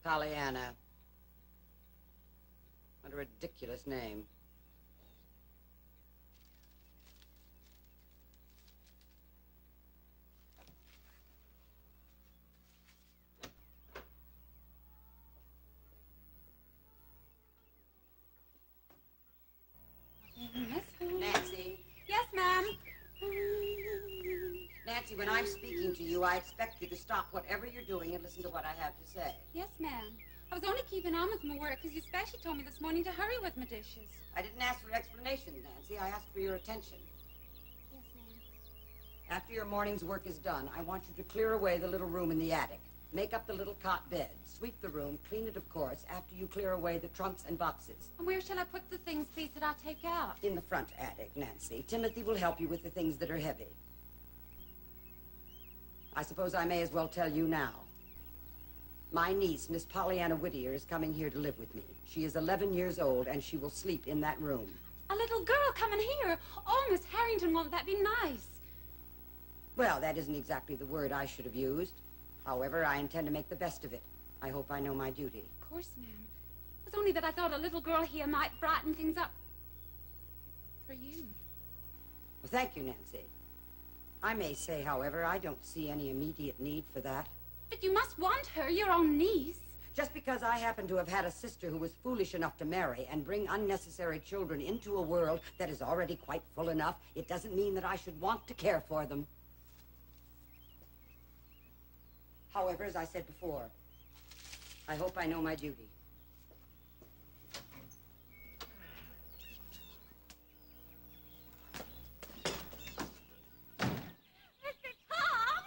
Pollyanna. What a ridiculous name. Nancy. Yes, ma'am. Nancy, when I'm speaking to you, I expect you to stop whatever you're doing and listen to what I have to say. Yes, ma'am. I was only keeping on with my work because you specially told me this morning to hurry with my dishes. I didn't ask for explanations, Nancy. I asked for your attention. Yes, ma'am. After your morning's work is done, I want you to clear away the little room in the attic. Make up the little cot bed. Sweep the room. Clean it, of course, after you clear away the trunks and boxes. And where shall I put the things, please, that I take out? In the front attic, Nancy. Timothy will help you with the things that are heavy. I suppose I may as well tell you now. My niece, Miss Pollyanna Whittier, is coming here to live with me. She is 11 years old, and she will sleep in that room. A little girl coming here? Oh, Miss Harrington, won't that be nice? Well, that isn't exactly the word I should have used. However, I intend to make the best of it. I hope I know my duty. Of course, ma'am. It was only that I thought a little girl here might brighten things up for you. Well, thank you, Nancy. I may say, however, I don't see any immediate need for that. But you must want her, your own niece. Just because I happen to have had a sister who was foolish enough to marry and bring unnecessary children into a world that is already quite full enough, it doesn't mean that I should want to care for them. However, as I said before, I hope I know my duty. Mr. Tom!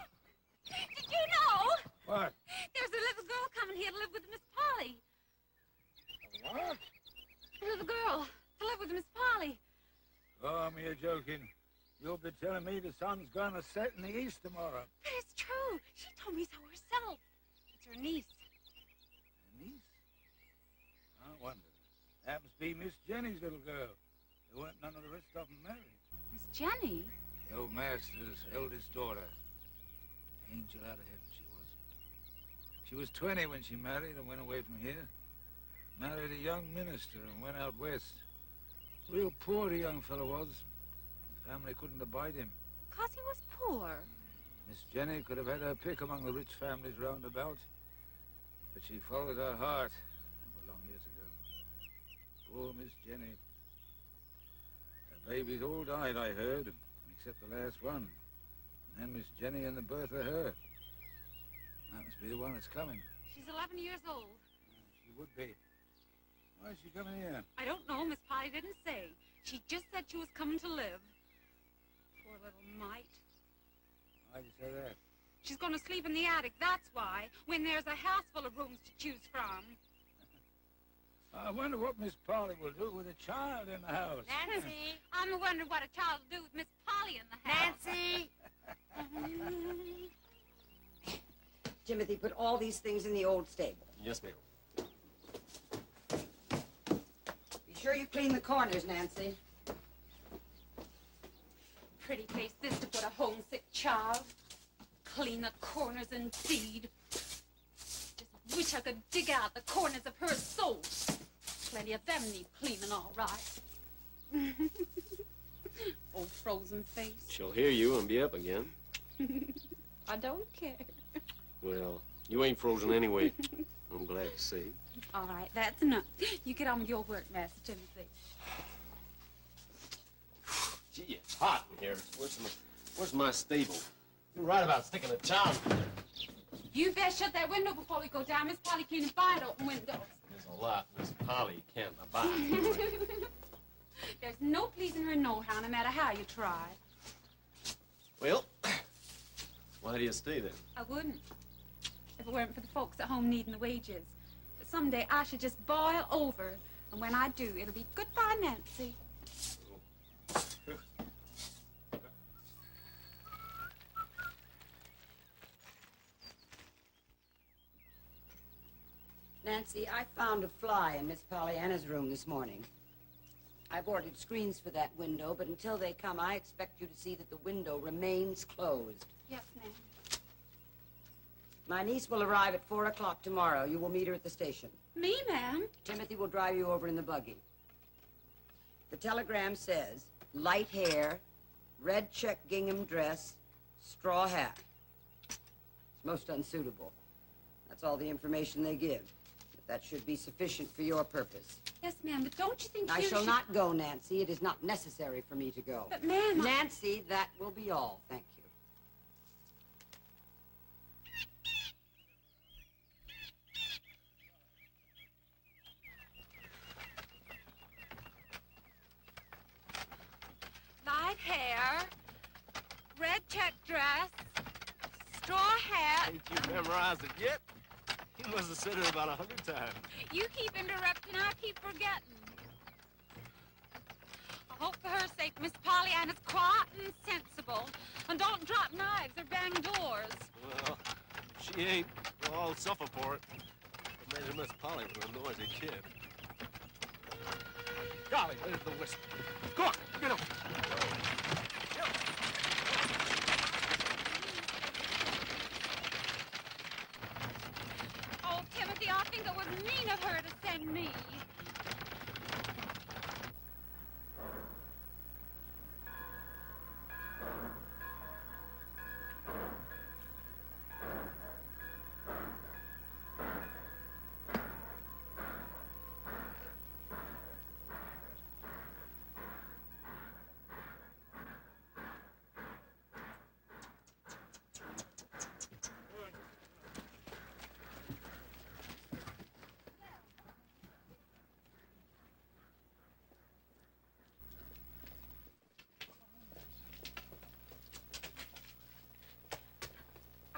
Did you know? What? There's a little girl coming here to live with Miss Polly. What? A little girl to live with Miss Polly. Oh, you're joking. You'll be telling me the sun's gonna set in the east tomorrow. But it's true. She told me so herself. It's her niece. A niece? I wonder. Happens to be Miss Jenny's little girl. There weren't none of the rest of them married. Miss Jenny? The old master's eldest daughter. Angel out of heaven she was. She was 20 when she married and went away from here. Married a young minister and went out west. Real poor the young fellow was. The family couldn't abide him. Because he was poor. Miss Jenny could have had her pick among the rich families round about, but she followed her heart, that was long years ago. Poor Miss Jenny. Her babies all died, I heard, except the last one. And then Miss Jenny and the birth of her. That must be the one that's coming. She's 11 years old. She would be. Why is she coming here? I don't know. Miss Polly didn't say. She just said she was coming to live. Poor little mite. Why'd you say that? She's going to sleep in the attic, that's why, when there's a house full of rooms to choose from. I wonder what Miss Polly will do with a child in the house. Nancy! I'm wondering what a child will do with Miss Polly in the house. Nancy! Timothy, put all these things in the old stable. Yes, ma'am. Be sure you clean the corners, Nancy. Pretty place this to put a homesick child. Clean the corners indeed. Just wish I could dig out the corners of her soul. Plenty of them need cleaning, all right. Old frozen face. She'll hear you and be up again. I don't care. Well, you ain't frozen anyway. I'm glad to see. All right, that's enough. You get on with your work, Master Timothy. Gee, it's hot in here. Where's my stable? You're right about sticking a child in there. You best shut that window before we go down. Miss Polly can't abide open windows. There's a lot Miss Polly can't abide. There's no pleasing her no-how, no matter how you try. Well, why do you stay then? I wouldn't, if it weren't for the folks at home needing the wages. But someday I should just boil over, and when I do, it'll be goodbye, Nancy. Nancy, I found a fly in Miss Pollyanna's room this morning. I've ordered screens for that window, but until they come, I expect you to see that the window remains closed. Yes, ma'am. My niece will arrive at 4 o'clock tomorrow. You will meet her at the station. Me, ma'am? Timothy will drive you over in the buggy. The telegram says, light hair, red check gingham dress, straw hat. It's most unsuitable. That's all the information they give. But that should be sufficient for your purpose. Yes, ma'am, but don't you think I you shall should... not go, Nancy. It is not necessary for me to go. But, ma'am, Nancy, that will be all. Thank you. Light hair, red check dress, straw hat. Ain't you memorized it yet? You must have said it about 100 times. You keep interrupting, I keep forgetting. I hope for her sake Miss Pollyanna's quiet and sensible. And don't drop knives or bang doors. Well, she ain't. We'll all suffer for it. But maybe Miss Polly was a noisy kid. Golly, where's the whiskey? Go on, get up. Oh, Timothy, I think it was mean of her to send me.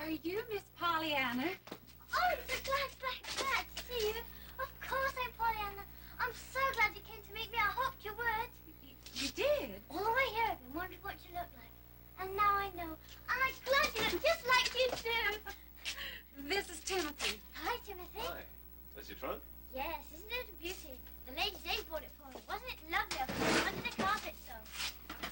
Are you Miss Pollyanna? Oh, I'm so glad to see you. Of course I'm Pollyanna. I'm so glad you came to meet me. I hoped you would. You did? All the way here I've been wondering what you look like. And now I know. And I'm glad you look just like you do. This is Timothy. Hi, Timothy. Hi. That's your trunk? Yes, isn't it a beauty? The ladies, they bought it for me. Wasn't it lovely up there under the carpet, so?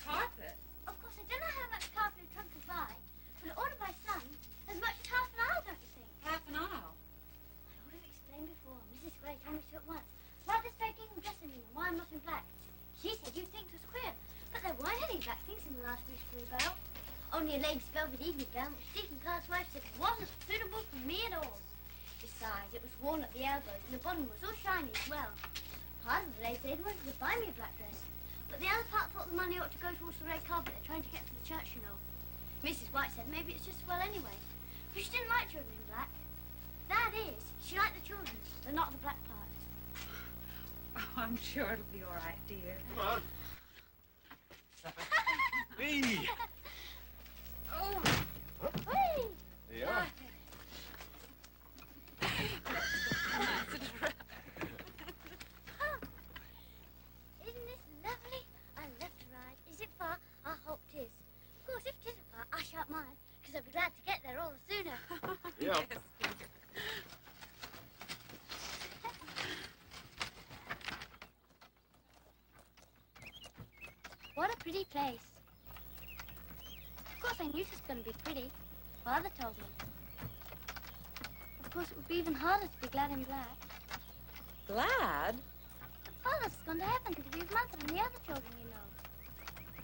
Carpet? Of course, I don't know how much carpet a trunk could buy, but it ought to buy some. As much as half an hour, don't you think? Half an aisle. I ought to have explained before. Mrs. Gray told me to at once. Why this very gingham dress in me and why I'm not in black? She said you'd think it was queer, but there weren't any black things in the last wish we about. Only a lady's velvet evening gown, which Stephen Carr's wife said wasn't suitable for me at all. Besides, it was worn at the elbows and the bottom was all shiny as well. Part of the ladies they wanted to buy me a black dress, but the other part thought the money ought to go towards the red carpet they're trying to get for the church, you know. Mrs. White said maybe it's just well anyway. But she didn't like children in black. That is, she liked the children, but not the black parts. Oh, I'm sure it'll be all right, dear. Come on. Hey! Oh, Whee! There you are. Isn't this lovely? I love to ride. Is it far? I hope it is. Of course, if it isn't far, I shan't mind, because I'll be glad to get there all the sooner. Yeah. Yes, dear. What a pretty place. Of course, I knew it was going to be pretty. Father told me. Of course, it would be even harder to be glad in black. Glad? But Father's gone to heaven to be with Mother and the other children, you know.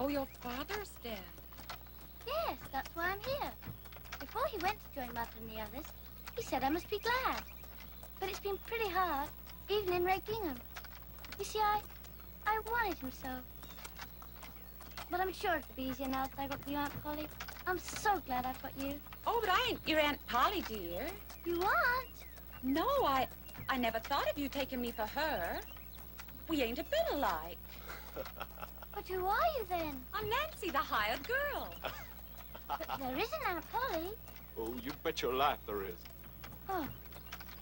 Oh, your father's dead. Yes, that's why I'm here. Before he went to join Mother and the others, he said I must be glad. But it's been pretty hard, even in Red Gingham. You see, I wanted him so. But I'm sure it'll be easier now that I got you, Aunt Polly. I'm so glad I've got you. Oh, but I ain't your Aunt Polly, dear. You aren't? No, I never thought of you taking me for her. We ain't a bit alike. But who are you then? I'm Nancy, the hired girl. But there is an Aunt Polly. Oh, you bet your life there is. Oh,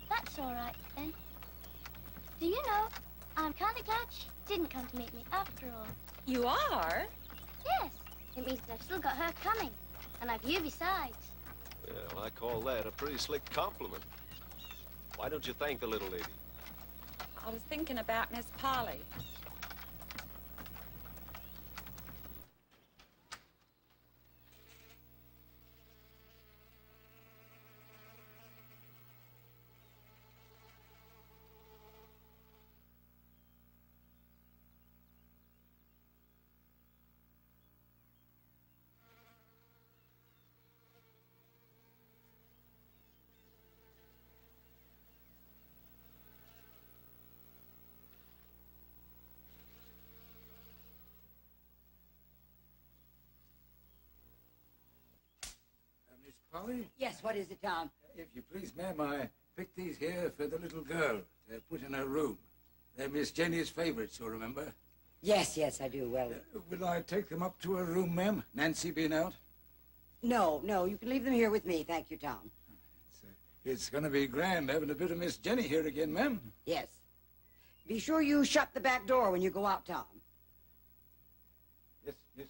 that's all right then. Do you know, I'm kind of glad she didn't come to meet me after all. You are? Yes, it means that I've still got her coming, and I've you besides. Well, I call that a pretty slick compliment. Why don't you thank the little lady? I was thinking about Miss Polly. Miss Polly? Yes, what is it, Tom? If you please, ma'am, I picked these here for the little girl to put in her room. They're Miss Jenny's favorites, you'll remember. Yes, I do. Well, Will I take them up to her room, ma'am? Nancy being out? no, you can leave them here with me. Thank you, Tom. It's going to be grand having a bit of Miss Jenny here again, ma'am. Yes. Be sure you shut the back door when you go out, Tom. Yes, ma'am.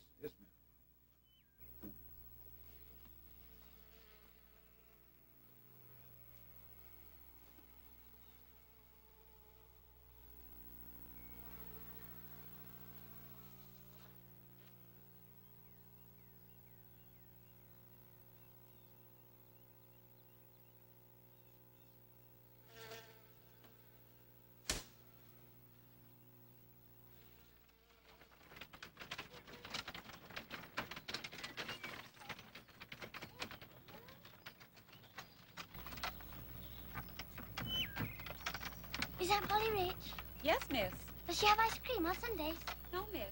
Is Aunt Polly rich? Yes, miss. Does she have ice cream on Sundays? No, miss.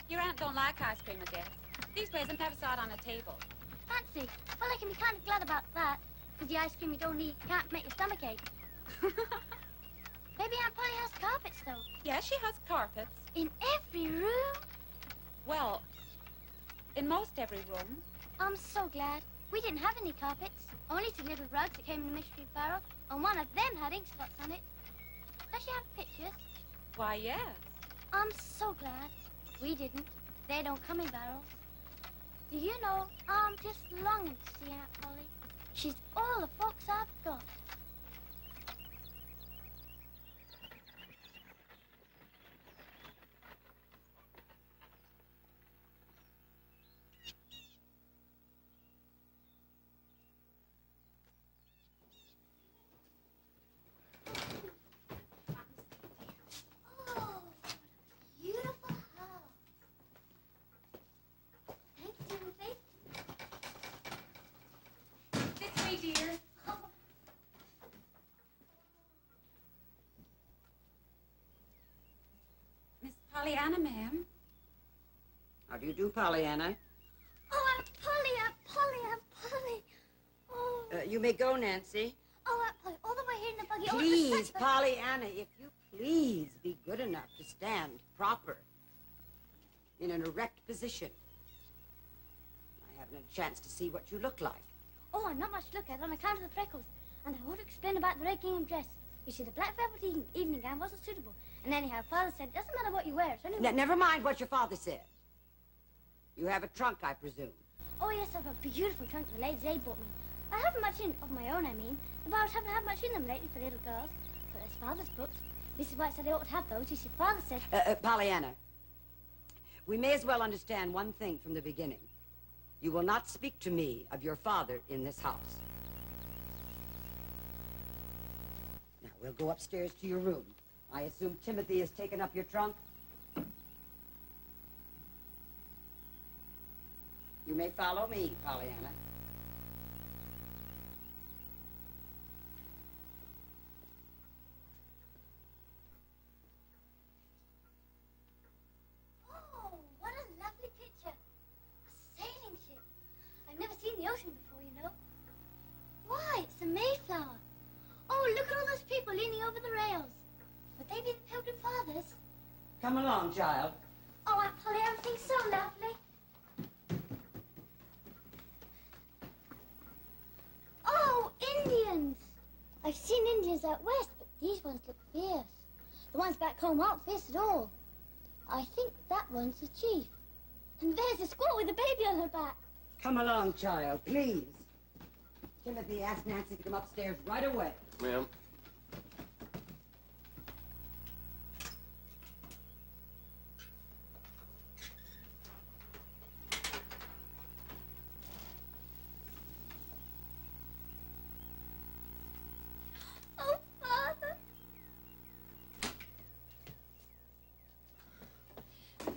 Your aunt don't like ice cream, I guess. These ways I never saw it on a table. Fancy. Well, I can be kind of glad about that, because the ice cream you don't eat can't make your stomach ache. Maybe Aunt Polly has carpets, though. Yes, she has carpets. In every room? Well, in most every room. I'm so glad. We didn't have any carpets. Only 2 little rugs that came in a mystery barrel, and one of them had ink spots on it. Does she have pictures? Why, yes. I'm so glad. We didn't. They don't come in barrels. Do you know, I'm just longing to see Aunt Polly. She's all the folks I've got. Oh, beautiful house. Thank you, Timothy. This way, dear. Oh. Miss Pollyanna, ma'am. How do you do, Pollyanna? Oh, Aunt Polly, Aunt Polly, Aunt Polly. Oh, You may go, Nancy. oh, Aunt Polly, all the way here in the buggy. Oh, Please, it's such a- Pollyanna, if you please be good enough to stand proper in an erect position. I haven't had a chance to see what you look like. Oh, I'm not much to look at on account of the freckles. And I ought to explain about the red gingham dress. You see, the black velvet evening gown wasn't suitable. And anyhow, Father said, it doesn't matter what you wear, it's only... Never mind what your father said. You have a trunk, I presume. Oh, yes, I have a beautiful trunk the ladies they bought me. I haven't much in, of my own, I mean. The bars haven't had much in them lately for little girls. But there's Father's books. Mrs. White said they ought to have those. You see, Father said... Pollyanna, we may as well understand one thing from the beginning. You will not speak to me of your father in this house. Now, we'll go upstairs to your room. I assume Timothy has taken up your trunk? You may follow me, Pollyanna. Oh, what a lovely picture. A sailing ship. I've never seen the ocean before, you know. Why, it's a Mayflower. Oh, look at all those people leaning over the rails. Would they be the Pilgrim Fathers? Come along, child. Oh, Aunt Polly, everything's so lovely. Oh, Indians. I've seen Indians out west, but these ones look fierce. The ones back home aren't fierce at all. I think that one's the chief. And there's a squaw with a baby on her back. Come along, child, please. Timothy asked Nancy to come upstairs right away. Ma'am. Oh, Father.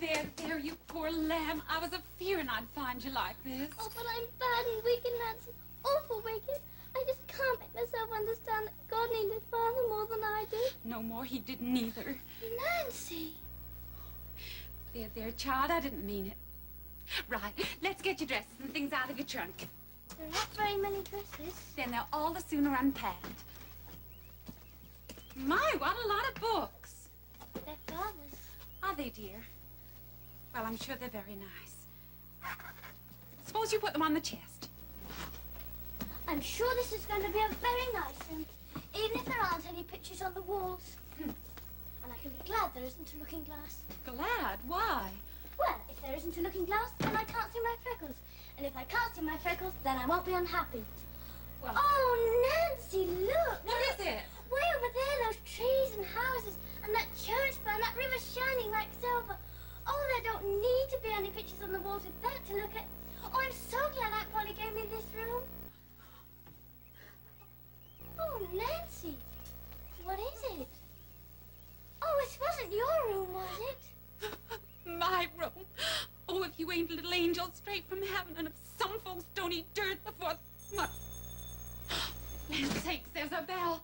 There, you poor lamb. I was a-fearing I'd find you like this. Oh, but I'm bad and wicked, Nancy. Awful wicked. I just can't make myself understand that God needed Father more than I did. No more he didn't either. Nancy. There, child, I didn't mean it. Right, let's get your dresses and things out of your trunk. There are not very many dresses. Then they're all the sooner unpacked. My, what a lot of books. They're father's. Are they, dear? Well, I'm sure they're very nice. Suppose you put them on the chest. I'm sure this is going to be a very nice room, even if there aren't any pictures on the walls. And I can be glad there isn't a looking glass. Glad? Why? Well, if there isn't a looking glass, then I can't see my freckles. And if I can't see my freckles, then I won't be unhappy. Well, Oh, Nancy, look! what is it? Way over there, those trees and houses, and that church bell, and that river shining like silver. Oh, there don't need to be any pictures on the walls with that to look at. Oh, I'm so glad Aunt Polly gave me this room. Oh, Nancy, what is it? Oh, it wasn't your room, was it? My room. Oh, if you ain't a little angel straight from heaven, and if some folks don't eat dirt before... My... Land's sakes, there's a bell.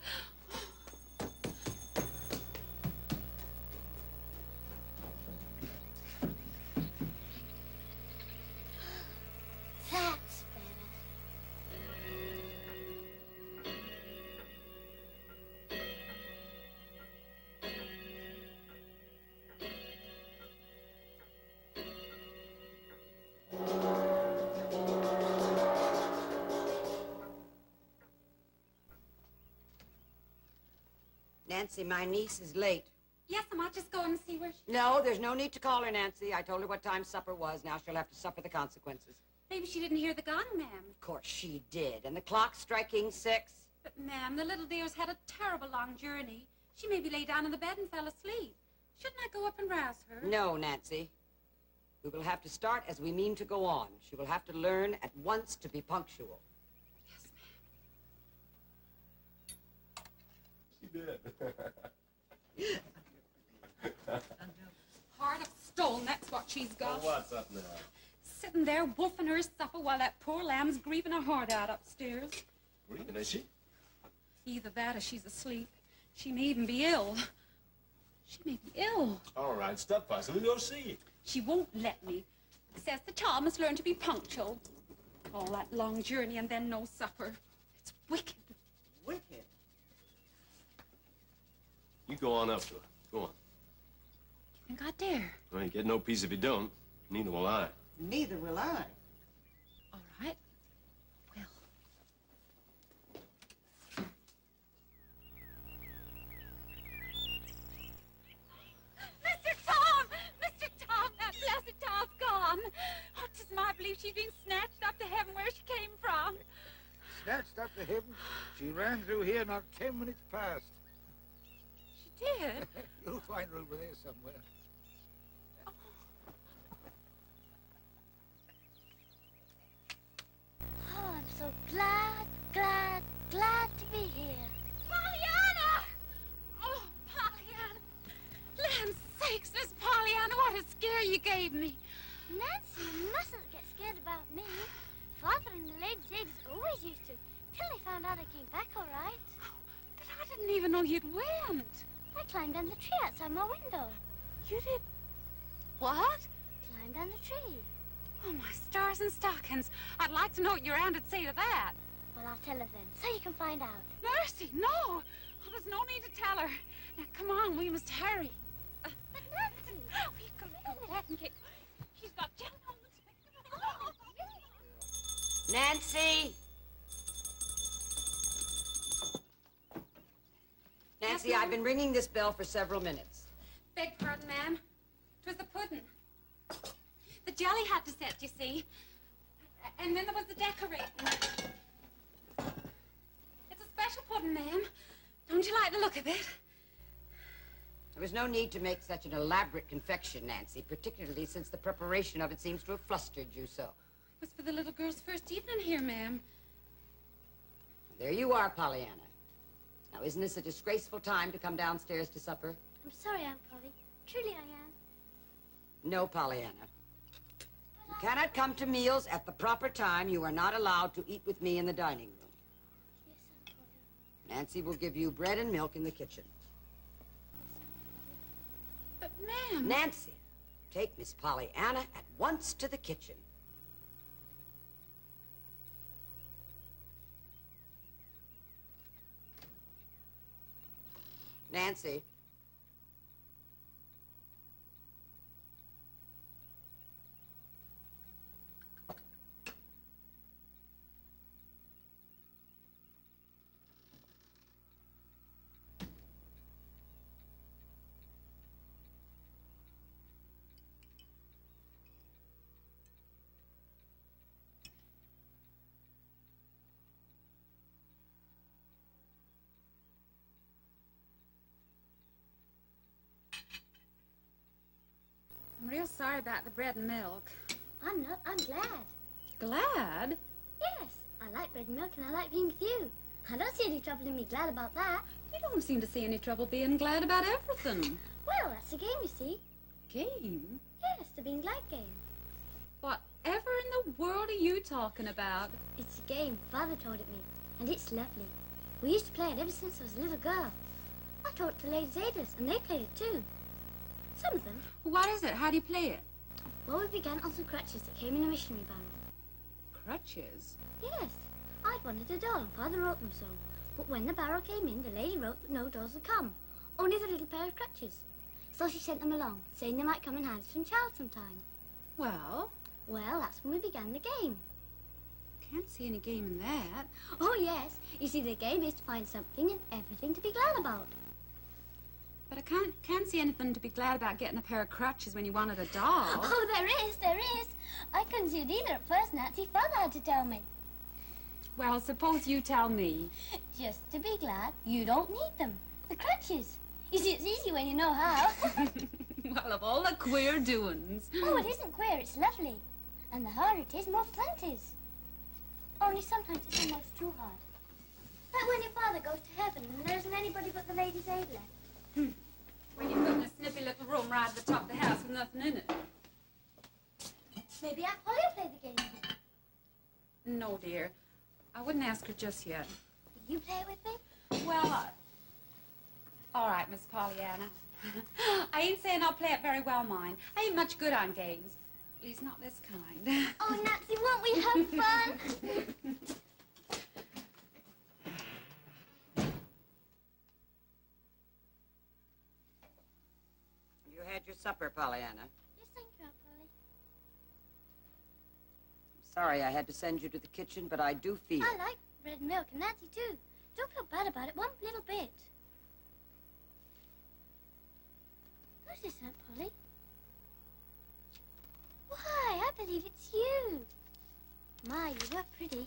That's better. Nancy, my niece is late. Yes, I might just go and see where she... No, there's no need to call her, Nancy. I told her what time supper was. Now she'll have to suffer the consequences. Maybe she didn't hear the gong, ma'am. Of course she did. And the clock striking 6. But, ma'am, the little dear's had a terrible long journey. She maybe lay down in the bed and fell asleep. Shouldn't I go up and rouse her? No, Nancy. We will have to start as we mean to go on. She will have to learn at once to be punctual. She did. Heart of stone, that's what she's got. Well, what's up now? Sitting there wolfing her supper while that poor lamb's grieving her heart out upstairs. Grieving, is she? Either that or she's asleep. She may even be ill. She may be ill. All right, stop fussing. We'll go see. She won't let me. Says the child must learn to be punctual. All that long journey and then no supper. It's wicked. Wicked? You go on up to her. Go on. You think I dare? I ain't get no peace if you don't. Neither will I. Neither will I. All right. Well. Mr. Tom! Mr. Tom! That blessed child's gone. Oh, 'tis my belief she's been snatched up to heaven where she came from. Snatched up to heaven. She ran through here not 10 minutes past. She did? You'll find her over there somewhere. Oh, I'm so glad, glad, glad to be here. Pollyanna! Oh, Pollyanna! Land's sakes, Miss Pollyanna, what a scare you gave me. Nancy, you mustn't get scared about me. Father and the ladies' ladies always used to, till they found out I came back all right. But I didn't even know you'd went. I climbed down the tree outside my window. You did what? Climbed down the tree. Oh, my stars and stockings. I'd like to know what your aunt would say to that. Well, I'll tell her then, so you can find out. Mercy, no. Oh, there's no need to tell her. Now, come on, we must hurry. But Nancy! We've got to go back and get... She's got gentlemen. Nancy! Nancy, Yes, ma'am? I've been ringing this bell for several minutes. Beg pardon, ma'am. 'Twas the pudding. The jelly had to set, you see. And then there was the decorating. It's a special pudding, ma'am. Don't you like the look of it? There was no need to make such an elaborate confection, Nancy, particularly since the preparation of it seems to have flustered you so. It was for the little girl's first evening here, ma'am. There you are, Pollyanna. Now, isn't this a disgraceful time to come downstairs to supper? I'm sorry, Aunt Polly. Truly I am. No, Pollyanna. You cannot come to meals at the proper time. You are not allowed to eat with me in the dining room. Yes, Aunt Polly. Nancy will give you bread and milk in the kitchen. But, ma'am... Nancy, take Miss Pollyanna at once to the kitchen. Nancy. I'm real sorry about the bread and milk. I'm not. I'm glad. Glad? Yes, I like bread and milk and I like being with you. I don't see any trouble in me glad about that. You don't seem to see any trouble being glad about everything. Well, that's a game, you see. Game? Yes, the being glad game. Whatever in the world are you talking about? It's a game. Father told it me, and it's lovely. We used to play it ever since I was a little girl. I taught it to Lady Zaders, and they played it too. Some of them. What is it? How do you play it? Well, we began on some crutches that came in a missionary barrel. Crutches? Yes, I'd wanted a doll, and Father wrote them so. But when the barrel came in, the lady wrote that no dolls would come, only the little pair of crutches. So she sent them along, saying they might come in handy from child sometime. Well, Well, that's when we began the game. can't see any game in that. Oh, yes. You see, the game is to find something and everything to be glad about. But I can't see anything to be glad about getting a pair of crutches when you wanted a doll. Oh, there is, there is. I couldn't see it either at first, Nancy. Father had to tell me. Well, suppose you tell me. Just to be glad, you don't need them. The crutches. You see, it's easy when you know how. Well, of all the queer doings. Oh, it isn't queer, it's lovely. And the harder it is, more fun it is. Only sometimes it's almost too hard. Like when your father goes to heaven and there isn't anybody but the Ladies' Aid left. When you're put in a snippy little room right at the top of the house with nothing in it. Maybe Aunt Polly will play the game. No, dear. I wouldn't ask her just yet. Will you play it with me? Well, all right, Miss Pollyanna. I ain't saying I'll play it very well, mind. I ain't much good on games. At least not this kind. Oh, Nancy, won't we have fun? You had your supper, Pollyanna. Yes, thank you, Aunt Polly. I'm sorry I had to send you to the kitchen, but I do feel... I like bread and milk, and Nancy too. Don't feel bad about it one little bit. Who's this, Aunt Polly? Why, I believe it's you. My, you look pretty.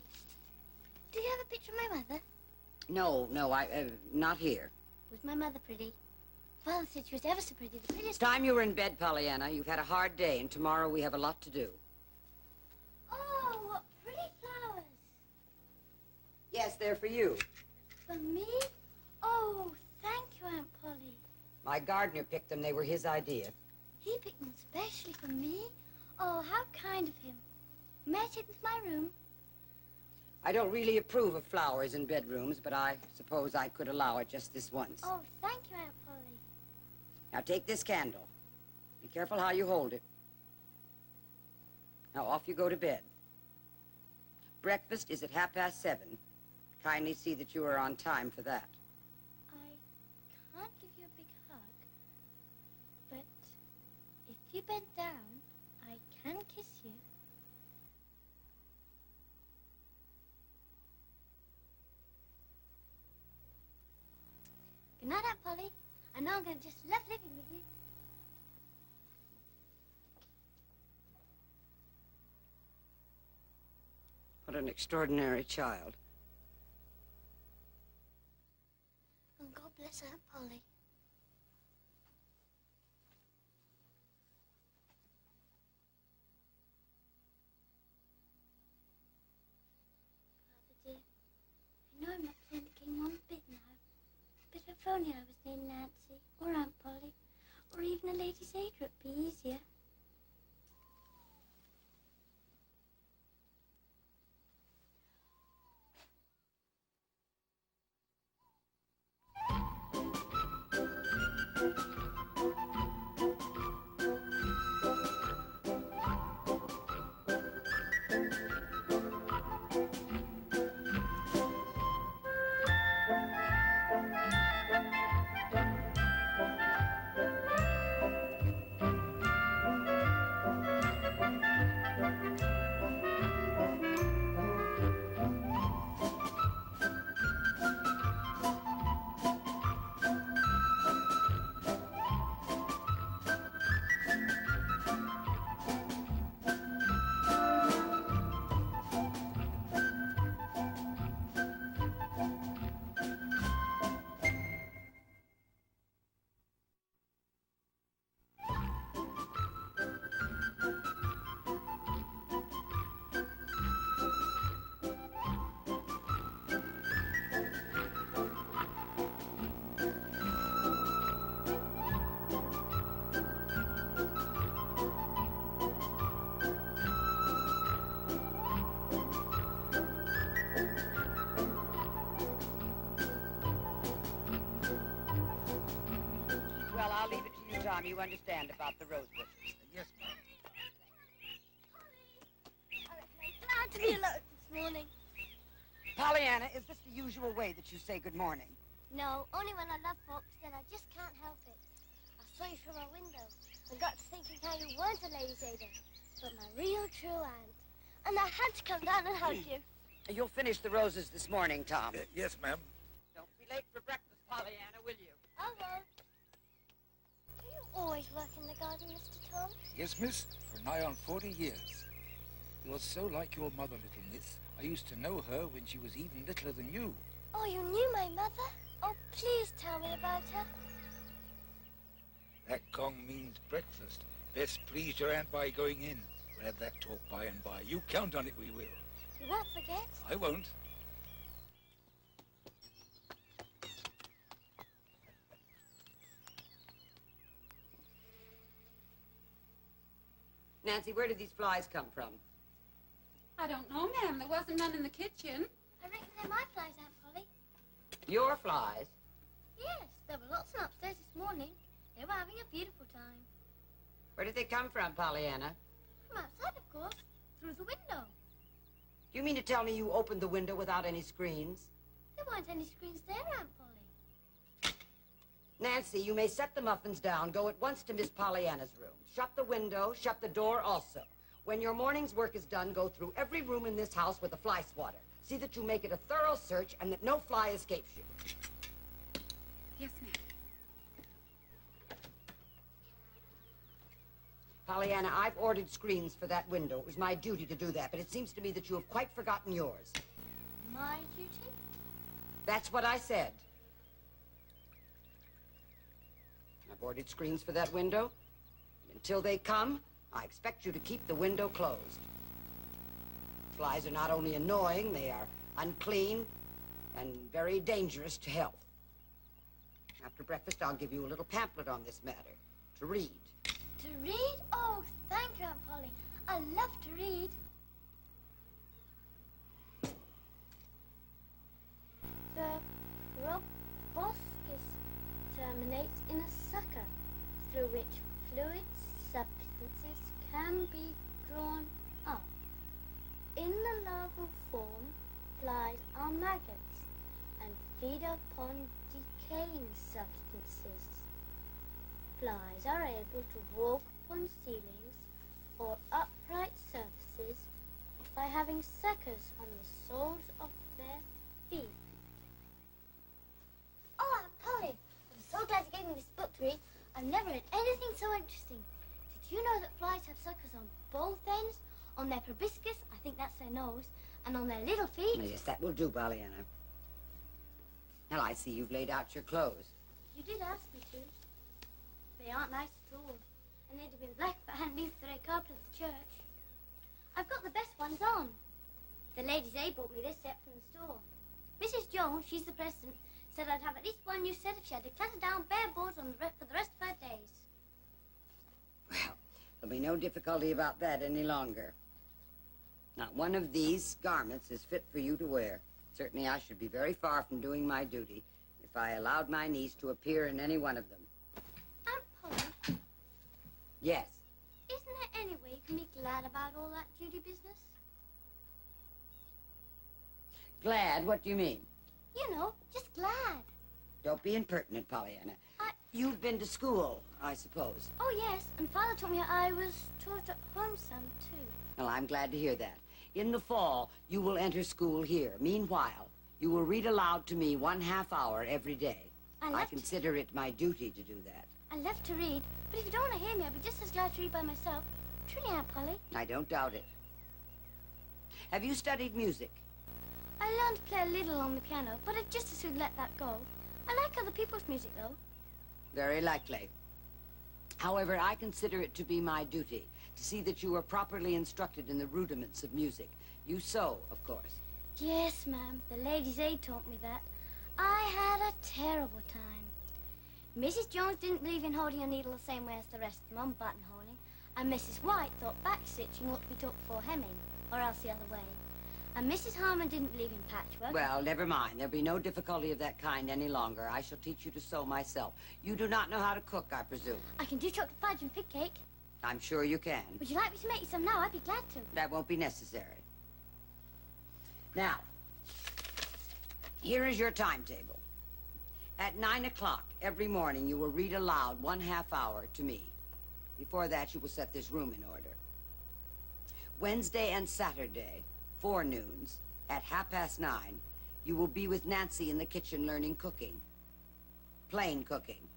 Do you have a picture of my mother? No, not here. Was my mother pretty? Father said she was ever so pretty, the It's prettiest... time you were in bed, Pollyanna. You've had a hard day, and tomorrow we have a lot to do. Oh, what pretty flowers. Yes, they're for you. For me? Oh, thank you, Aunt Polly. My gardener picked them. They were his idea. He picked them specially for me? Oh, how kind of him. May I take them to my room? I don't really approve of flowers in bedrooms, but I suppose I could allow it just this once. Oh, thank you, Aunt Polly. Now take this candle. Be careful how you hold it. Now off you go to bed. Breakfast is at 7:30. Kindly see that you are on time for that. I can't give you a big hug, but if you bend down, I can kiss you. Good night, Aunt Polly. I know I'm going to just love living with you. What an extraordinary child. And God bless Aunt Polly. Father dear, I know I'm not playing the game one bit now. But if only I was near Nancy, or Aunt Polly, or even a Lady's Aid, it'd be easier. you, Tom, you understand about the rose bushes. Yes, ma'am. I reckon I'm glad to be alone this morning. Pollyanna, is this the usual way that you say good morning? No, only when I love folks, then I just can't help it. I saw you from my window and got to thinking how you weren't a lady's aider, but my real true aunt. And I had to come down and hug you. You'll finish the roses this morning, Tom. Yes, ma'am. Don't be late for breakfast, Pollyanna, will you? I won't. Do you always work in the garden, Mr. Tom? Yes, miss. For nigh on 40 years. You're so like your mother, little miss. I used to know her when she was even littler than you. Oh, you knew my mother? Oh, please tell me about her. That gong means breakfast. Best please your aunt by going in. We'll have that talk by and by. You count on it, we will. You won't forget? I won't. Nancy, where did these flies come from? I don't know, ma'am. There wasn't none in the kitchen. I reckon they're my flies, Aunt Polly. Your flies? Yes, there were lots of upstairs this morning. They were having a beautiful time. Where did they come from, Pollyanna? From outside, of course. Through the window. Do you mean to tell me you opened the window without any screens? There weren't any screens there, Aunt Polly. Nancy, you may set the muffins down. Go at once to Miss Pollyanna's room. Shut the window, shut the door also. When your morning's work is done, go through every room in this house with a fly swatter. See that you make it a thorough search and that no fly escapes you. Yes, ma'am. Pollyanna, I've ordered screens for that window. It was my duty to do that, but it seems to me that you have quite forgotten yours. My duty? That's what I said. I've ordered screens for that window. Until they come, I expect you to keep the window closed. Flies are not only annoying, they are unclean and very dangerous to health. After breakfast, I'll give you a little pamphlet on this matter to read. To read? Oh, thank you, Aunt Polly. I love to read. The proboscis terminates in a sucker through which fluid substances can be drawn up. In the larval form, flies are maggots and feed upon decaying substances. Flies are able to walk upon ceilings or upright surfaces by having suckers on the soles of their feet. Oh, Aunt Polly, I'm so glad you gave me this book to read. I've never read anything so interesting. Did you know that flies have suckers on both ends? On their proboscis, I think that's their nose, and on their little feet? Yes, that will do, Pollyanna. Well, I see you've laid out your clothes. You did ask me to. They aren't nice at all, and they'd have been black if I hadn't been for the red carpet at the church. I've got the best ones on. The lady's aide bought me this set from the store. Mrs. Jones, she's the president, said I'd have at least one new set if she had to clatter down bare boards on for the rest of her days. Well, there'll be no difficulty about that any longer. Not one of these garments is fit for you to wear. Certainly I should be very far from doing my duty if I allowed my niece to appear in any one of them. Aunt Polly, Yes. isn't there any way you can be glad about all that duty business? Glad? What do you mean? You know, just glad. Don't be impertinent, Pollyanna. You've been to school, I suppose. Oh, yes, and Father told me I was taught at home some, too. Well, I'm glad to hear that. In the fall, you will enter school here. Meanwhile, you will read aloud to me 1/2 hour every day. I consider it my duty to do that. I love to read, but if you don't want to hear me, I'd be just as glad to read by myself. Truly, Aunt Polly. I don't doubt it. Have you studied music? I learned to play a little on the piano, but I'd just as soon let that go. I like other people's music, though. Very likely. However, I consider it to be my duty to see that you are properly instructed in the rudiments of music. You sew, of course. Yes, ma'am. The lady's aide taught me that. I had a terrible time. Mrs. Jones didn't believe in holding a needle the same way as the rest of them on buttonholing. And Mrs. White thought backstitching ought to be taught before hemming, or else the other way. And Mrs. Harmon didn't believe in patchwork. Well, never mind. There'll be no difficulty of that kind any longer. I shall teach you to sew myself. You do not know how to cook, I presume. I can do chocolate fudge and fig cake. I'm sure you can. Would you like me to make you some now? I'd be glad to. That won't be necessary. Now, here is your timetable. At 9 o'clock every morning, you will read aloud 1/2 hour to me. Before that, you will set this room in order. Wednesday and Saturday, forenoons, at 9:30, you will be with Nancy in the kitchen learning cooking. Plain cooking.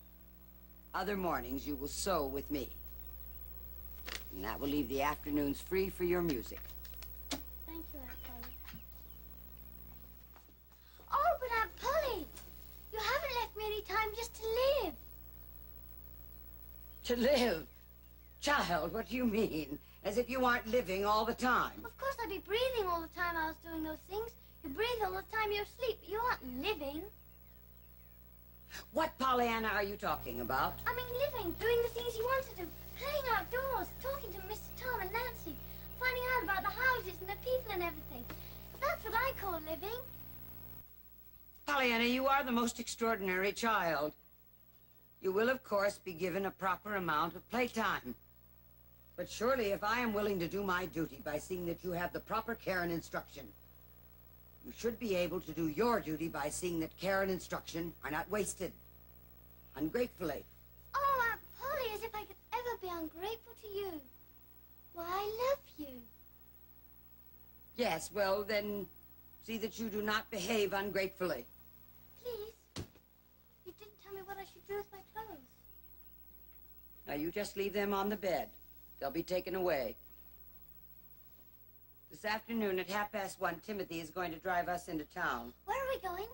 Other mornings, you will sew with me. And that will leave the afternoons free for your music. Thank you, Aunt Polly. Oh, but Aunt Polly, you haven't left me any time just to live. To live? Child, what do you mean? As if you aren't living all the time. Of course, I'd be breathing all the time I was doing those things. You breathe all the time you're asleep, but you aren't living. What, Pollyanna, are you talking about? I mean living, doing the things you want to do, playing outdoors, talking to Mr. Tom and Nancy, finding out about the houses and the people and everything. That's what I call living. Pollyanna, you are the most extraordinary child. You will, of course, be given a proper amount of playtime. But surely, if I am willing to do my duty by seeing that you have the proper care and instruction, you should be able to do your duty by seeing that care and instruction are not wasted ungratefully. Oh, Aunt Polly, as if I could ever be ungrateful to you. Why, I love you. Yes, well, then, see that you do not behave ungratefully. Please, you didn't tell me what I should do with my clothes. Now, you just leave them on the bed. They'll be taken away. This afternoon at 1:30, Timothy is going to drive us into town. Where are we going?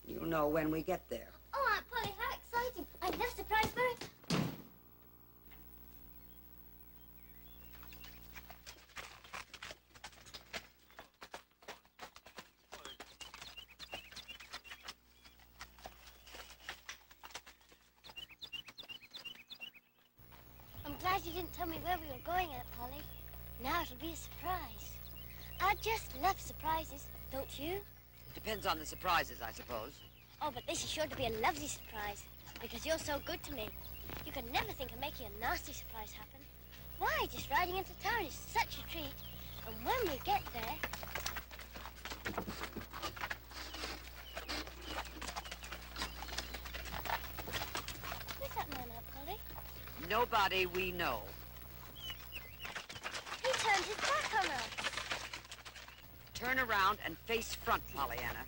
You'll know when we get there. Oh, Aunt Polly, how exciting. I love surprise birds. I'm glad you didn't tell me where we were going, Aunt Polly. Now it'll be a surprise. I just love surprises, don't you? Depends on the surprises, I suppose. Oh, but this is sure to be a lovely surprise, because you're so good to me. You could never think of making a nasty surprise happen. Why, just riding into town is such a treat. And when we get there... Who's that man, Aunt Polly? Nobody we know. He turned his back on us. Turn around and face front, Pollyanna.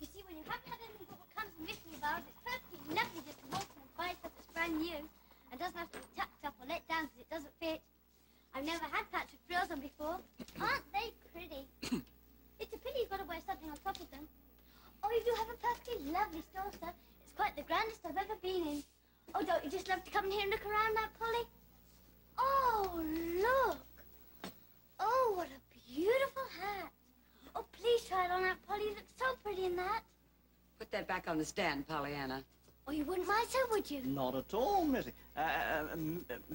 You see, when you haven't had anything but what comes and miss me about, it's perfectly lovely just to walk in and buy stuff that's brand new and doesn't have to be tucked up or let down because it doesn't fit. I've never had patch with frills on before. Aren't they pretty? It's a pity you've got to wear something on top of them. Oh, you do have a perfectly lovely store, sir. It's quite the grandest I've ever been in. Oh, don't you just love to come in here and look around, Aunt Polly? Oh, look. Oh, what a beautiful hat. Oh, please try it on, Aunt Polly. You look so pretty in that. Put that back on the stand, Pollyanna. Oh, you wouldn't mind, sir, would you? Not at all, Missy.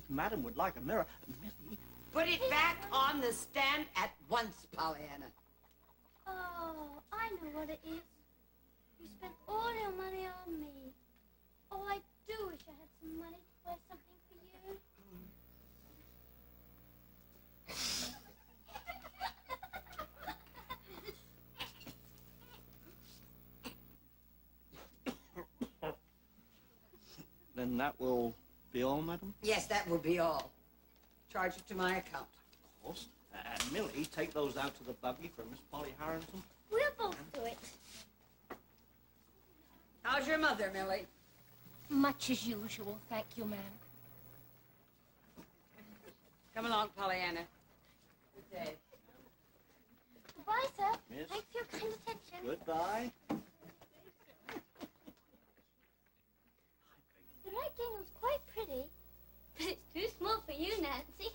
Madam would like a mirror. Missy. Put it back on the stand at once, Pollyanna. Oh, I know what it is. You spent all your money on me. Oh, I do wish I had some money to buy something for you. Then that will be all, madam? Yes, that will be all. Charge it to my account. Of course. Millie, take those out to the buggy for Miss Polly Harrington. We'll both do it. How's your mother, Millie? Much as usual, thank you, ma'am. Come along, Pollyanna. Good day. Goodbye, sir. Miss. Thanks for your kind attention. Goodbye. The right gingham's quite pretty, but it's too small for you, Nancy.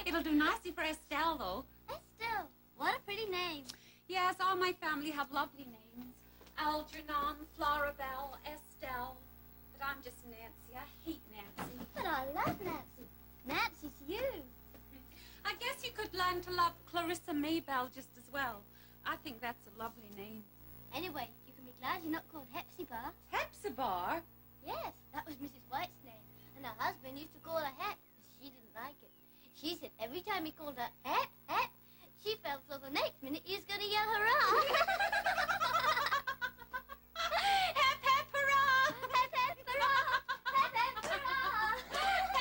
It'll do nicely for Estelle, though. Estelle, what a pretty name. Yeah, Yes, all my family have lovely names. Algernon, Florabelle, Estelle. But I'm just Nancy. I hate Nancy. But I love Nancy. Nancy's you. I guess you could learn to love Clarissa Maybelle just as well. I think that's a lovely name. Anyway, you can be glad you're not called Hepzibah. Hepzibah? Yes, that was Mrs. White's name. And her husband used to call her Hep, because she didn't like it. She said every time he called her Hep, Hep, she felt so the next minute he was going to yell hurrah. Hep, hep, hurrah! Hep, hep, hurrah! Hep, hep, hurrah! Hep,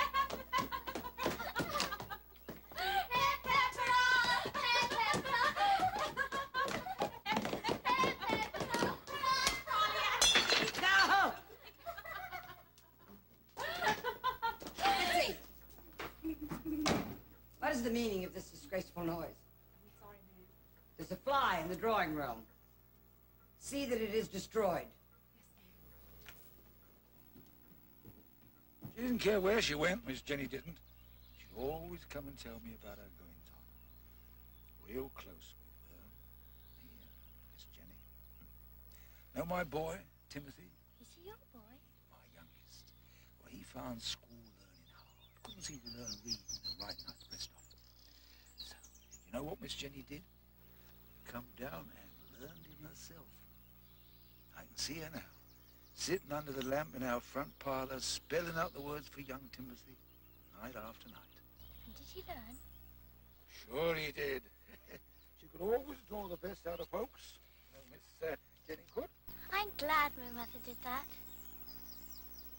hep, hurrah! Hep, hep, hurrah! Now! Betsy! What is the meaning of this disgraceful noise? I'm sorry, ma'am. There's a fly in the drawing room. See that it is destroyed. She didn't care where she went, Miss Jenny didn't. She'd always come and tell me about her goings-on. Real close we were, me and Miss Jenny. Know my boy, Timothy? Is he your boy? My youngest. Well, he found school learning hard. Couldn't seem to learn reading and writing like the rest of them. So, you know what Miss Jenny did? Come down and learned him herself. I can see her now, sitting under the lamp in our front parlor, spelling out the words for young Timothy, night after night. And did he learn? Sure he did. She could always draw the best out of folks. Miss Jenny could. I'm glad my mother did that.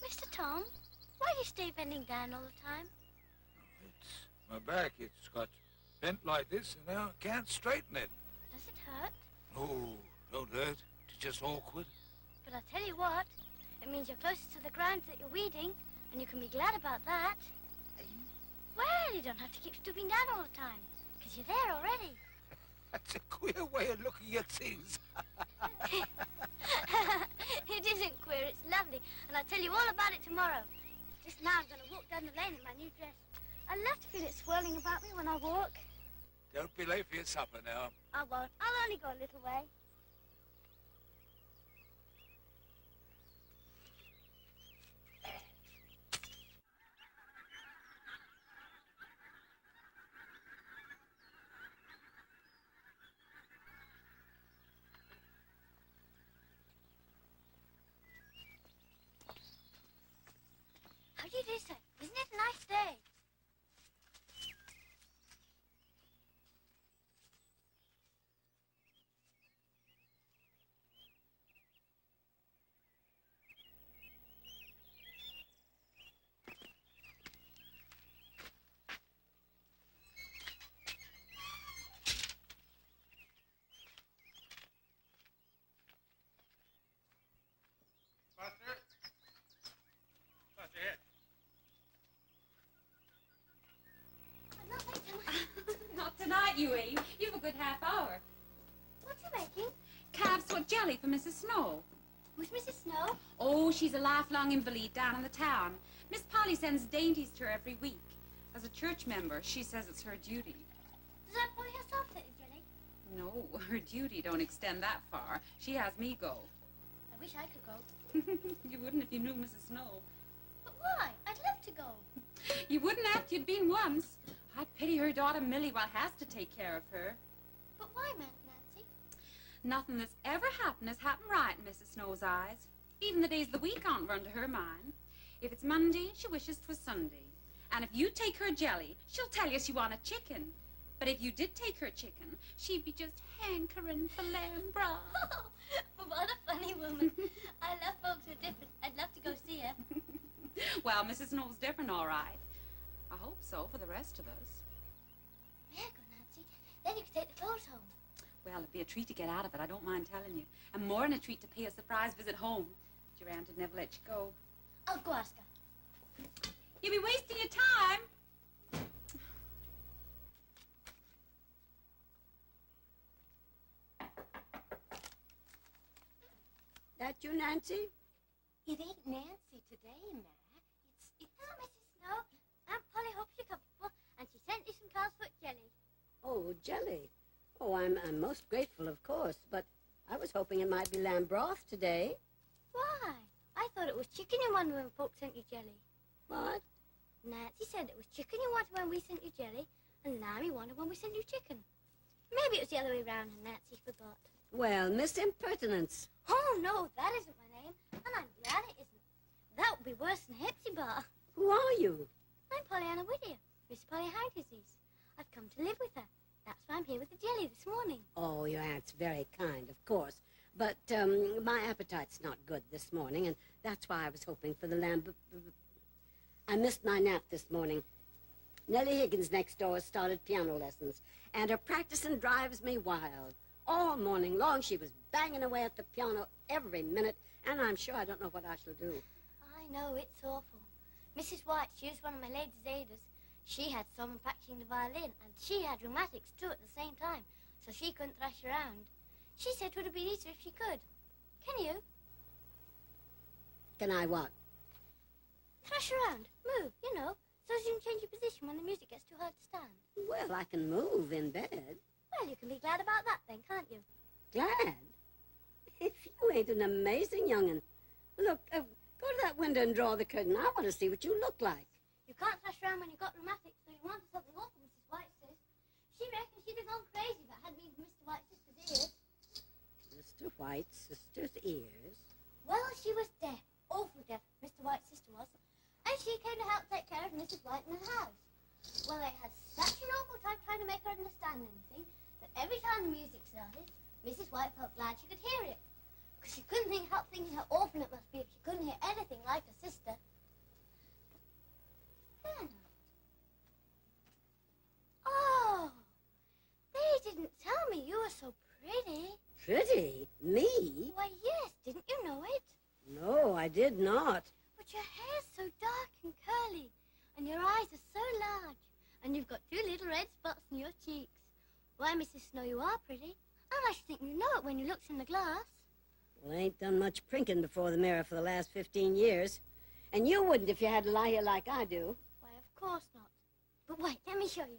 Mr. Tom, why do you stay bending down all the time? It's my back. It's got bent like this, and now I can't straighten it. Does it hurt? Oh, don't hurt. It's just awkward. But I'll tell you what, it means you're closer to the ground that you're weeding, and you can be glad about that. Well, you don't have to keep stooping down all the time, because you're there already. That's a queer way of looking at things. It isn't queer, it's lovely, and I'll tell you all about it tomorrow. Just now I'm going to walk down the lane in my new dress. I love to feel it swirling about me when I walk. Don't be late for your supper now. I won't. I'll only go a little way. How do you do, sir? Isn't it a nice day? Buster? Buster, here. Not tonight, you ain't. You've a good half hour. What's he making? Calves with jelly for Mrs. Snow. Who's Mrs. Snow? Oh, she's a lifelong invalid down in the town. Miss Polly sends dainties to her every week. As a church member, she says it's her duty. Does that boy herself take the jelly? No, her duty don't extend that far. She has me go. I wish I could go. You wouldn't if you knew Mrs. Snow. But why? I'd love to go. You wouldn't after you'd been once. I pity her daughter Millie while has to take care of her. But why, Nancy? Nothing that's ever happened has happened right in Mrs. Snow's eyes. Even the days of the week aren't run to her mind. If it's Monday, she wishes 'twas Sunday. And if you take her jelly, she'll tell you she want a chicken. But if you did take her chicken, she'd be just hankering for lamb broth. But what a funny woman. I love folks who are different. I'd love to go see her. Well, Mrs. Snow's different, all right. I hope so for the rest of us. May I go, Nancy? Then you can take the clothes home. Well, it'd be a treat to get out of it, I don't mind telling you. And more than a treat to pay a surprise visit home. Your aunt would never let you go. I'll go ask her. You'll be wasting your time. That you, Nancy? It ain't Nancy today, Ma. It's not Mrs. Snow. Aunt Polly hopes you're comfortable, and she sent you some Carlsfoot jelly. Oh, jelly. Oh, I'm most grateful, of course, but I was hoping it might be lamb broth today. Why? I thought it was chicken you wanted when folks sent you jelly. What? Nancy said it was chicken you wanted when we sent you jelly, and lamb you wanted when we sent you chicken. Maybe it was the other way round and Nancy forgot. Well, Miss Impertinence. Oh, no, that isn't my name, and I'm glad it isn't. That would be worse than Hepzibah. Who are you? I'm Pollyanna Whittier, Miss Polly Haggerty's. I've come to live with her. That's why I'm here with the jelly this morning. Oh, your aunt's very kind, of course. But my appetite's not good this morning, and that's why I was hoping for the lamb. I missed my nap this morning. Nellie Higgins next door started piano lessons, and her practicing drives me wild. All morning long she was banging away at the piano every minute, and I'm sure I don't know what I shall do. I know, it's awful. Mrs. White, she was one of my ladies' aiders. She had someone practicing the violin, and she had rheumatics too at the same time, so she couldn't thrash around. She said it would have been easier if she could. Can you? Can I what? Thrash around, move, you know, so as you can change your position when the music gets too hard to stand. Well, I can move in bed. Well, you can be glad about that then, can't you? Glad? If you ain't an amazing young'un. Look, go to that window and draw the curtain. I want to see what you look like. You can't thrash around when you've got rheumatics, so you wanted something awful, Mrs. White says. She reckons she'd have gone crazy if it hadn't been for Mr. White's sister's ears. Mr. White's sister's ears? Well, she was deaf, awful deaf, Mr. White's sister was, and she came to help take care of Mrs. White in the house. Well, they had such an awful time trying to make her understand anything that every time the music started, Mrs. White felt glad she could hear it, because she couldn't help thinking how awful it must be if she couldn't hear anything like her sister. Then, oh, they didn't tell me you were so pretty. Pretty? Me? Why, yes, didn't you know it? No, I did not. But your hair's so dark and curly, and your eyes are so large, and you've got 2 little red spots in your cheeks. Why, Mrs. Snow, you are pretty. And I should think you know it when you looks in the glass. Well, I ain't done much prinking before the mirror for the last 15 years. And you wouldn't if you had to lie here like I do. Why, of course not. But wait, let me show you.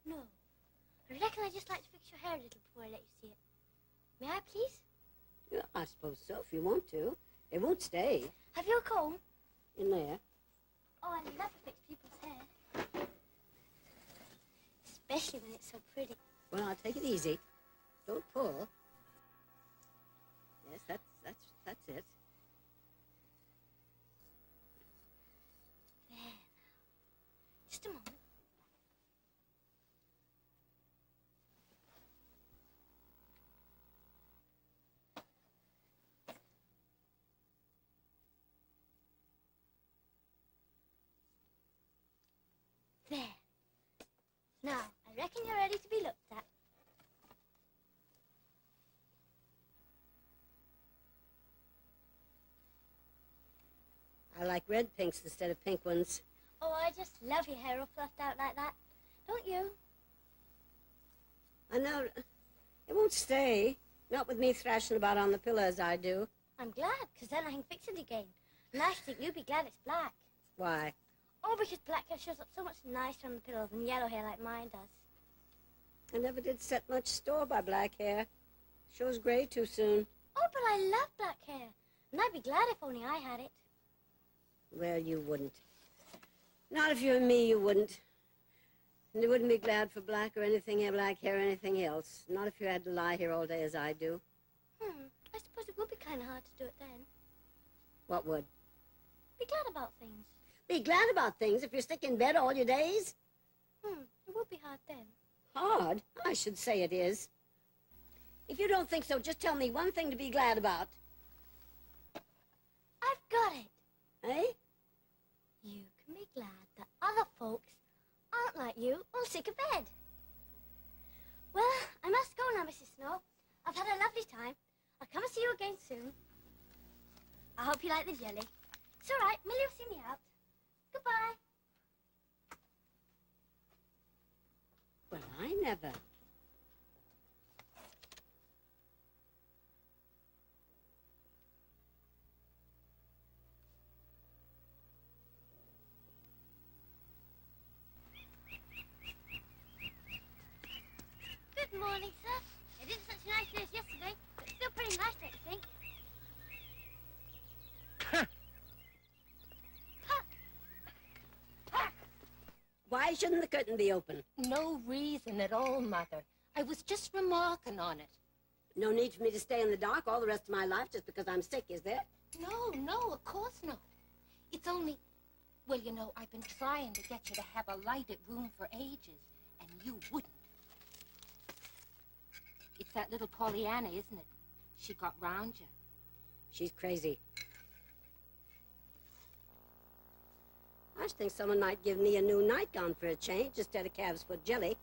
No. I reckon I'd just like to fix your hair a little before I let you see it. May I, please? Yeah, I suppose so, if you want to. It won't stay Have you a comb? in there. Oh, I love to fix people's hair. Especially when it's so pretty. Well, I'll take it easy. Don't pull. Yes, that's it. There now. Just a moment. There. Now, I reckon you're ready to be looked at. I like red pinks instead of pink ones. Oh, I just love your hair all fluffed out like that. Don't you? I know it won't stay. Not with me thrashing about on the pillow as I do. I'm glad, because then I can fix it again. And I should think you'd be glad it's black. Why? Oh, because black hair shows up so much nicer on the pillow than yellow hair like mine does. I never did set much store by black hair. Shows gray too soon. Oh, but I love black hair. And I'd be glad if only I had it. Well, you wouldn't. Not if you were me, you wouldn't. And you wouldn't be glad for black or anything, black hair or anything else. Not if you had to lie here all day as I do. I suppose it would be kind of hard to do it then. What would? Be glad about things. Be glad about things if you stick in bed all your days? It would be hard then. Hard? I should say it is. If you don't think so, just tell me one thing to be glad about. I've got it. Eh? You can be glad that other folks aren't like you all sick of bed. Well, I must go now, Mrs. Snow. I've had a lovely time. I'll come and see you again soon. I hope you like the jelly. It's all right. Millie will see me out. Goodbye. Well, I never. morning, sir. It isn't such a nice day as yesterday, but it's still pretty nice, don't you think? Why shouldn't the curtain be open? No reason at all, Mother. I was just remarking on it. No need for me to stay in the dark all the rest of my life just because I'm sick, is there? No, of course not. It's only... Well, you know, I've been trying to get you to have a lighted room for ages, and you wouldn't. It's that little Pollyanna, isn't it? She got round you. She's crazy. I just think someone might give me a new nightgown for a change instead of calves foot jelly.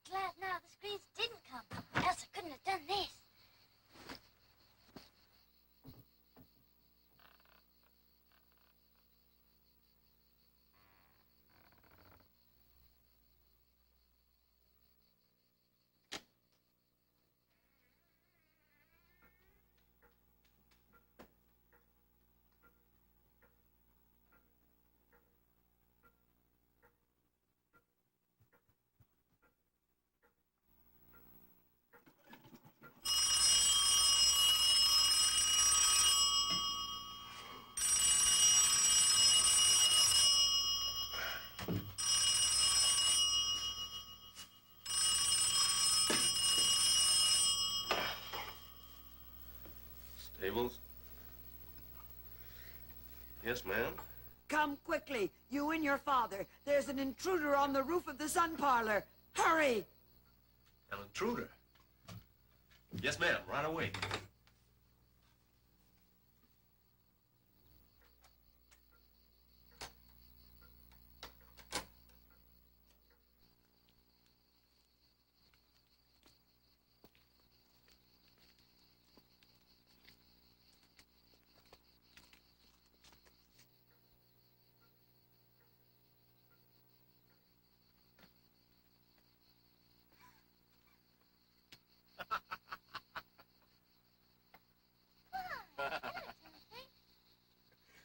Glad now the screens didn't come, else I couldn't have done this. Stables? Yes, ma'am. Come quickly, you and your father. There's an intruder on the roof of the sun parlor. Hurry! An intruder? Yes, ma'am. Right away.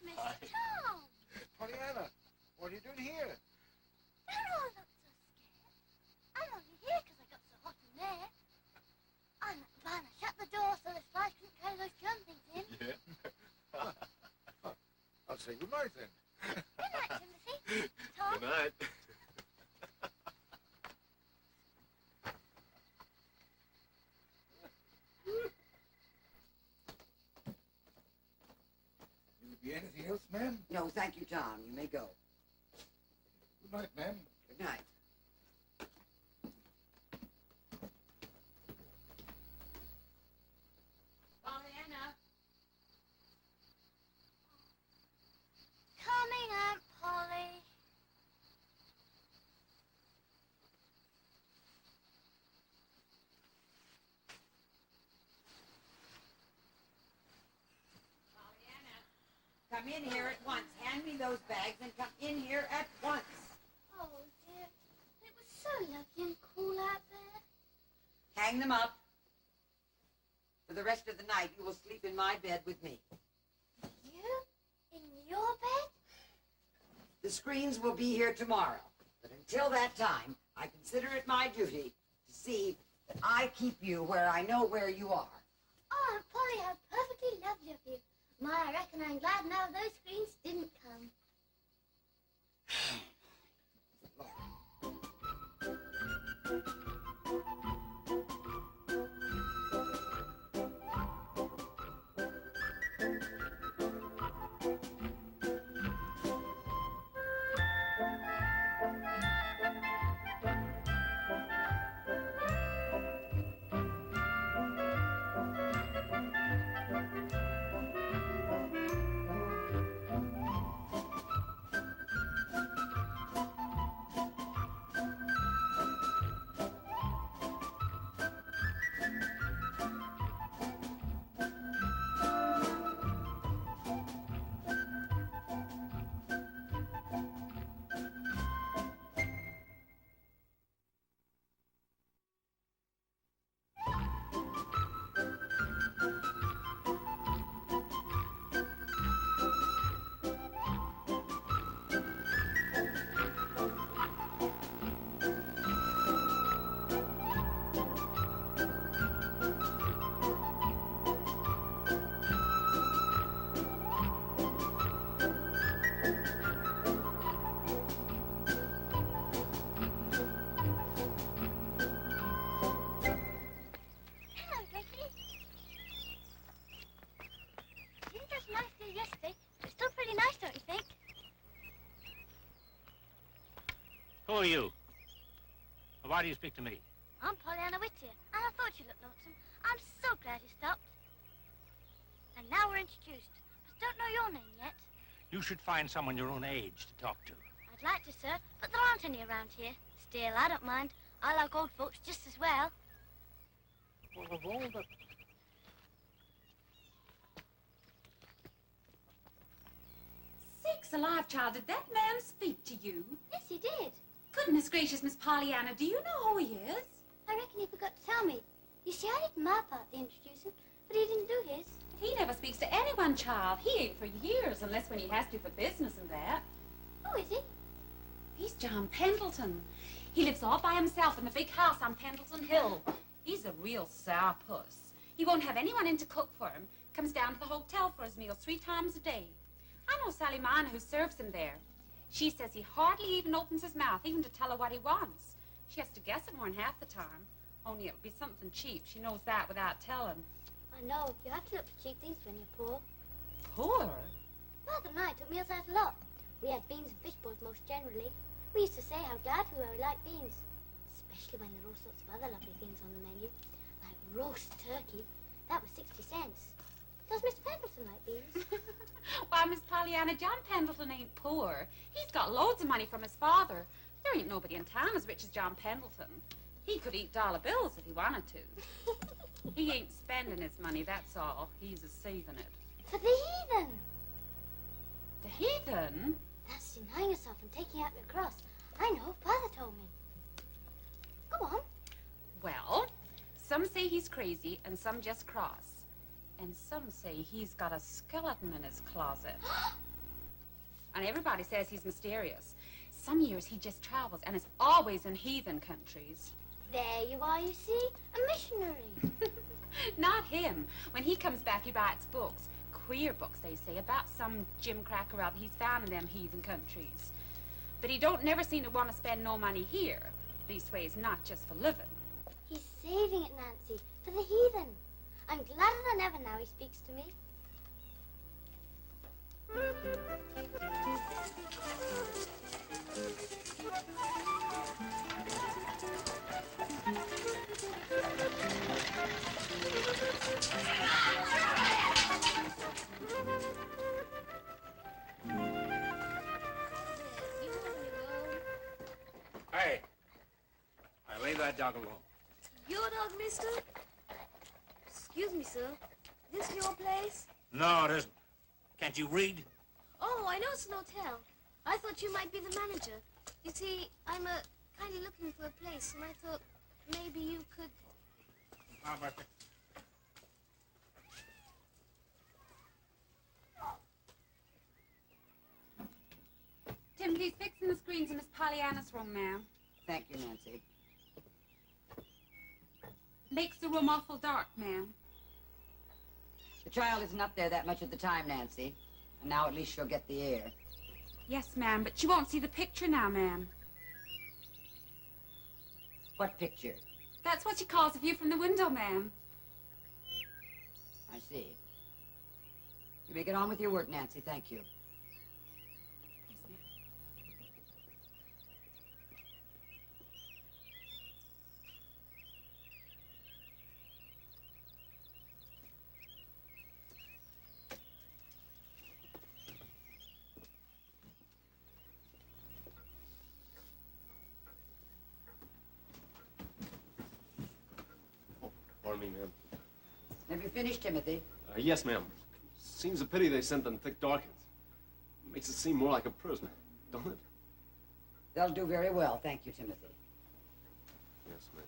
Mr. Tom! Pollyanna, what are you doing here? Don't all look so scared. I'm only here because I got so hot in there. I'm at the barn. I shut the door so the flies couldn't carry those drum things in. Yeah. I'll say good night then. Good night, Timothy. Tom. Good night. Will there be anything else, ma'am? No, thank you, Tom. You may go. Good night, ma'am. Good night. Pollyanna. Coming, Aunt Polly. Come in here at once. Hand me those bags and come in here at once. Oh, dear. It was so lovely and cool out there. Hang them up. For the rest of the night, you will sleep in my bed with me. You? In your bed? The screens will be here tomorrow. But until that time, I consider it my duty to see that I keep you where I know where you are. Oh, Aunt Polly, how perfectly lovely of you. My, I reckon I'm glad now those screens didn't come. Who are you? Why do you speak to me? I'm Pollyanna Whittier, and I thought you looked lonesome. I'm so glad you stopped. And now we're introduced, but don't know your name yet. You should find someone your own age to talk to. I'd like to, sir, but there aren't any around here. Still, I don't mind. I like old folks just as well. Well, of all the... Sakes alive, child, did that man speak to you? Yes, he did. Goodness gracious, Miss Pollyanna, do you know who he is? I reckon he forgot to tell me. You see, I did my part to introduce him, but he didn't do his. He never speaks to anyone, child. He ain't for years, unless when he has to for business and that. Who is he? He's John Pendleton. He lives all by himself in the big house on Pendleton Hill. He's a real sourpuss. He won't have anyone in to cook for him. Comes down to the hotel for his meals 3 times a day. I know Sally Miner, who serves him there. She says he hardly even opens his mouth, even to tell her what he wants. She has to guess it more than half the time. Only it would be something cheap. She knows that without telling. I know. You have to look for cheap things when you're poor. Poor? Father and I took meals out a lot. We had beans and fish balls most generally. We used to say how glad we were we liked beans. Especially when there were all sorts of other lovely things on the menu. Like roast turkey. That was 60 cents. Does Mr. Pendleton like beans? Why, Miss Pollyanna, John Pendleton ain't poor. He's got loads of money from his father. There ain't nobody in town as rich as John Pendleton. He could eat dollar bills if he wanted to. He ain't spending his money, that's all. He's a-saving it. For the heathen. The heathen? That's denying yourself and taking out your cross. I know. Father told me. Go on. Well, some say he's crazy and some just cross. And some say he's got a skeleton in his closet. And everybody says he's mysterious. Some years he just travels and is always in heathen countries. There you are, you see. A missionary. Not him. When he comes back, he writes books. Queer books, they say, about some gimcrack or other he's found in them heathen countries. But he don't never seem to want to spend no money here. Leastways, not just for living. He's saving it, Nancy, for the heathen. I'm gladder than ever now he speaks to me. Hey, I leave that dog alone. Your dog, mister? Excuse me, sir. Is this your place? No, it isn't. Can't you read? Oh, I know it's an hotel. I thought you might be the manager. You see, I'm kind of looking for a place, and I thought maybe you could... How about that? Timothy's fixing the screens in Miss Pollyanna's room, ma'am. Thank you, Nancy. Makes the room awful dark, ma'am. The child isn't up there that much of the time, Nancy. And now at least she'll get the air. Yes, ma'am, but she won't see the picture now, ma'am. What picture? That's what she calls the view from the window, ma'am. I see. You may get on with your work, Nancy. Thank you. Yes, ma'am. Pardon me, ma'am. Have you finished, Timothy? Yes, ma'am. Seems a pity they sent them thick darkins. Makes it seem more like a prison, don't it? They'll do very well. Thank you, Timothy. Yes, ma'am.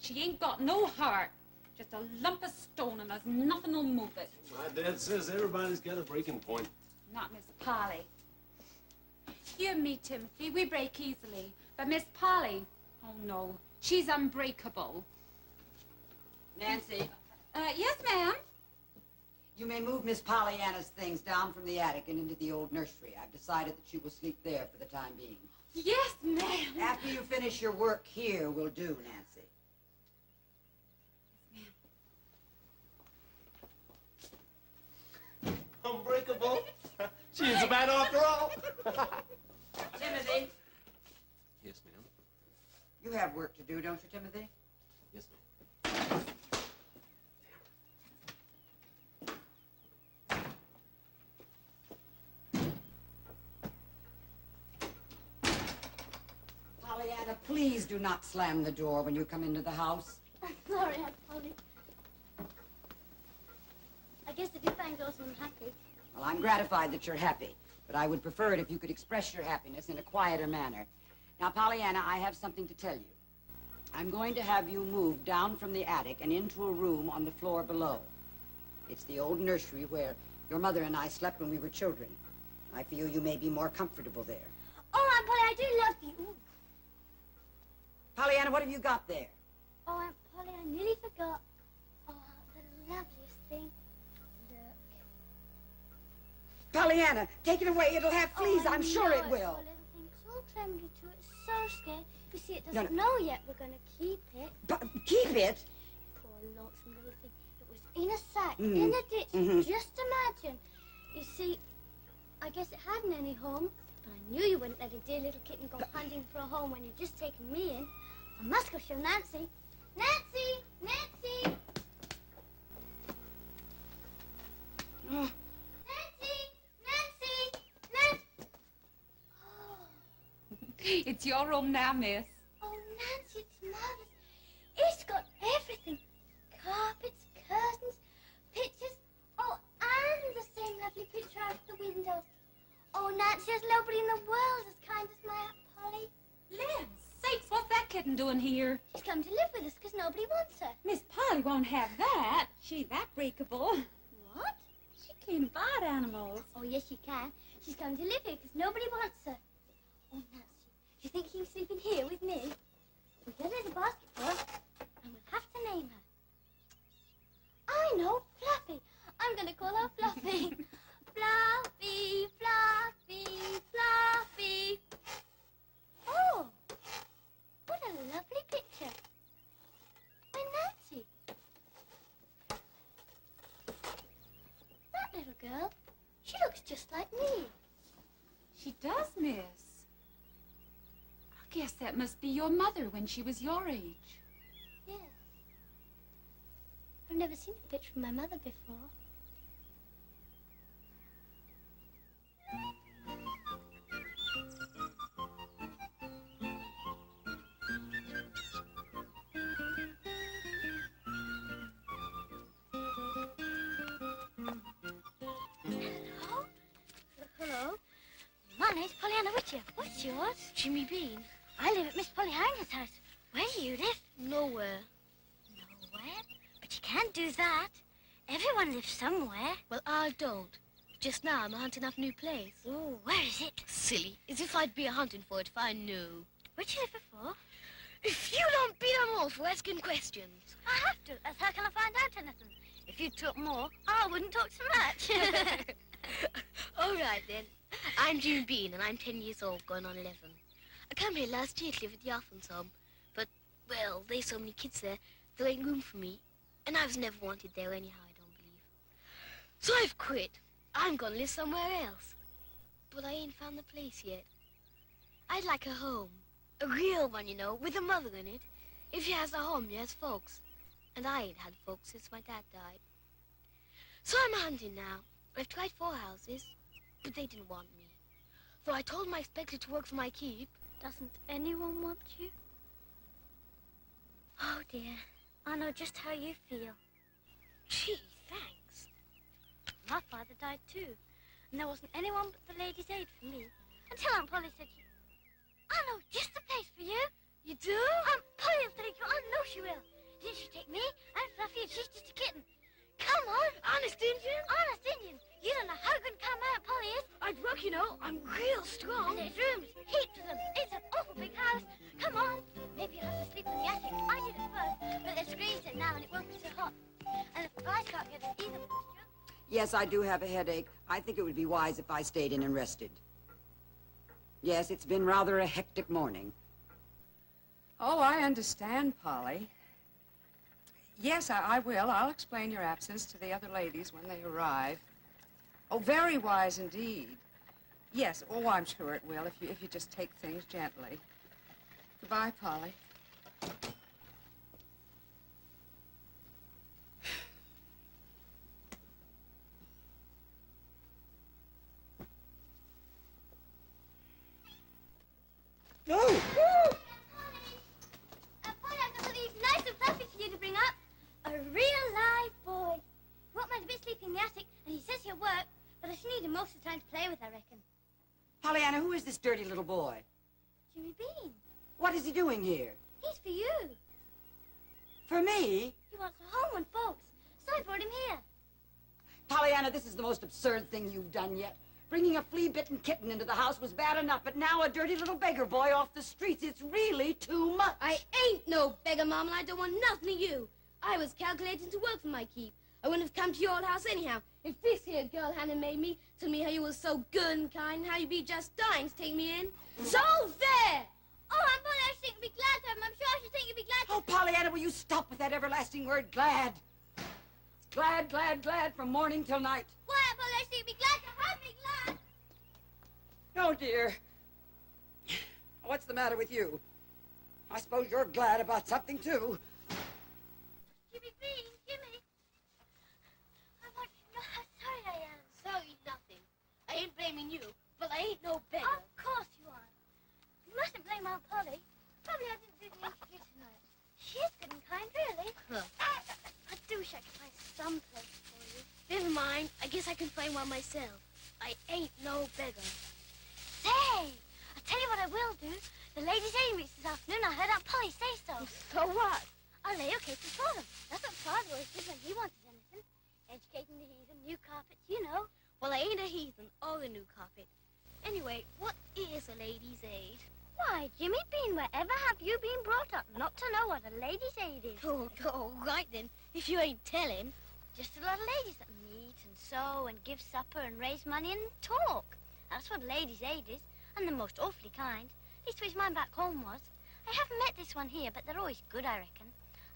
She ain't got no heart. Just a lump of stone and there's nothing'll move it. My dad says everybody's got a breaking point. Not Miss Polly. You and me, Timothy, we break easily. But Miss Polly, oh no, she's unbreakable. Nancy, Yes, ma'am. you may move Miss Pollyanna's things down from the attic and into the old nursery. I've decided that she will sleep there for the time being. Yes, ma'am. After you finish your work here will do, Nancy. Unbreakable? She's a man after all. Timothy, Yes, ma'am. you have work to do, don't you, Timothy? Yes, ma'am. Pollyanna, please do not slam the door when you come into the house. I'm sorry, Aunt Polly. I guess if you find girls unhappy. Well, I'm gratified that you're happy, but I would prefer it if you could express your happiness in a quieter manner. Now, Pollyanna, I have something to tell you. I'm going to have you move down from the attic and into a room on the floor below. It's the old nursery where your mother and I slept when we were children. I feel you may be more comfortable there. Oh, Aunt Polly, I do love you. Ooh. Pollyanna, what have you got there? Oh, Aunt Polly, I nearly forgot. Oh, the loveliest thing. Look. Pollyanna, take it away. It'll have fleas. Oh, I I'm sure know it it's will. got a little thing. It's all trembly too. It's so scared. You see, it No, doesn't know yet we're going to keep it. But keep it. Poor lonesome little thing. It was in a sack, Mhm. in a ditch. Mhm. Just imagine. You see, I guess it hadn't any home, but I knew you wouldn't let a dear little kitten go hunting for a home when you'd just taken me in. I must go show Nancy. Nancy! Nancy! Oh. Nancy! Nancy! Nancy! Oh. It's your room now, miss. Oh, Nancy, it's marvelous. It's got everything. Carpets, curtains, pictures. Oh, and the same lovely picture out of the window. Oh, Nancy, there's nobody in the world as kind as my Aunt Polly. Land sakes, what's that kitten doing here? She's come to live with us because nobody wants her. Miss Polly won't have that. She's that breakable. What? She can't bite animals. Oh, yes, she can. She's come to live here because nobody wants her. Oh, Nancy, do you think she can sleep in here with me? We'll get her in a basket for her, and we'll have to name her. I know, Fluffy. I'm going to call her Fluffy. Fluffy, Fluffy, Fluffy. Oh, what a lovely picture. Why, Nancy. That little girl, she looks just like me. She does, miss. I guess that must be your mother when she was your age. Yes. I've never seen a picture of my mother before. Hello? Hello? My name's Pollyanna Whittier. What's yours? Jimmy Bean. I live at Miss Pollyanna's house. Where do you live? Nowhere. Nowhere? But you can't do that. Everyone lives somewhere. Well, I don't. Just now, I'm hunting up a new place. Oh, where is it? Silly. As if I'd be hunting for it if I knew. Where'd you live before? If you don't beat 'em all for asking questions. I have to. That's how can I find out anything. If you took more, I wouldn't talk so much. All right, then. I'm Jimmy Bean, and I'm 10 years old, going on 11. I come here last year to live at the orphans' home. But, well, there's so many kids there, there ain't room for me. And I was never wanted there anyhow, I don't believe. So I've quit. I'm gonna live somewhere else. But I ain't found the place yet. I'd like a home. A real one, you know, with a mother in it. If she has a home, she has folks. And I ain't had folks since my dad died. So I'm hunting now. I've tried 4 houses, but they didn't want me. So I told my inspector to work for my keep. Doesn't anyone want you? Oh, dear. I know just how you feel. Gee, thanks. My father died too. And there wasn't anyone but the Ladies' Aid for me. Until Aunt Polly said, I know just the place for you. You do? Aunt Polly will take you. I know she will. Did she take me? I'm Fluffy and she's just a kitten. Come on. Honest Indian? Honest Indian. You don't know how good come out Polly is. I'd work, you know. I'm real strong. And there's rooms, heaps of them. It's an awful big house. Come on. Maybe you'll have to sleep in the attic. I did at first, but there's screens in now and it won't be so hot. And if the guys can't get in either, Yes, I do have a headache. I think it would be wise if I stayed in and rested. Yes, it's been rather a hectic morning. Oh, I understand, Polly. Yes, I will. I'll explain your absence to the other ladies when they arrive. Oh, very wise indeed. Yes, oh, I'm sure it will if you just take things gently. Goodbye, Polly. No! Polly, I've got these nice and fluffy for you to bring up. A real live boy. He won't mind a bit sleeping in the attic, and he says he'll work, but I should need him most of the time to play with, I reckon. Pollyanna, who is this dirty little boy? Jimmy Bean. What is he doing here? He's for you. For me? He wants a home and folks, so I brought him here. Pollyanna, this is the most absurd thing you've done yet. Bringing a flea-bitten kitten into the house was bad enough, but now a dirty little beggar boy off the streets, it's really too much. I ain't no beggar, Mom, and I don't want nothing of you. I was calculating to work for my keep. I wouldn't have come to your old house anyhow if this here girl hadn't made me tell me how you was so good and kind and how you'd be just dying to take me in. So there! Oh, I'm Polly. I think you'd be glad to have him. I'm sure I should think you'd be glad to... Oh, Pollyanna, will you stop with that everlasting word, glad? Glad, glad, glad from morning till night. Why, Polly, I think you'd be glad to have me, glad. Oh, dear. What's the matter with you? I suppose you're glad about something, too. Jimmy Bean, Jimmy. I want you to know how sorry I am. Sorry, nothing. I ain't blaming you, but I ain't no beggar. Of course you are. You mustn't blame Aunt Polly. Probably I didn't do the interview tonight. She is good and kind, really. Huh. I do wish I could find some place for you. Never mind. I guess I can find one myself. I ain't no beggar. Say, I'll tell you what I will do. The ladies' aid meets this afternoon. I heard Aunt Polly say so. So what? I'll lay your cases for them. That's what Father always did when he wanted anything. Educating the heathen, new carpets, you know. Well, I ain't a heathen or a new carpet. Anyway, what is a lady's aid? Why, Jimmy Bean, wherever have you been brought up not to know what a lady's aid is? Oh, right then, if you ain't telling. Just a lot of ladies that meet and sew and give supper and raise money and talk. That's what a lady's aid is, and they're most awfully kind. Leastways mine back home was. I haven't met this one here, but they're always good, I reckon.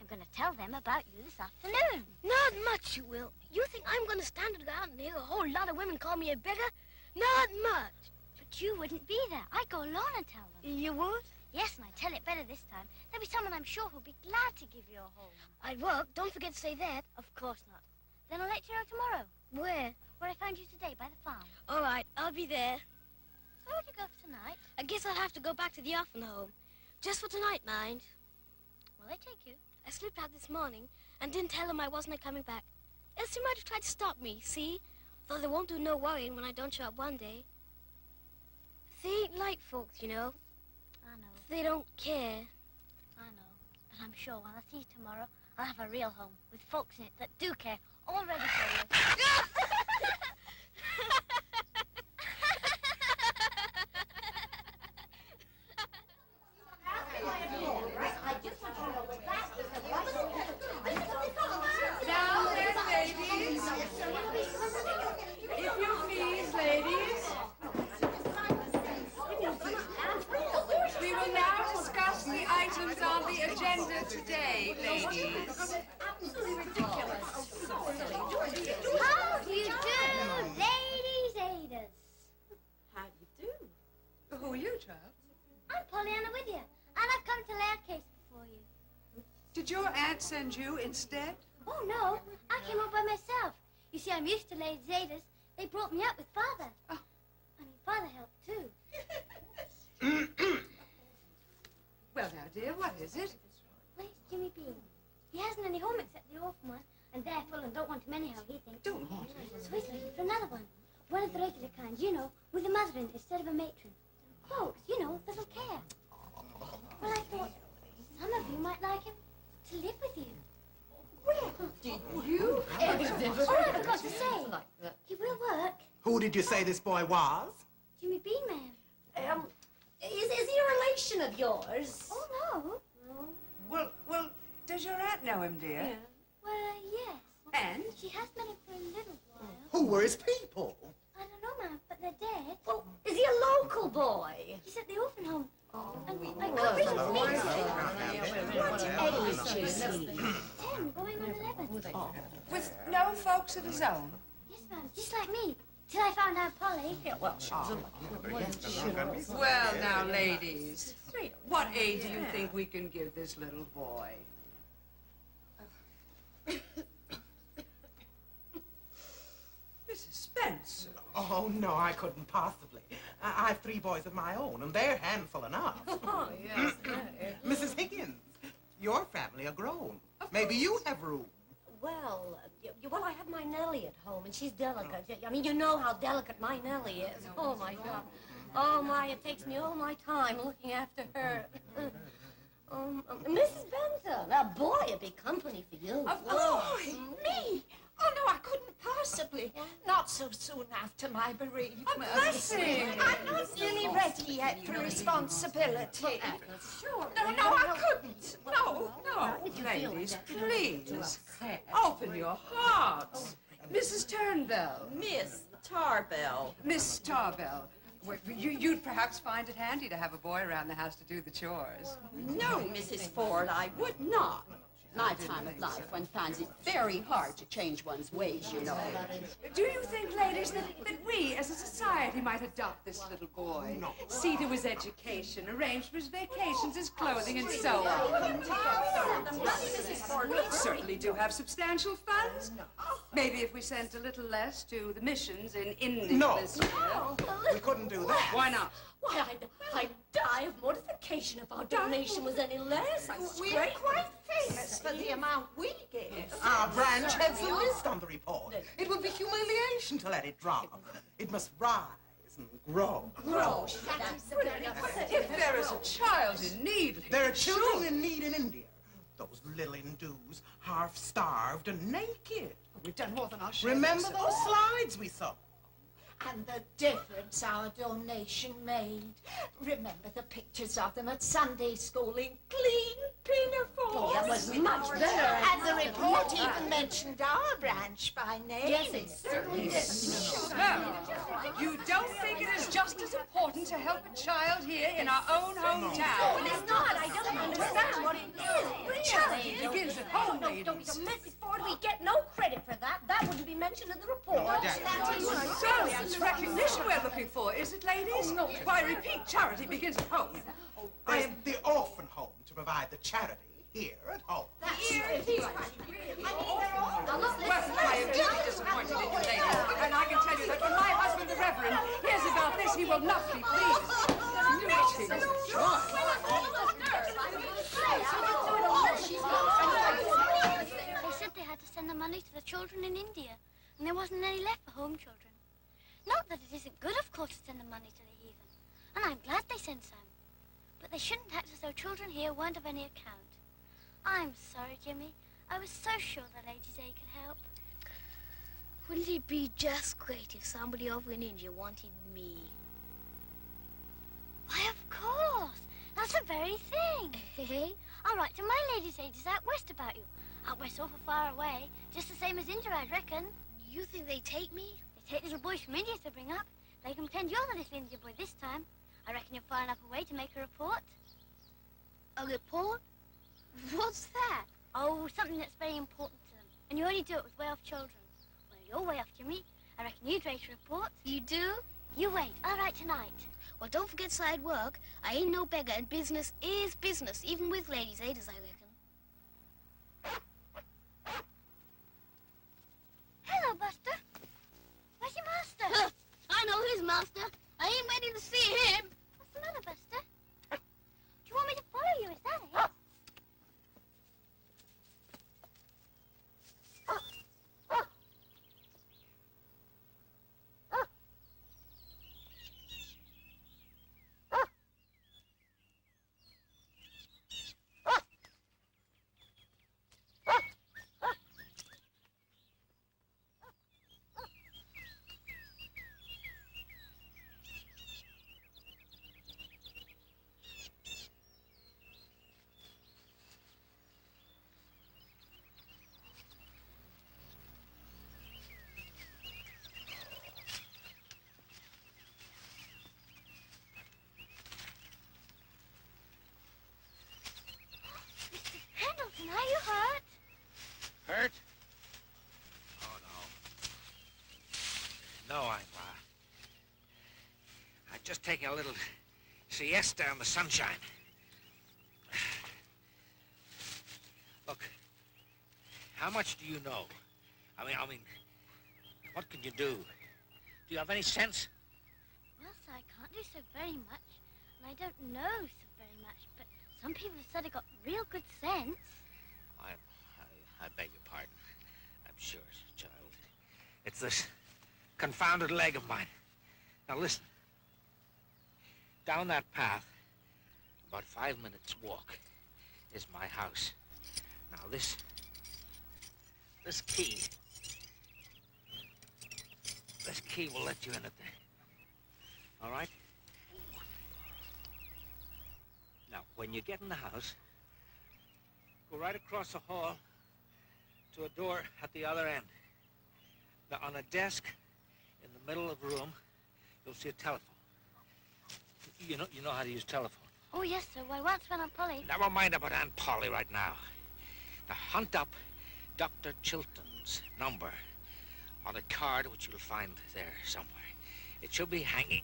I'm going to tell them about you this afternoon. Not much, you will. You think I'm going to stand around and hear a whole lot of women call me a beggar? Not much. But you wouldn't be there. I'd go along and tell them. You would? Yes, and I'd tell it better this time. There'll be someone I'm sure who'll be glad to give you a home. I'd work. Don't forget to say that. Of course not. Then I'll let you know tomorrow. Where? Where I found you today, by the farm. All right, I'll be there. Where would you go for tonight? I guess I'll have to go back to the orphan home. Just for tonight, mind. Will they take you? I slipped out this morning and didn't tell them I wasn't coming back. Else they might have tried to stop me, see? Though they won't do no worrying when I don't show up one day. They ain't like folks, you know. I know. They don't care. I know. But I'm sure when I see you tomorrow, I'll have a real home with folks in it that do care, all ready for you. Down there, ladies. If you please, ladies. We will now discuss the items on the agenda today, ladies. Absolutely ridiculous. How do you do, ladies aiders? How do you do? Who are you, Charles? I'm Pollyanna with you, and I've come to lay a case before you. Did your aunt send you instead? Oh, no, I came up by myself. You see, I'm used to ladies aiders. They brought me up with Father. Oh. I mean, Father helped, too. Well, now, dear, what is it? Well, it's Jimmy Bean. He hasn't any home except the orphan one, and they're full and don't want him anyhow, he thinks. Don't want it. So he's looking for another one. One of the regular kinds, you know, with a mother in it instead of a matron. Folks, you know, that'll care. Well, I thought some of you might like him to live with you. Did you ever? Oh, I forgot to say. He will work. Who did you say this boy was? Jimmy Bean Man. Is he a relation of yours? Oh, no. Well, does your aunt know him, dear? Yeah. Well, yes. And? She has been him for a little while. Who were his people? I don't know, Ma'am, but they're dead. Well, is he a local boy? He's at the orphan home. And I well, can't really meet What age is he? 10, going on 11. With no folks of his own? Yes, ma'am, just like me. Till I found out Polly. Yeah, well, Well, now, ladies, what aid do you think we can give this little boy? Mrs. Spencer. Oh, no, I couldn't possibly. I've 3 boys of my own, and they're handful enough. Oh, yes. Mrs. Higgins, your family are grown. Maybe you have room. Well, I have my Nellie at home, and she's delicate. I mean, you know how delicate my Nellie is. Oh, my God. Oh, my, it takes me all my time looking after her. Mrs. Benton, a boy would be company for you. A boy? Me? Oh, no, I couldn't possibly. Not so soon after my bereavement. A blessing. I'm not nearly ready yet for responsibility. Sure. No, I couldn't. No. Ladies, please, open your hearts. Mrs. Turnbell. Miss Tarbell. Miss Tarbell. You'd perhaps find it handy to have a boy around the house to do the chores. No, Mrs. Ford, I would not. My time of life, one finds it very hard to change one's ways, you know. Do you think, ladies, that we, as a society, might adopt this little boy? No. See to his education, arrange for his vacations, his clothing, and so on. We certainly do have substantial funds. Maybe if we sent a little less to the missions in India this year. We couldn't do that. Why not? Why, I'd die of mortification if our donation was any less. We're quite famous for the amount we give. Our branch has the list on the report. It would be humiliation to let it drop. It must rise and grow. If there is a child in need... There are children in need in India. Those little Hindus, half-starved and naked. We've done more than our share. Remember those slides we saw? And the difference our donation made. Remember the pictures of them at Sunday school in clean pinafores? Oh, that was much better. And the report even mentioned our branch by name. Yes, it certainly did. So, you don't think it is just as important to help a child here in our own hometown? No, it's not. I don't understand what it is. Charity begins at home, ladies. Mrs. Ford, we get no credit for that. That wouldn't be mentioned in the report. So, it's recognition we're looking for, is it, ladies? No. Why, repeat, charity begins at home. There's the orphan home to provide the charity here at home. Well, I am deeply disappointed in you, ladies, and I can tell you that when my husband, the Reverend, hears about this, he will not be pleased. They said they had to send the money to the children in India, and there wasn't any left for home children. Not that it isn't good, of course, to send the money to the heathen, and I'm glad they sent some. But they shouldn't act as though children here weren't of any account. I'm sorry, Jimmy. I was so sure the Ladies' Aid could help. Wouldn't it be just great if somebody over in India wanted me? Why, of course. That's the very thing. I'll write to my Ladies' Aiders out west about you. Out west awful far away, just the same as India, I reckon. You think they'd take me? They take little boys from India to bring up. They can pretend you're the little India boy this time. I reckon you're far enough away to make a report. A report? What's that? Oh, something that's very important to them. And you only do it with way-off children. Well, you're way off, Jimmy. I reckon you'd rate a report. You do? You wait. I'll write tonight. Well, don't forget side work. I ain't no beggar, and business is business, even with Ladies' Aiders, I reckon. Hello, Buster. Where's your master? I know his master. I ain't ready to see him. What's the matter, Buster? Do you want me to follow you? Is that it? fine, Pa. I'm just taking a little siesta in the sunshine. Look, how much do you know? I mean, what can you do? Do you have any sense? Well, sir, I can't do so very much, and I don't know so very much, but some people have said I got real good sense. I beg your pardon. I'm sure, child. It's this confounded leg of mine. Now listen. Down that path, about 5 minutes walk, is my house. Now this key will let you in at the... All right? Now, when you get in the house, go right across the hall to a door at the other end. Now, on a desk in the middle of the room, you'll see a telephone. You know how to use telephone. Oh, yes, sir. Why, once when Aunt Polly... Never mind about Aunt Polly right now. Now, hunt up Dr. Chilton's number on a card which you'll find there somewhere. It should be hanging...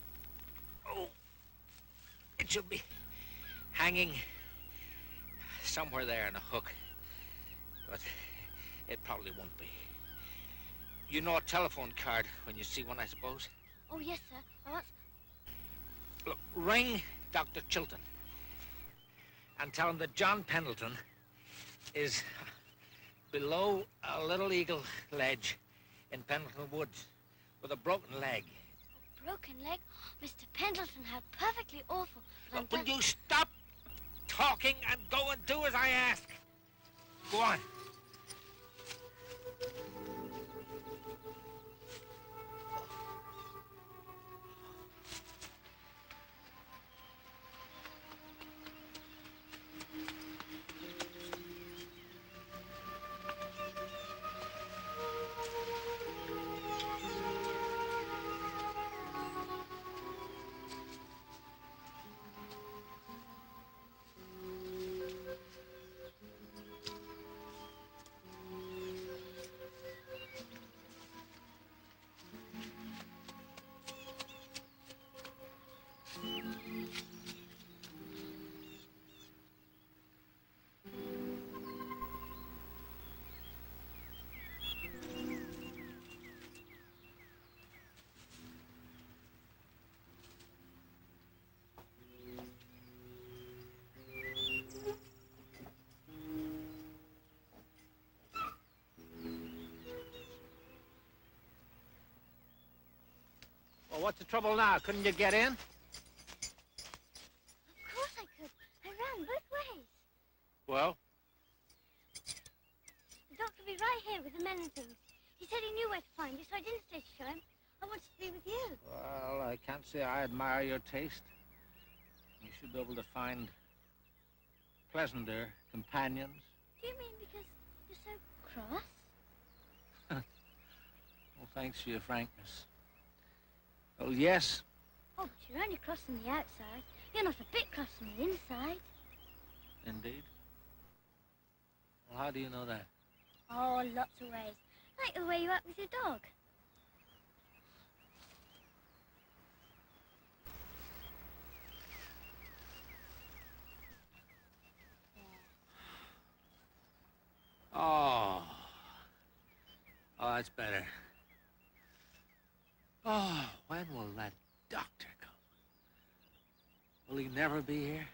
Oh! It should be hanging somewhere there in a hook. But it probably won't be. You know a telephone card when you see one, I suppose? Oh, yes, sir. I want... Look, ring Dr. Chilton and tell him that John Pendleton is below a Little Eagle ledge in Pendleton Woods with a broken leg. A broken leg? Mr. Pendleton, how perfectly awful. But Look, will you stop talking and go and do as I ask? Go on. Well, what's the trouble now? Couldn't you get in? Of course I could. I ran both ways. Well? The doctor will be right here with the men and things. He said he knew where to find you, so I didn't stay to show him. I wanted to be with you. Well, I can't say I admire your taste. You should be able to find pleasanter companions. Do you mean because you're so cross? Well, thanks for your frankness. Well, yes. Oh, but you're only cross on the outside. You're not a bit cross on the inside. Indeed. Well, how do you know that? Oh, lots of ways. Like the way you act with your dog. Oh. Oh, that's better. Oh, when will that doctor come? Will he never be here?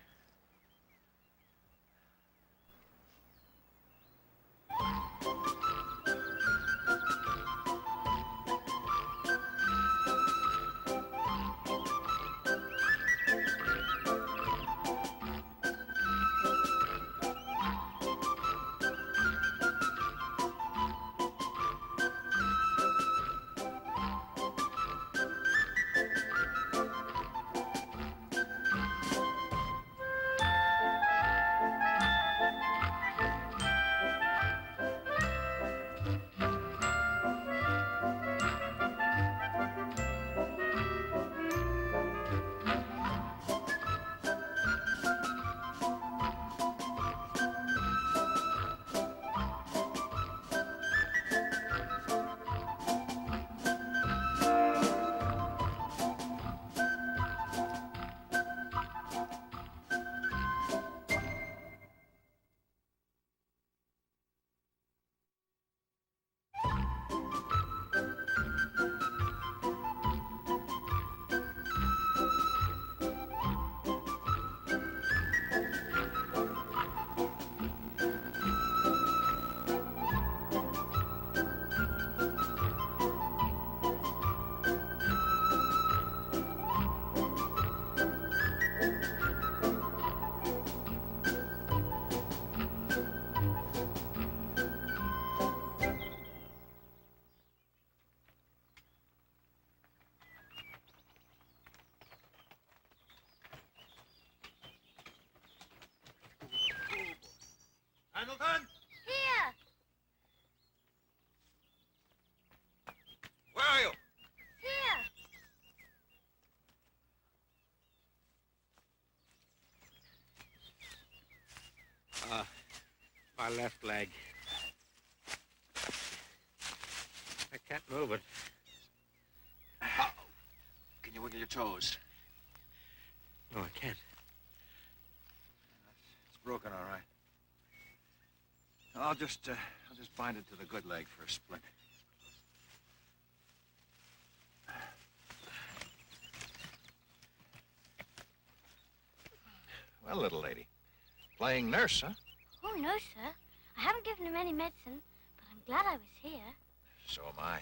Pendleton? Here! Where are you? Here! My left leg. I can't move it. Can you wiggle your toes? No, I can't. It's broken, all right. I'll just bind it to the good leg for a splint. Well, little lady, playing nurse, huh? Oh, no, sir. I haven't given him any medicine, but I'm glad I was here. So am I.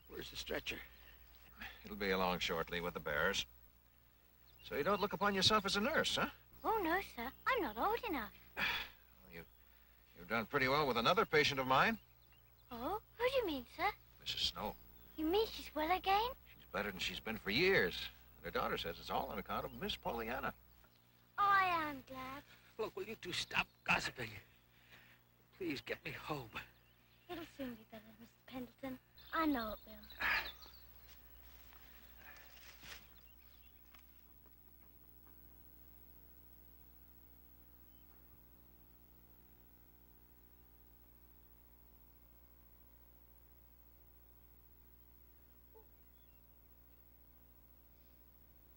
Where's the stretcher? It'll be along shortly with the bears. So you don't look upon yourself as a nurse, huh? Oh, no, sir. I'm not old enough. You've done pretty well with another patient of mine, Oh? Who do you mean, sir? Mrs. Snow. You mean she's well again? She's better than she's been for years. And her daughter says it's all on account of Miss Pollyanna. Oh, I am glad. Look, will you two stop gossiping? Please get me home. It'll soon be better, Mr. Pendleton. I know it will.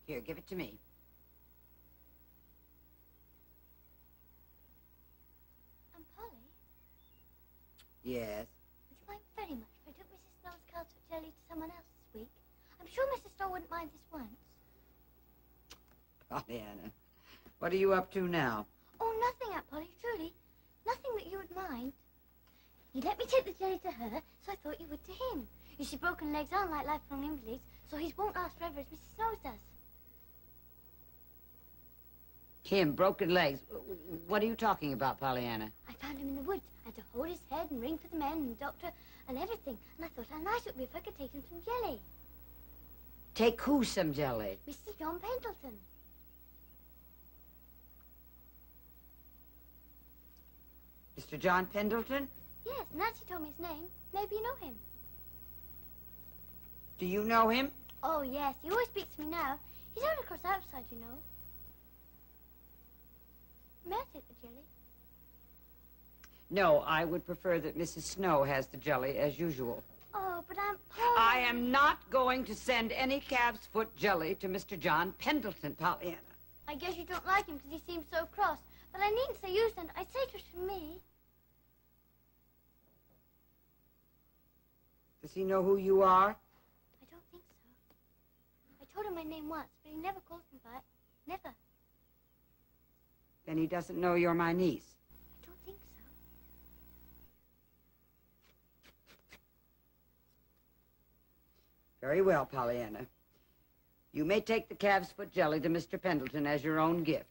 Here, give it to me. Polly, Yes. would you mind very much if I took Mrs. Snow's cowslip jelly to someone else this week? I'm sure Mrs. Snow wouldn't mind this once. Pollyanna, what are you up to now? Oh, nothing, Aunt Polly, truly. Nothing that you would mind. You let me take the jelly to her, so I thought you would to him. You see, broken legs aren't like lifelong invalids, so his won't last forever as Mrs. Snow's does. Him, broken legs. What are you talking about, Pollyanna? I found him in the woods. I had to hold his head and ring for the men and the doctor and everything. And I thought how nice it would be if I could take him some jelly. Take who some jelly? Mr. John Pendleton. Mr. John Pendleton? Yes, Nancy told me his name. Maybe you know him. Do you know him? Oh, yes. He always speaks to me now. He's only across outside, you know. May I take the jelly? No, I would prefer that Mrs. Snow has the jelly as usual. Oh, but Aunt Polly... I am not going to send any calf's foot jelly to Mr. John Pendleton, Pollyanna. I guess you don't like him because he seems so cross. But I needn't say you sent. I'd say it was for me. Does he know who you are? I don't think so. I told him my name once, but he never called me by it. Never. Then he doesn't know you're my niece. I don't think so. Very well, Pollyanna. You may take the calf's foot jelly to Mr. Pendleton as your own gift.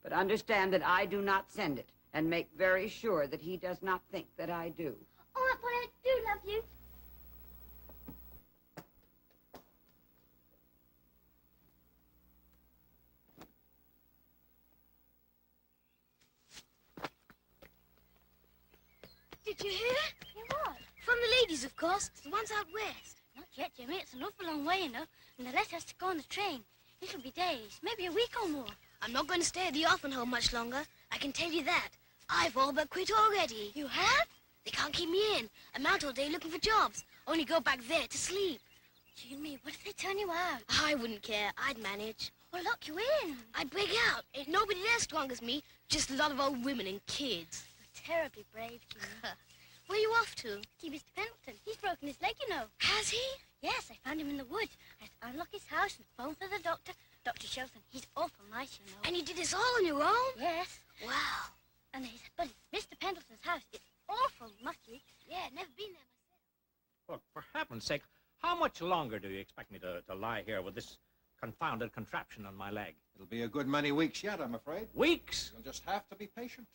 But understand that I do not send it, and make very sure that he does not think that I do. Oh, Aunt Polly, I do love you. Did you hear? Hear what? From the ladies, of course. The ones out west. Not yet, Jimmy. It's an awful long way, you know. And the letter has to go on the train. It'll be days, maybe a week or more. I'm not going to stay at the orphan home much longer. I can tell you that. I've all but quit already. You have? They can't keep me in. I'm out all day looking for jobs. Only go back there to sleep. Jimmy, what if they turn you out? I wouldn't care. I'd manage. Or lock you in. I'd break out. Ain't nobody there strong as me. Just a lot of old women and kids. You're terribly brave, Jimmy. Where you off to? See Mr. Pendleton. He's broken his leg, you know. Has he? Yes, I found him in the woods. I had to unlock his house and phone for the doctor. Dr. Shelton, he's awful nice, you know. And you did this all on your own? Yes. Wow. And but Mr. Pendleton's house is awful mucky. Yeah, never been there myself. Look, for heaven's sake, how much longer do you expect me to lie here with this confounded contraption on my leg? It'll be a good many weeks yet, I'm afraid. Weeks? You'll just have to be patient.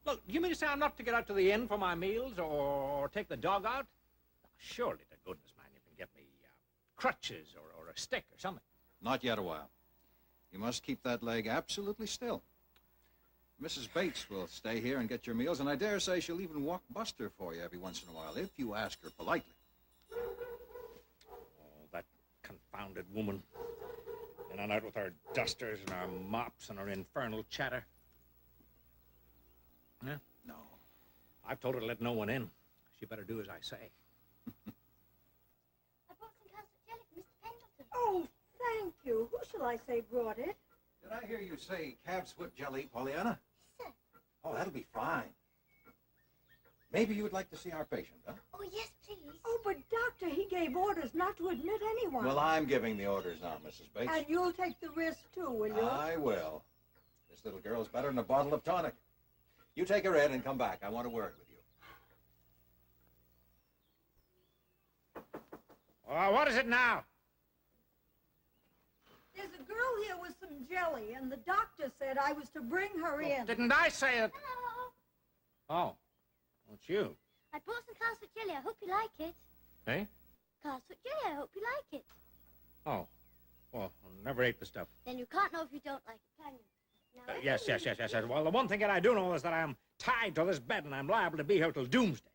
Look, you mean to say I'm not to get out to the inn for my meals or take the dog out? Surely, to goodness, man, you can get me crutches or a stick or something. Not yet a while. You must keep that leg absolutely still. Mrs. Bates will stay here and get your meals, and I dare say she'll even walk Buster for you every once in a while, if you ask her politely. Oh, that confounded woman. In and out with her dusters and her mops and her infernal chatter. Yeah? No. I've told her to let no one in. She better do as I say. I brought some custard jelly for Mr. Pendleton. Oh, thank you. Who shall I say brought it? Did I hear you say calf's foot jelly, Pollyanna? Yes, sir. Oh, that'll be fine. Maybe you would like to see our patient, huh? Oh, yes, please. Oh, but Doctor, he gave orders not to admit anyone. Well, I'm giving the orders now, Mrs. Bates. And you'll take the risk, too, will you? I will. This little girl's better than a bottle of tonic. You take her in and come back. I want a word with you. What is it now? There's a girl here with some jelly, and the doctor said I was to bring her in. Didn't I say it? Hello. Oh, it's you. I brought some custard jelly. I hope you like it. Hey? Custard jelly. I hope you like it. Oh, well, I never ate the stuff. Then you can't know if you don't like it, can you? Now, Yes. Well, the one thing that I do know is that I'm tied to this bed and I'm liable to be here till doomsday.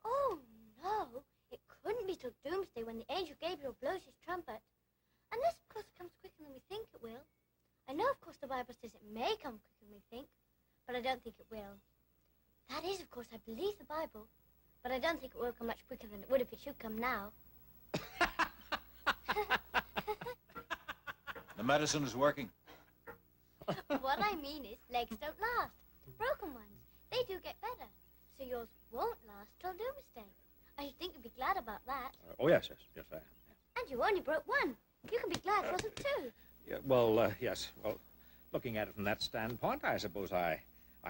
Oh, no. It couldn't be till doomsday when the angel Gabriel blows his trumpet. Unless, of course, it comes quicker than we think it will. I know, of course, the Bible says it may come quicker than we think, but I don't think it will. That is, of course, I believe the Bible, but I don't think it will come much quicker than it would if it should come now. The medicine is working. What I mean is, legs don't last. Broken ones, they do get better. So yours won't last till doomsday. I should think you'd be glad about that. Oh, yes, I am. And you only broke one. You can be glad for them too. Yeah, well, yes. Well, looking at it from that standpoint, I suppose I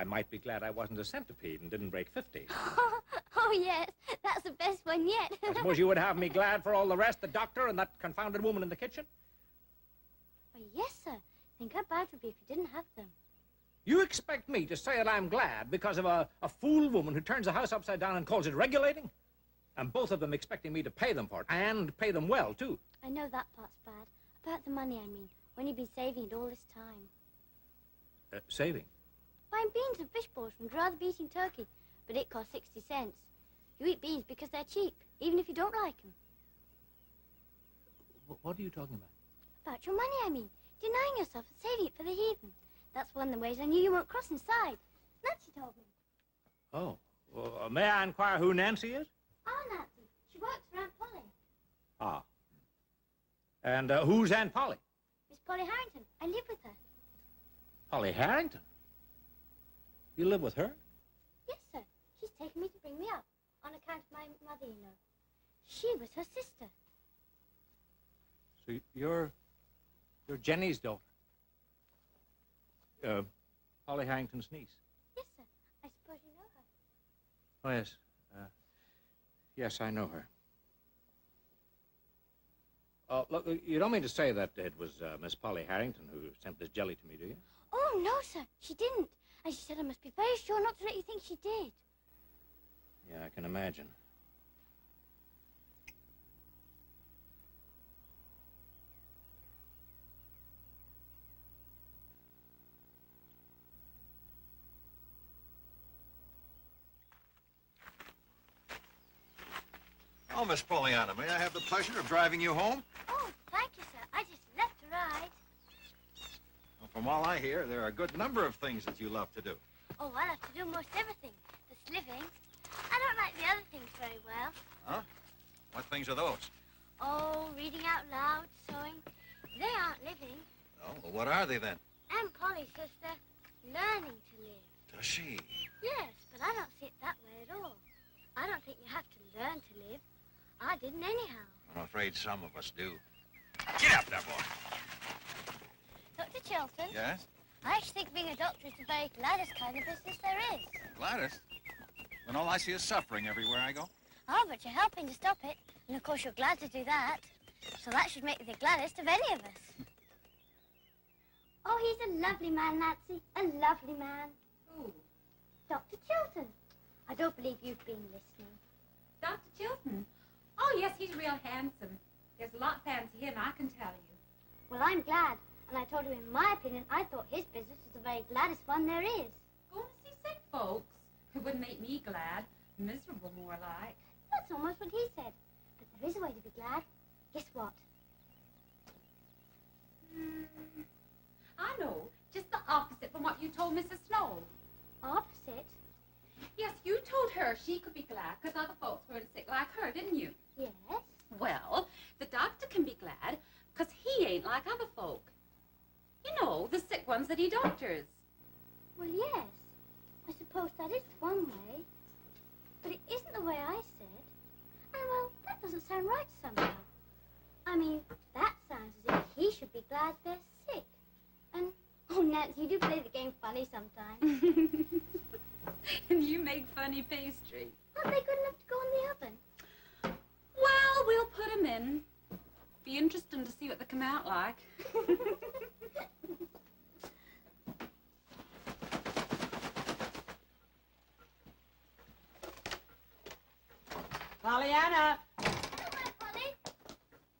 might be glad I wasn't a centipede and didn't break 50. Oh, yes. That's the best one yet. I suppose you would have me glad for all the rest, the doctor and that confounded woman in the kitchen? Why, yes, sir. Think how bad it would be if you didn't have them. You expect me to say that I'm glad because of a fool woman who turns the house upside down and calls it regulating? And both of them expecting me to pay them for it, and pay them well, too. I know that part's bad. About the money, I mean. When you've been saving it all this time. Saving? Buying beans and fish balls from rather be eating turkey, but it costs 60 cents. You eat beans because they're cheap, even if you don't like them. What are you talking about? About your money, I mean. Denying yourself and saving it for the heathen. That's one of the ways I knew you won't cross inside. Nancy told me. Oh, well, may I inquire who Nancy is? Oh, Nancy. She works for Aunt Polly. Ah. And who's Aunt Polly? Miss Polly Harrington. I live with her. Polly Harrington? You live with her? Yes, sir. She's taken me to bring me up, on account of my mother, you know. She was her sister. So you're Jenny's daughter? Polly Harrington's niece? Yes, sir. I suppose you know her. Oh, yes. Yes, I know her. Look, you don't mean to say that it was Miss Polly Harrington who sent this jelly to me, do you? Oh, no, sir. She didn't. And she said I must be very sure not to let you think she did. Yeah, I can imagine. Oh, Miss Pollyanna, may I have the pleasure of driving you home? Oh, thank you, sir. I just left to ride. Well, from all I hear, there are a good number of things that you love to do. Oh, I love to do most everything. The living. I don't like the other things very well. Huh? What things are those? Oh, reading out loud, sewing. They aren't living. Oh, well, what are they then? Aunt Polly says they're learning to live. Does she? Yes, but I don't see it that way at all. I don't think you have to learn to live. I didn't anyhow. I'm afraid some of us do. Get up there, boy. Dr. Chilton? Yes? I actually think being a doctor is the very gladdest kind of business there is. Gladys? When all I see is suffering everywhere I go? Oh, but you're helping to stop it. And of course you're glad to do that. So that should make you the gladdest of any of us. Oh, he's a lovely man, Nancy. A lovely man. Who? Dr. Chilton. I don't believe you've been listening. Dr. Chilton? Oh, yes, he's real handsome. There's a lot fancy him, I can tell you. Well, I'm glad. And I told him, in my opinion, I thought his business was the very gladdest one there is. folks. It wouldn't make me glad. Miserable, more like. That's almost what he said. But there is a way to be glad. Guess what? I know. Just the opposite from what you told Mrs. Snow. Opposite? Yes, you told her she could be glad because other folks weren't sick like her, didn't you? Yes. Well, the doctor can be glad because he ain't like other folk. You know, the sick ones that he doctors. Well, yes. I suppose that is one way. But it isn't the way I said. And, well, that doesn't sound right somehow. I mean, that sounds as if he should be glad they're sick. And, oh, Nancy, you do play the game funny sometimes. And you make funny pastry. Aren't they good enough to go in the oven? Well, we'll put 'em in. Be interesting to see what they come out like. Pollyanna!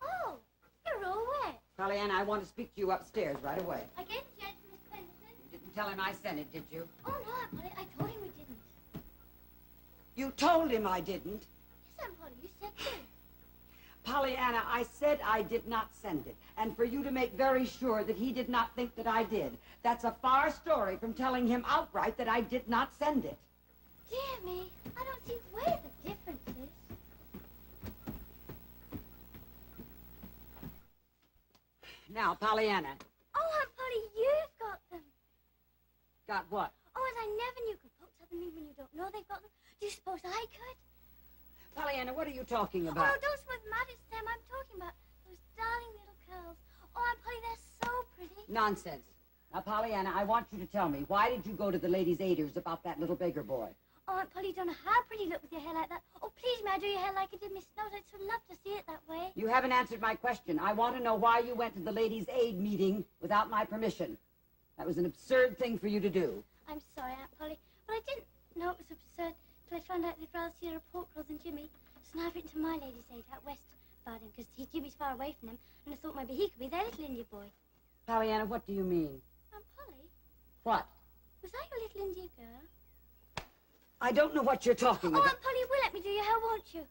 Oh, you're all wet. Pollyanna, I want to speak to you upstairs right away. Again, Judge, Miss Pendleton? You didn't tell him I sent it, did you? Oh, no, Aunt Polly, I told him we didn't. You told him I didn't. Yes, Aunt Polly, you said so. Pollyanna, I said I did not send it. And for you to make very sure that he did not think that I did. That's a far story from telling him outright that I did not send it. Dear me, I don't see where the difference is. Now, Pollyanna. Oh, Aunt Polly, you've got them. Got what? Oh, as I never knew could folks have them even when you don't know they've got them. Do you suppose I could? Pollyanna, what are you talking Oh, about? don't smooth mad, it's them I'm talking about. Those darling little curls. Oh, Aunt Polly, they're so pretty. Nonsense. Now, Pollyanna, I want you to tell me, why did you go to the ladies' aiders about that little beggar boy? Oh, Aunt Polly, you don't know how pretty you look with your hair like that. Oh, please, may I do your hair like I did Miss Snow's? I'd so love to see it that way. You haven't answered my question. I want to know why you went to the ladies' aid meeting without my permission. That was an absurd thing for you to do. I'm sorry, Aunt Polly, but I didn't know it was absurd till I found out they'd rather see a report card than Jimmy. So now I've written to my ladies' aid out west about him, because Jimmy's far away from them, and I thought maybe he could be their little India boy. Pollyanna, what do you mean? Aunt Polly, What? was that your little India girl? I don't know what you're talking Oh, about. Aunt Polly, will let me do your hair, won't you?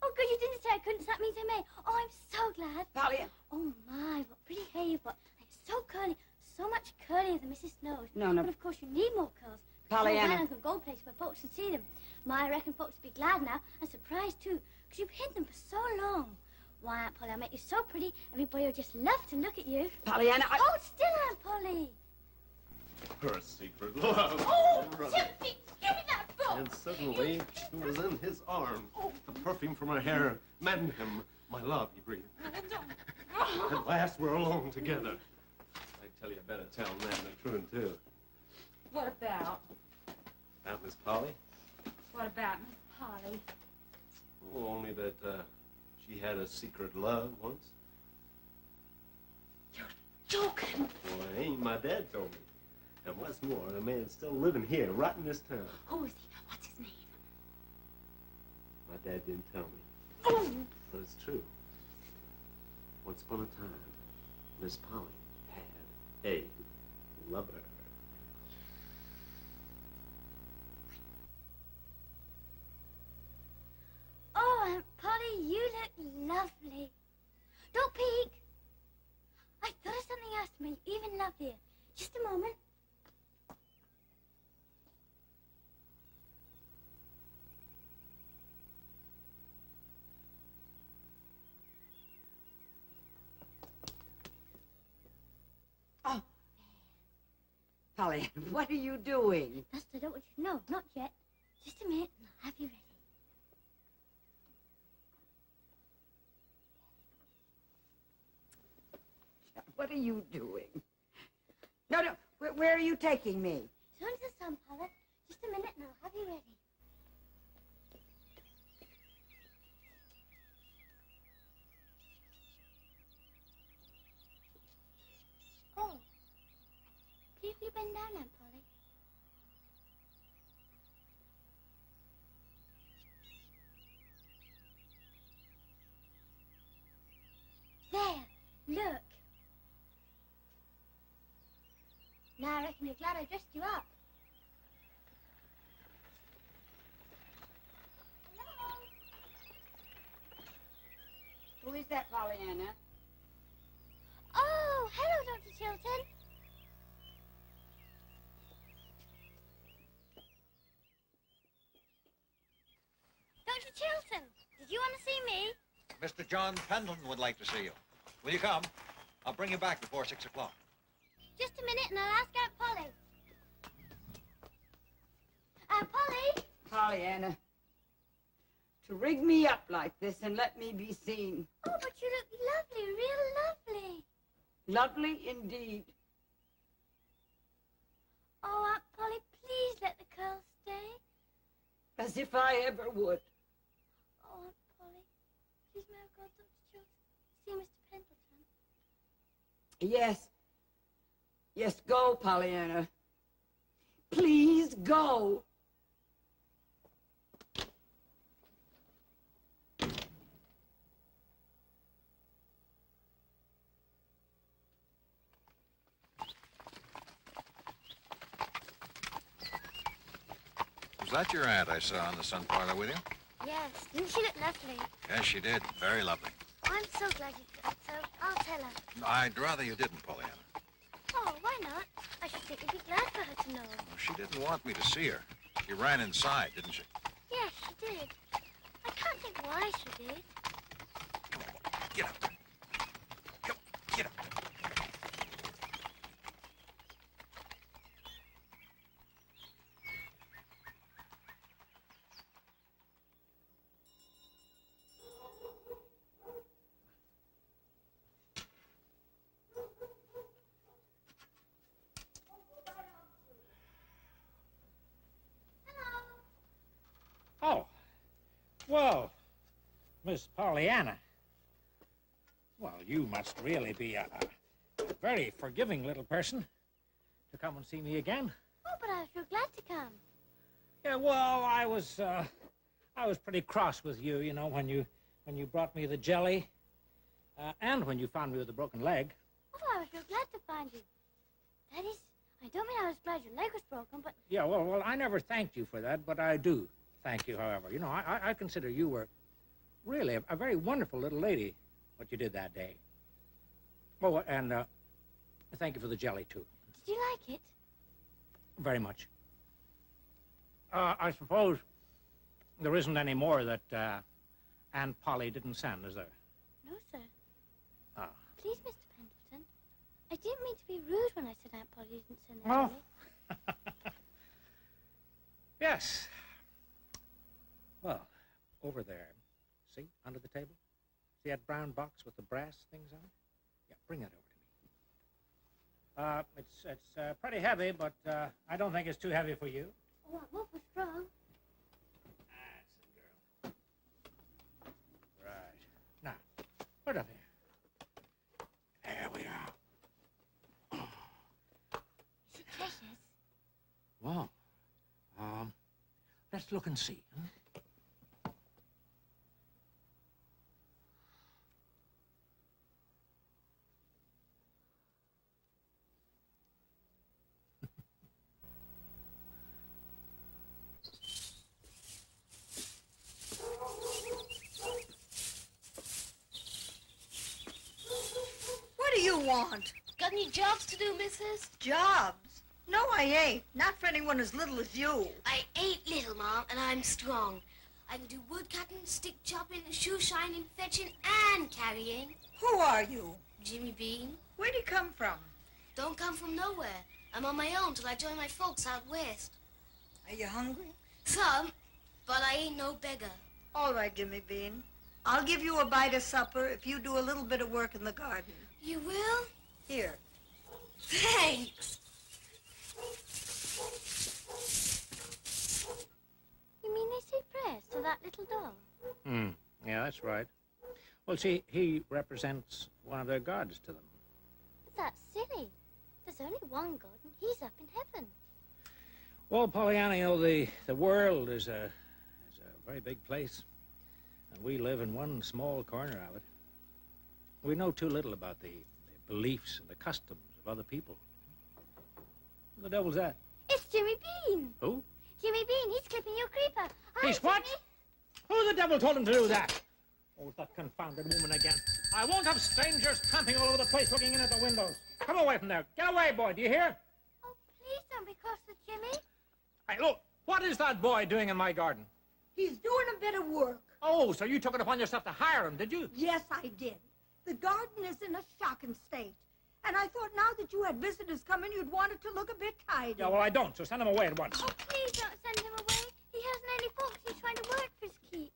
Oh, good, you didn't say I couldn't, so that means I may. Oh, I'm so glad. Pollyanna. Oh, my, what pretty hair you've got. And it's so curly, so much curlier than Mrs. Snow's. No, no. But, of course, you need more curls. Pollyanna. Uncle Gold place where folks can see them. My, I reckon folks will be glad now, and surprised, too, because you've hid them for so long. Why, Aunt Polly, I'll make you so pretty, everybody will just love to look at you. Pollyanna, I... Hold still, Aunt Polly. Her secret love. Oh, Brother. Timothy, give me that book. And suddenly, she was in his arms. The perfume from her hair maddened him. My love, he breathed. At last, we're alone together. I tell you, I better tell Nan the truth, too. What about? About Miss Polly? What about Miss Polly? Oh, only that she had a secret love once. Joking. Well, ain't my dad told me. And what's more, the man's still living here, right in this town. Who is he? What's his name? My dad didn't tell me. Oh! But it's true. Once upon a time, Miss Polly had a lover. Oh, Aunt Polly, you look lovely. Don't peek. I thought of something else to make you even lovelier. Just a moment. Oh. Pollyanna, what are you doing? That's what I don't want you to know. Not yet. Just a minute, and I'll have you ready. What are you doing? No, no. Where are you taking me? It's only the sun, Paula. Just a minute, and I'll have you ready. Oh. Please will you bend down, Aunt Polly? There. Look. Now I reckon you're glad I dressed you up. that, Pollyanna? Oh, hello, Dr. Chilton. Dr. Chilton, did you want to see me? Mr. John Pendleton would like to see you. Will you come? I'll bring you back before 6 o'clock. Just a minute and I'll ask Aunt Polly. Aunt Polly? Pollyanna, to rig me up like this and let me be seen. Oh, but you look lovely, real lovely. Lovely indeed. Oh, Aunt Polly, please let the curls stay. As if I ever would. Oh, Aunt Polly, please may I go, Dr. Chilton, see Mr. Pendleton? Yes. Yes, go, Pollyanna. Please go. Was that your aunt I saw in the sun parlor with you? Yes, didn't she look lovely? Yes, she did. Very lovely. I'm so glad you thought so. I'll tell her. I'd rather you didn't, Pollyanna. Oh, why not? I should think you'd be glad for her to know. Well, she didn't want me to see her. She ran inside, didn't she? Yes, she did. I can't think why she did. Get up. Come, get up. Oh, well, Miss Pollyanna. Well, you must really be a very forgiving little person to come and see me again. Oh, but I was real glad to come. Yeah, well, I was pretty cross with you, you know, when you brought me the jelly, and when you found me with a broken leg. Oh, I was real glad to find you. That is, I don't mean I was glad your leg was broken, but... Yeah, well, I never thanked you for that, but I do thank you, however. You know, I consider you were really a very wonderful little lady, what you did that day. Oh, and thank you for the jelly, too. Did you like it? Very much. I suppose there isn't any more that Aunt Polly didn't send, is there? No, sir. Ah. Please, Mr. Pendleton. I didn't mean to be rude when I said Aunt Polly didn't send the Oh. jelly. Yes. Well, over there. See, under the table? See that brown box with the brass things on it? Yeah, bring that over to me. It's pretty heavy, but I don't think it's too heavy for you. Oh, I won't be strong. That's the girl. Right. Now, put it up here. There we are. Is it precious? Well, let's look and see. Huh? What do you want? Got any jobs to do, missus? Jobs? No, I ain't. Not for anyone as little as you. I ain't little, Mom, and I'm strong. I can do wood cutting, stick chopping, shoe shining, fetching, and carrying. Who are you? Jimmy Bean. Where'd you come from? Don't come from nowhere. I'm on my own till I join my folks out west. Are you hungry? Some, but I ain't no beggar. All right, Jimmy Bean. I'll give you a bite of supper if you do a little bit of work in the garden. You will? Here. Thanks. You mean they say prayers to that little doll? Yeah, that's right. Well, see, he represents one of their gods to them. But that's silly. There's only one God, and he's up in heaven. Well, Pollyanna, you know, the world is a very big place, and we live in one small corner of it. We know too little about the beliefs and the customs of other people. Who the devil's that? It's Jimmy Bean. Oh, that confounded woman again. I won't have strangers tramping all over the place looking in at the windows. Come away from there. Get away, boy. Do you hear? Oh, please don't be cross with Jimmy. Hey, look. What is that boy doing in my garden? He's doing a bit of work. Oh, so you took it upon yourself to hire him, did you? Yes, I did. The garden is in a shocking state. And I thought now that you had visitors coming, you'd want it to look a bit tidy. Yeah, well, I don't, so send him away at once. Oh, please don't send him away. He hasn't any fault. He's trying to work for his keep.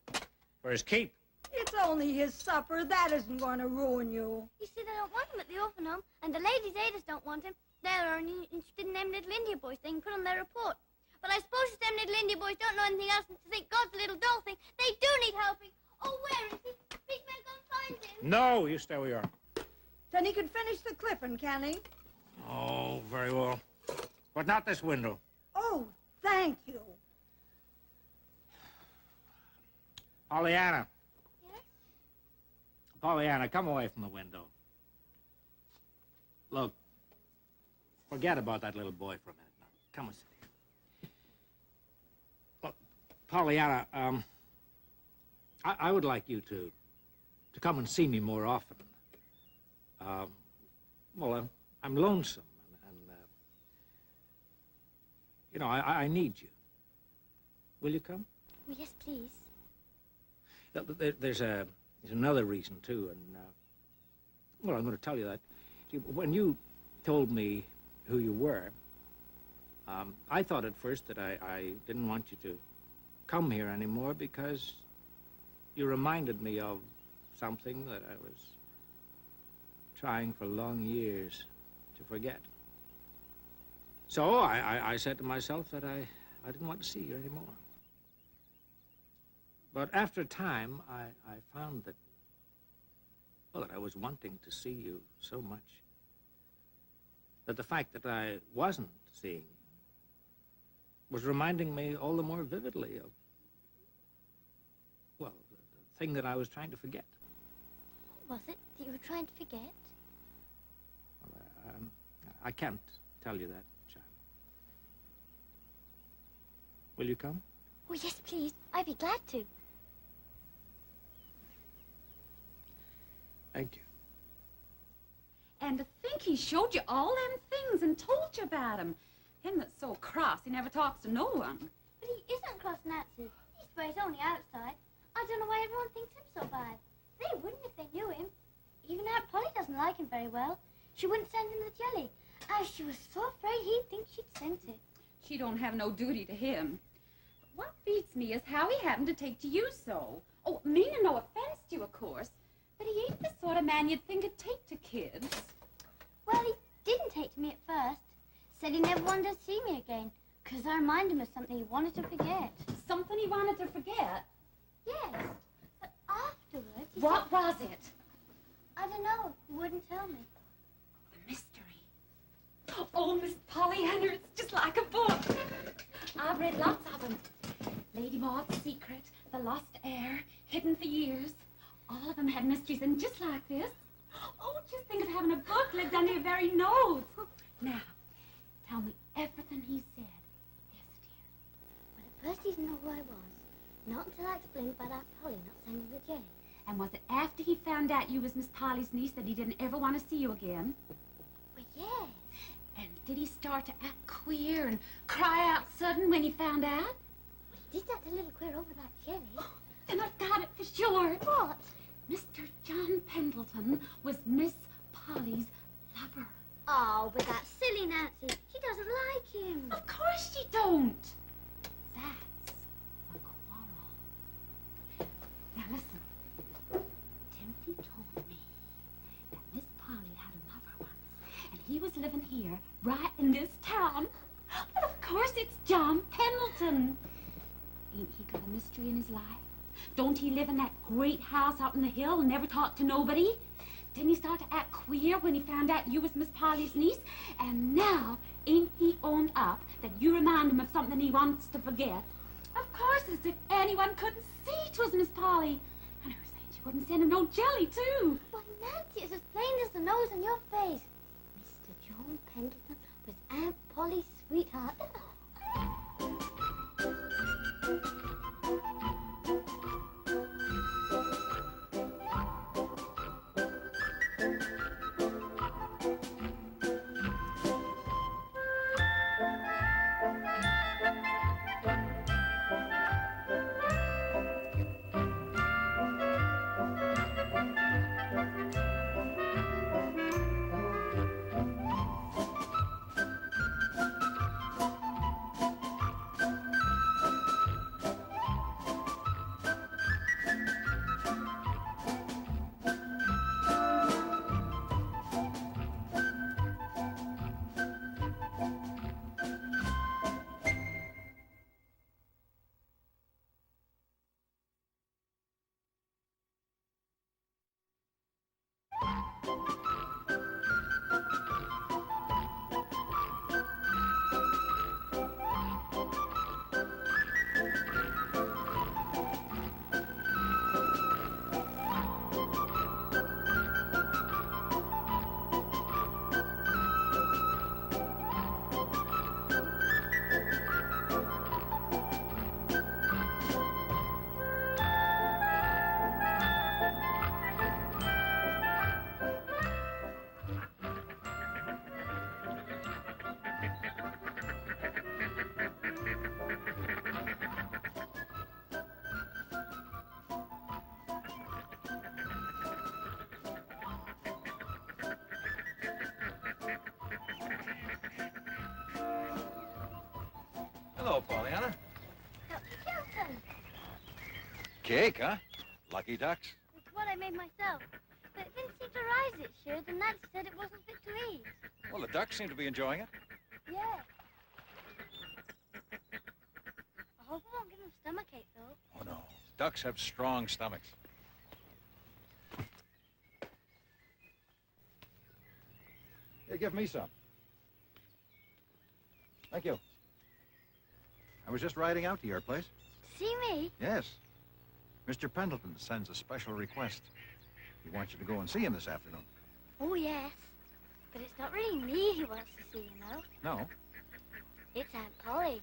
For his keep? It's only his supper. That isn't going to ruin you. You see, they don't want him at the orphan home, and the ladies' aiders don't want him. They're only interested in them little India boys they can put on their report. But I suppose if them little India boys don't know anything else than to think God's a little doll thing, they do need helping. Oh, where is he? Big man, go and find him. No, you stay where you are. Then he can finish the clipping, can he? Oh, very well. But not this window. Oh, thank you. Pollyanna. Yes? Pollyanna, come away from the window. Look, forget about that little boy for a minute now. Come and sit here. Look, Pollyanna, I would like you to come and see me more often. Well, I'm lonesome, and you know, I need you. Will you come? Oh, yes, please. There's another reason, too, and, well, I'm going to tell you that. See, when you told me who you were, I thought at first that I didn't want you to come here anymore because you reminded me of something that I was trying for long years to forget. So I said to myself that I didn't want to see you anymore. But after a time, I found that, well, that I was wanting to see you so much that the fact that I wasn't seeing you was reminding me all the more vividly of, well, the thing that I was trying to forget. What was it that you were trying to forget? Well, I can't tell you that, child. Will you come? Oh, yes, please. I'd be glad to. Thank you. And to think he showed you all them things and told you about 'em. Him that's so cross, he never talks to no one. But he isn't cross, Nancy. He swears only outside. I don't know why everyone thinks him so bad. They wouldn't if they knew him. Even Aunt Polly doesn't like him very well. She wouldn't send him the jelly, as she was so afraid he'd think she'd sent it. She don't have no duty to him. But what beats me is how he happened to take to you so. Oh, meaning no offense to you, of course. But he ain't the sort of man you'd think would take to kids. Well, he didn't take to me at first. Said he never wanted to see me again, because I reminded him of something he wanted to forget. Something he wanted to forget? Yes, but afterwards he What said, was it? I don't know. He wouldn't tell me. The mystery. Oh, Miss Pollyanna, it's just like a book. I've read lots of them. Lady Maud's Secret, The Lost Heir, Hidden for Years. All of them had mysteries, and just like this. Oh, just think of having a book lived under your very nose. Now, tell me everything he said. Yes, dear. Well, at first he didn't know who I was. Not until I explained about Aunt Polly not sending the jelly. And was it after he found out you was Miss Polly's niece that he didn't ever want to see you again? Well, yes. And did he start to act queer and cry out sudden when he found out? Well, he did act a little queer over that jelly. Then I've got it for sure. What? Mr. John Pendleton was Miss Polly's lover. Oh, but that silly Nancy. She doesn't like him. Of course she don't. That's the quarrel. Now listen. Timothy told me that Miss Polly had a lover once, and he was living here, right in this town. But of course it's John Pendleton. Ain't he got a mystery in his life? Don't he live in that great house out on the hill and never talk to nobody? Didn't he start to act queer when he found out you was Miss Polly's niece? And now, ain't he owned up that you remind him of something he wants to forget? Of course, as if anyone couldn't see 'twas Miss Polly. And her saying she wouldn't send him no jelly, too. Why, Nancy, it's as plain as the nose on your face. Mr. John Pendleton was Aunt Polly's sweetheart. Hello, Pollyanna. Dr. Chilton. Cake, huh? Lucky ducks. It's what I made myself. But it didn't seem to rise this year. The Nancy said it wasn't fit to eat. Well, the ducks seem to be enjoying it. Yeah. I hope it won't give them stomachache, though. Oh, no. Ducks have strong stomachs. Here, give me some. Thank you. I was just riding out to your place. See me? Yes. Mr. Pendleton sends a special request. He wants you to go and see him this afternoon. Oh, yes. But it's not really me he wants to see, you know. No? It's Aunt Polly.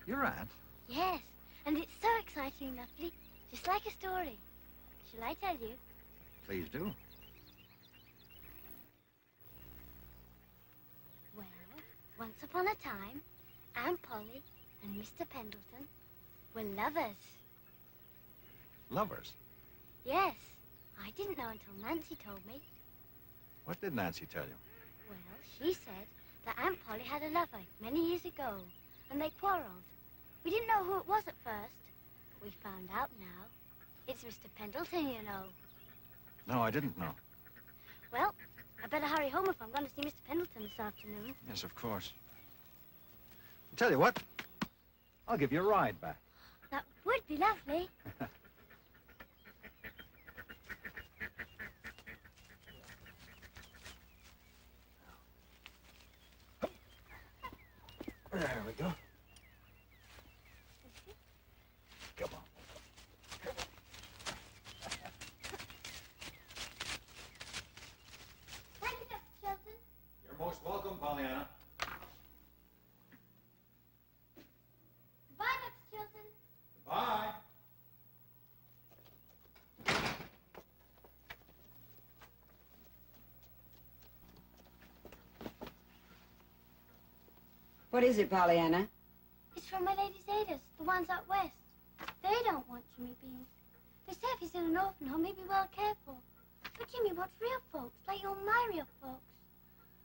Your aunt? Yes. And it's so exciting and lovely. Just like a story. Shall I tell you? Please do. Well, once upon a time, Aunt Polly and Mr. Pendleton were lovers. Lovers? Yes. I didn't know until Nancy told me. What did Nancy tell you? Well, she said that Aunt Polly had a lover many years ago, and they quarreled. We didn't know who it was at first, but we found out now. It's Mr. Pendleton, you know. No, I didn't know. Well, I better hurry home if I'm going to see Mr. Pendleton this afternoon. Yes, of course. I'll tell you what. I'll give you a ride back. That would be lovely. There we go. Come on. Thank you, Dr. Chilton. You're most welcome, Pollyanna. Goodbye, Dr. Chilton. Bye. What is it, Pollyanna? It's from my Lady Zeta's, the ones out west. They don't want Jimmy Bean. They say if he's in an orphan home, he'll be well cared for. But Jimmy wants real folks, like all my real folks.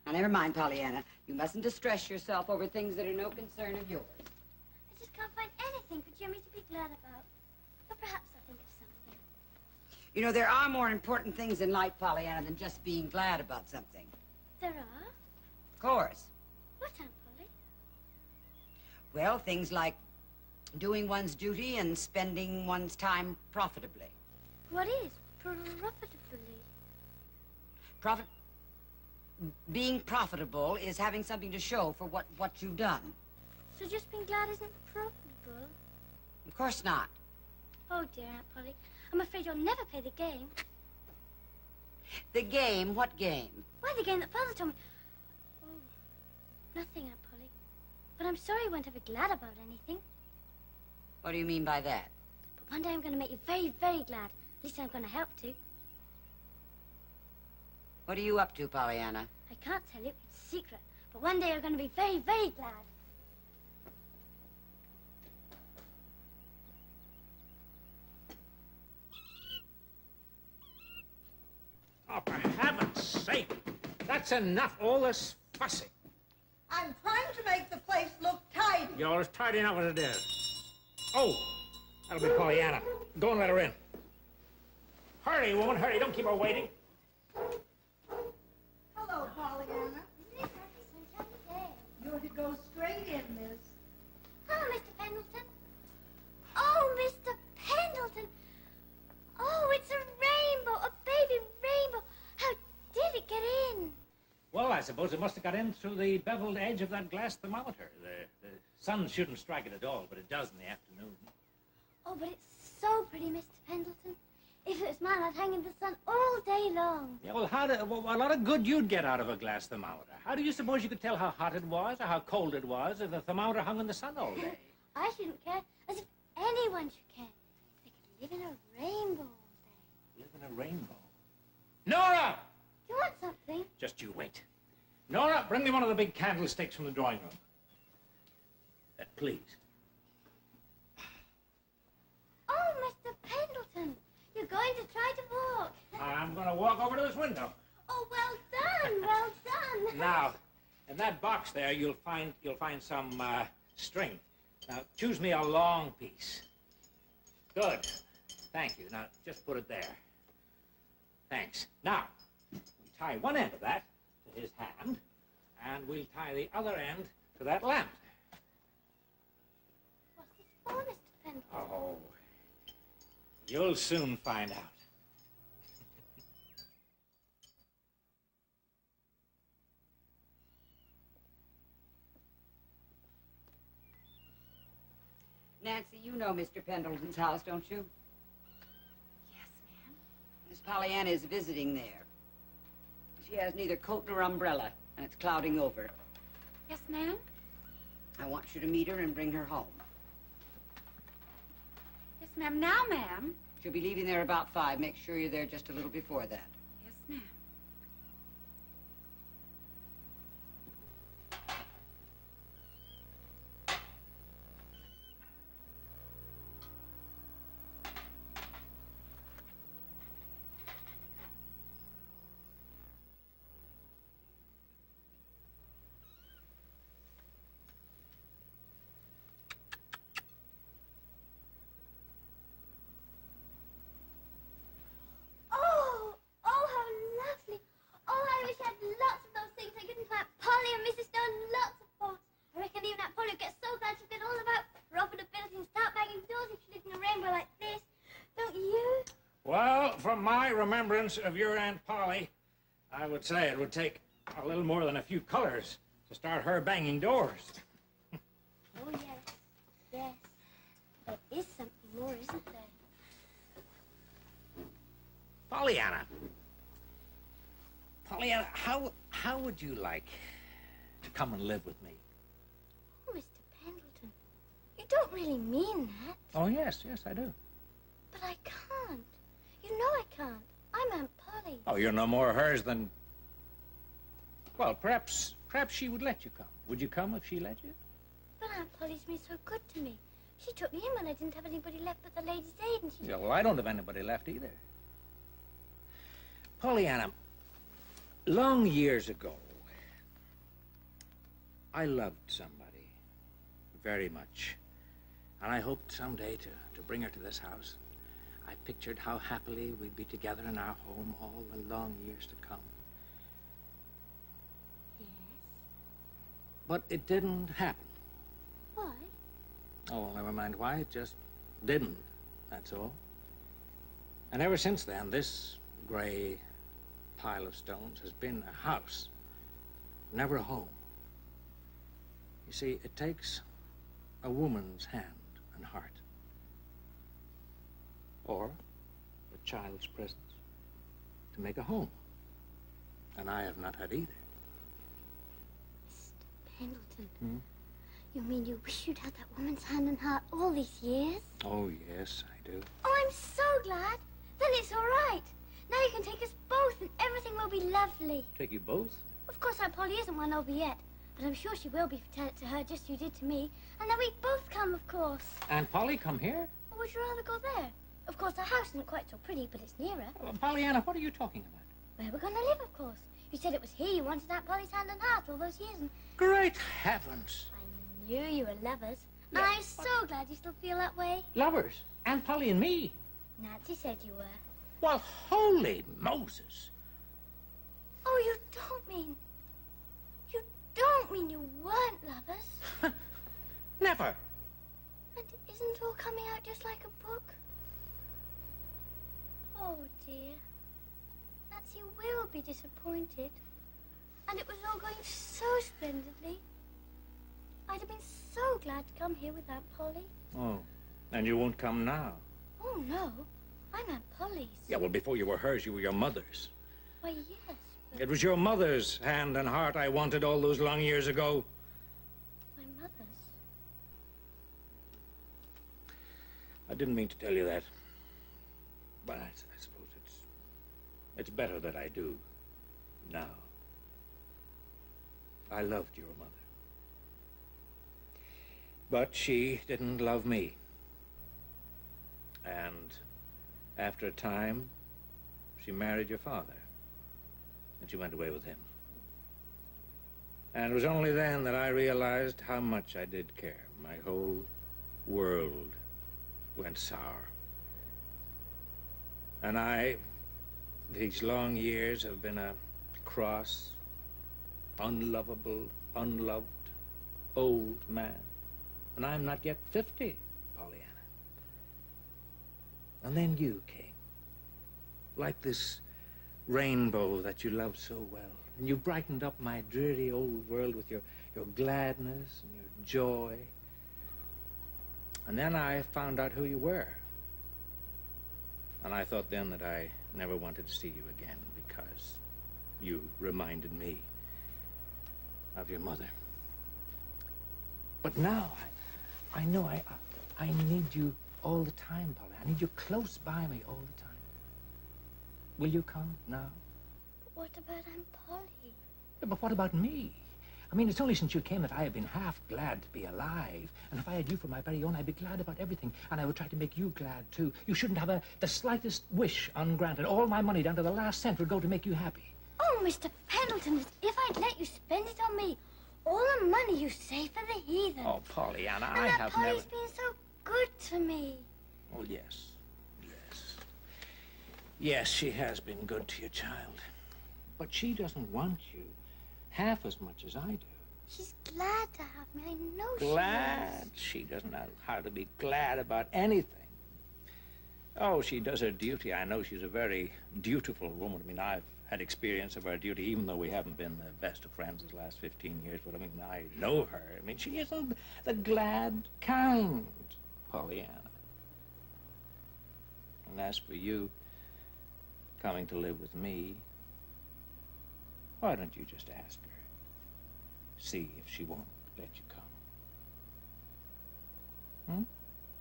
Now, never mind, Pollyanna. You mustn't distress yourself over things that are no concern of yours. I just can't find anything for Jimmy to be glad about. But perhaps I'll think of something. You know, there are more important things in life, Pollyanna, than just being glad about something. There are? Of course. What, Aunt Polly? Well, things like doing one's duty and spending one's time profitably. What is profitably? Being profitable is having something to show for what you've done. So just being glad isn't profitable? Of course not. Oh, dear, Aunt Polly. I'm afraid you'll never play the game. The game? What game? Why, the game that Father told me. Oh, nothing, Aunt Polly. But I'm sorry you weren't ever glad about anything. What do you mean by that? But one day I'm going to make you very, very glad. At least I'm going to help to. What are you up to, Pollyanna? I can't tell you. It's a secret. But one day you're going to be very, very glad. Oh, for heaven's sake. That's enough, all this fussing. I'm trying to make the place look tidy. You're as tidy enough as it is. Oh, that'll be Pollyanna. Go and let her in. Hurry, woman, hurry. Don't keep her waiting. Hello, Pollyanna. You're to go straight in, miss. Oh, Mr. Pendleton. Oh, Mr. Pendleton. Oh, it's a rainbow, a baby rainbow. How did it get in? Well, I suppose it must have got in through the beveled edge of that glass thermometer. The sun shouldn't strike it at all, but it does in the afternoon. Oh, but it's so pretty, Mr. Pendleton. If it was mine, I'd hang in the sun all day long. Yeah, well, a lot of good you'd get out of a glass thermometer. How do you suppose you could tell how hot it was or how cold it was if the thermometer hung in the sun all day? I shouldn't care, as if anyone should care. They could live in a rainbow all day. Live in a rainbow. Nora! You want something? Just you wait. Nora, bring me one of the big candlesticks from the drawing room. Please. Oh, Mr. Pendleton, you're going to try to walk. I'm going to walk over to this window. Oh, well done, well done. Now, in that box there, you'll find some string. Now, choose me a long piece. Good. Thank you. Now, just put it there. Thanks. Now, we tie one end of that to his hand, and we'll tie the other end to that lamp. What's this for, Mr. Pendleton? Oh, you'll soon find out. Nancy, you know Mr. Pendleton's house, don't you? Yes, ma'am. Miss Pollyanna is visiting there. She has neither coat nor umbrella, and it's clouding over. Yes, ma'am. I want you to meet her and bring her home. Yes, ma'am. Now, ma'am. She'll be leaving there about 5. Make sure you're there just a little before that. Yes, ma'am. Oh, how lovely. Oh, I wish I had lots of those things. I couldn't plant Polly and Mrs. Stone lots of pots. I reckon even that Polly would get so glad she'd get all about profitability and start banging doors if she lived in a rainbow like this. Don't you? Well, from my remembrance of your Aunt Polly, I would say it would take a little more than a few colors to start her banging doors. Oh, yes. Yes. There is something more, isn't there? Pollyanna. Pollyanna, how would you like to come and live with me? Oh, Mr. Pendleton, you don't really mean that. Oh, yes, I do. But I can't. You know I can't. I'm Aunt Polly. Oh, you're no more hers than... Well, perhaps she would let you come. Would you come if she let you? But Aunt Polly's been so good to me. She took me in when I didn't have anybody left but the Ladies' Aid, and she... Yeah, well, I don't have anybody left either. Pollyanna, long years ago, I loved somebody very much. And I hoped someday to bring her to this house. I pictured how happily we'd be together in our home all the long years to come. Yes? But it didn't happen. Why? Oh, well, never mind why. It just didn't, that's all. And ever since then, this gray pile of stones has been a house, never a home. You see, it takes a woman's hand and heart, or a child's presence, to make a home. And I have not had either. Mr. Pendleton, you mean you wish you'd had that woman's hand and heart all these years? Oh, yes, I do. Oh, I'm so glad. Then it's all right. Now you can take us both and everything will be lovely. Take you both? Of course, Aunt Polly isn't one over yet, but I'm sure she will be if you tell it to her just as you did to me. And then we both come, of course. Aunt Polly, come here? Or would you rather go there? Of course, our house isn't quite so pretty, but it's nearer. Pollyanna, what are you talking about? Where we're going to live, of course. You said it was here you wanted Aunt Polly's hand and heart all those years, and... Great heavens! I knew you were lovers. And I'm so glad you still feel that way. Lovers? Aunt Polly and me? Nancy said you were. Well, holy Moses! Oh, you don't mean... You don't mean you weren't lovers? Never! And isn't it all coming out just like a book? Oh, dear. Nancy will be disappointed. And it was all going so splendidly. I'd have been so glad to come here with Aunt Polly. Oh, and you won't come now? Oh, no. I'm Aunt Polly's. Yeah, well, before you were hers, you were your mother's. Why, yes. It was your mother's hand and heart I wanted all those long years ago. My mother's? I didn't mean to tell you that. But I suppose it's better that I do now. I loved your mother. But she didn't love me. And after a time, she married your father. And she went away with him. And it was only then that I realized how much I did care. My whole world went sour. And I, these long years, have been a cross, unlovable, unloved, old man. And I'm not yet 50, Pollyanna. And then you came, like this rainbow that you loved so well. And you brightened up my dreary old world with your gladness and your joy. And then I found out who you were. And I thought then that I never wanted to see you again because you reminded me of your mother. But now I know I need you all the time, Polly. I need you close by me all the time. Will you come now? But what about Aunt Polly? Yeah, but what about me? I mean, it's only since you came that I have been half glad to be alive. And if I had you for my very own, I'd be glad about everything. And I would try to make you glad, too. You shouldn't have the slightest wish ungranted. All my money, down to the last cent, would go to make you happy. Oh, Mr. Pendleton, as if I'd let you spend it on me. All the money you save for the heathen. Oh, Pollyanna, and I that have Polly's never... been so good to me. Oh, yes. Yes. Yes, she has been good to your child. But she doesn't want you half as much as I do. She's glad to have me. I know Glad? She doesn't know how to be glad about anything. Oh, she does her duty. I know she's a very dutiful woman. I mean, I've had experience of her duty, even though we haven't been the best of friends the last 15 years. But, I mean, I know her. I mean, she isn't the glad kind, Pollyanna. And as for you coming to live with me, why don't you just ask her? See if she won't let you come. Hmm?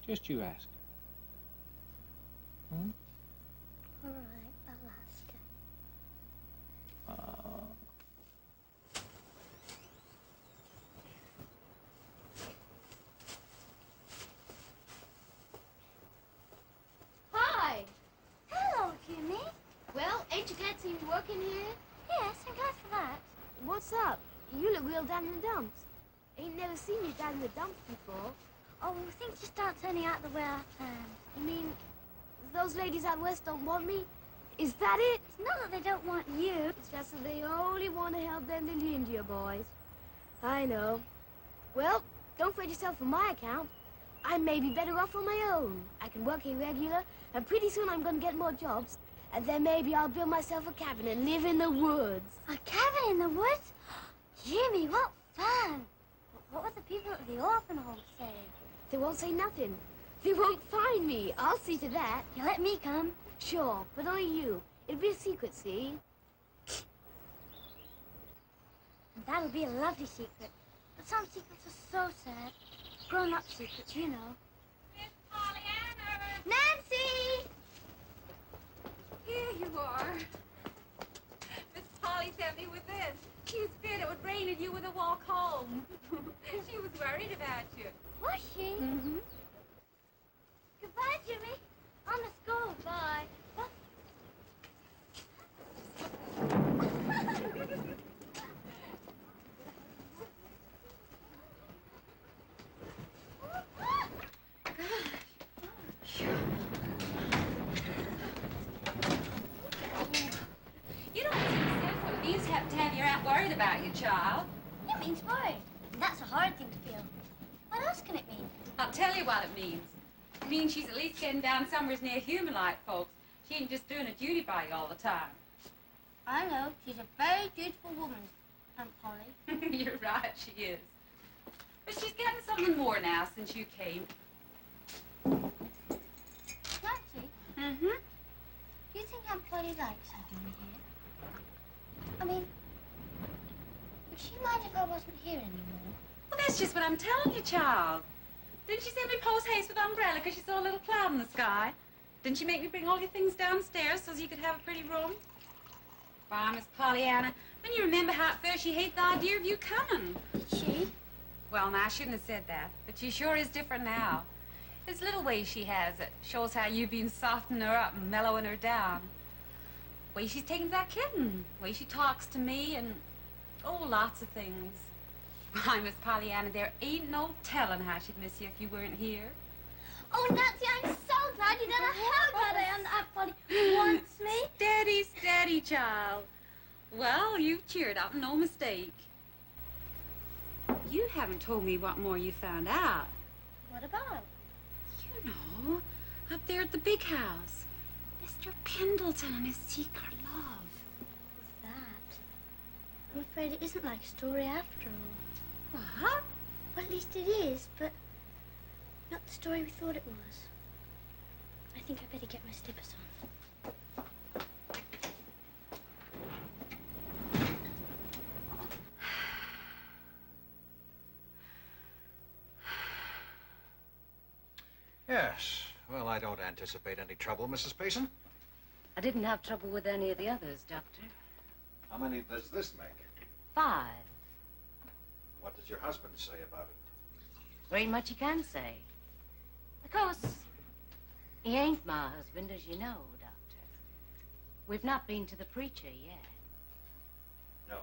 Just you ask her. Hmm? All right, I'll ask her. Hi. Hello, Jimmy. Well, ain't you glad to see me working here? Yes, I'm glad for that. What's up? You look real down in the dumps. Ain't never seen you down in the dumps before. Oh, things just aren't turning out the way I planned. You mean those ladies out west don't want me? Is that it? It's not that they don't want you. It's just that they only want to help them little India boys. I know. Well, don't fret yourself on my account. I may be better off on my own. I can work here regular, and pretty soon I'm going to get more jobs. And then maybe I'll build myself a cabin and live in the woods. A cabin in the woods? Jimmy, what fun! What would the people at the orphan home say? They won't say nothing. They won't find me. I'll see to that. You let me come. Sure, but only you. It'll be a secret, see? That'll be a lovely secret. But some secrets are so sad. Grown-up secrets, you know. Miss Pollyanna! Nancy! Here you are. Miss Polly sent me with this. She was scared it would rain and you with a walk home. She was worried about you. Was she? Mm-hmm. Goodbye, Jimmy. I must go. Bye. You don't seem to say what it means to have your aunt worried about you, child. It means worried. That's a hard thing to feel. What else can it mean? I'll tell you what it means. It means she's at least getting down somewheres near human like folks. She ain't just doing a duty by you all the time. I know. She's a very dutiful woman, Aunt Polly. You're right, she is. But she's getting something more now since you came. Nancy? Mm-hmm. Do you think Aunt Polly likes having me here? I mean, would she mind if I wasn't here anymore? Well, that's just what I'm telling you, child. Didn't she send me post haste with an umbrella because she saw a little cloud in the sky? Didn't she make me bring all your things downstairs so you could have a pretty room? Why, Miss Pollyanna, when you remember how at first she hated the idea of you coming. Did she? Well, now, I shouldn't have said that, but she sure is different now. There's little ways she has that shows how you've been softening her up and mellowing her down. Way she's taken to that kitten, way she talks to me, and Oh, lots of things. Why, Miss Pollyanna, there ain't no telling how she'd miss you if you weren't here. Oh, Nancy, I'm so glad you don't know how glad I am that Aunt Polly wants me. Steady, steady, child. Well, you've cheered up, no mistake. You haven't told me what more you found out. What about? You know, up there at the big house. Mr. Pendleton and his secret love. What's that? I'm afraid it isn't like a story after all. What? Well, at least it is, but not the story we thought it was. I think I better get my slippers on. Yes. Well, I don't anticipate any trouble, Mrs. Payson. I didn't have trouble with any of the others, Doctor. How many does this make? 5. What does your husband say about it? There ain't much you can say. Of course, he ain't my husband, as you know, Doctor. We've not been to the preacher yet. No.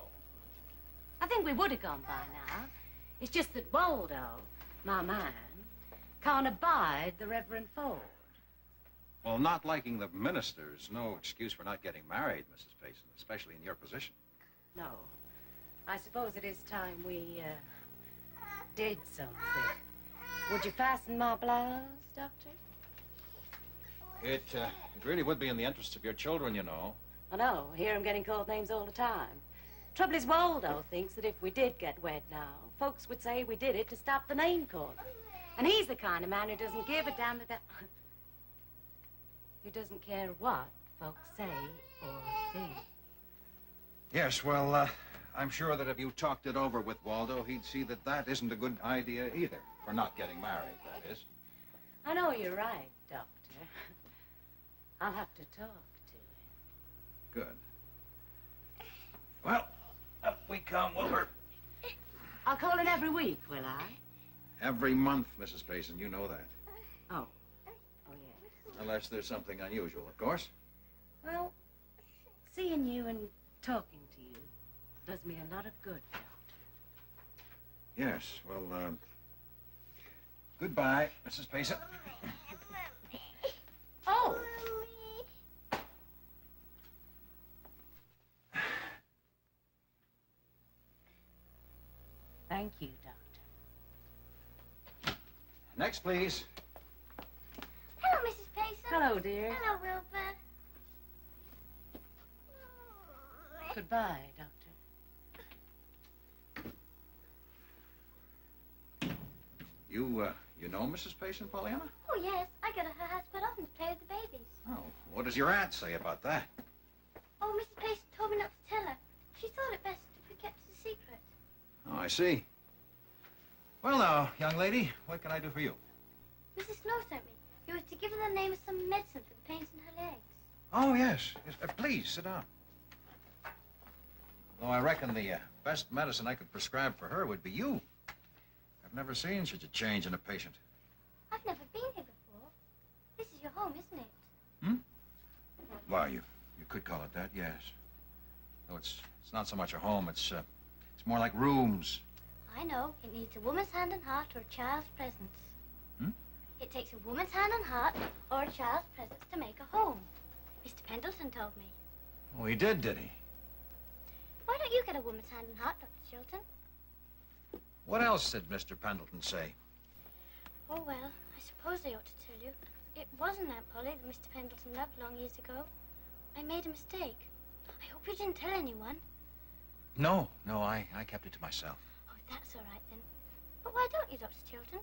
I think we would have gone by now. It's just that Waldo, my man, can't abide the Reverend Ford. Well, not liking the minister's no excuse for not getting married, Mrs. Payson, especially in your position. No. I suppose it is time we, did something. Would you fasten my blouse, Doctor? It really would be in the interest of your children, you know. I know. I hear 'em getting called names all the time. Trouble is, Waldo thinks that if we did get wed now, folks would say we did it to stop the name calling. And he's the kind of man who doesn't give a damn about... who doesn't care what folks say or think. Yes, well, I'm sure that if you talked it over with Waldo, he'd see that that isn't a good idea either, for not getting married, that is. I know you're right, Doctor. I'll have to talk to him. Good. Well, up we come, Wilbur. I'll call in every week, will I? Every month, Mrs. Payson, you know that. Oh. Oh, yes. Unless there's something unusual, of course. Well, seeing you and talking to you does me a lot of good, Doctor. Yes, well, goodbye, Mrs. Payson. Oh! Thank you, Doctor. Next, please. Hello, Mrs. Payson. Hello, dear. Hello, Wilbur. Goodbye, Doctor. You know Mrs. Payson, Pollyanna? Oh, yes. I go to her house quite often to play with the babies. Oh, what does your aunt say about that? Oh, Mrs. Payson told me not to tell her. She thought it best if we kept it a secret. Oh, I see. Well, now, young lady, what can I do for you? Mrs. Snow sent me. It was to give her the name of some medicine for the pains in her legs. Oh, yes. Please, sit down. Though I reckon the best medicine I could prescribe for her would be you. I've never seen such a change in a patient. I've never been here before. This is your home, isn't it? Well, you could call it that, yes. Though it's not so much a home, it's more like rooms. I know. It needs a woman's hand and heart or a child's presence. It takes a woman's hand and heart or a child's presence to make a home. Mr. Pendleton told me. Oh, he did he? Why don't you get a woman's hand and heart, Dr. Chilton? What else did Mr. Pendleton say? Oh, well, I suppose I ought to tell you. It wasn't Aunt Polly that Mr. Pendleton loved long years ago. I made a mistake. I hope you didn't tell anyone. No, I kept it to myself. Oh, that's all right, then. But why don't you, Dr. Chilton?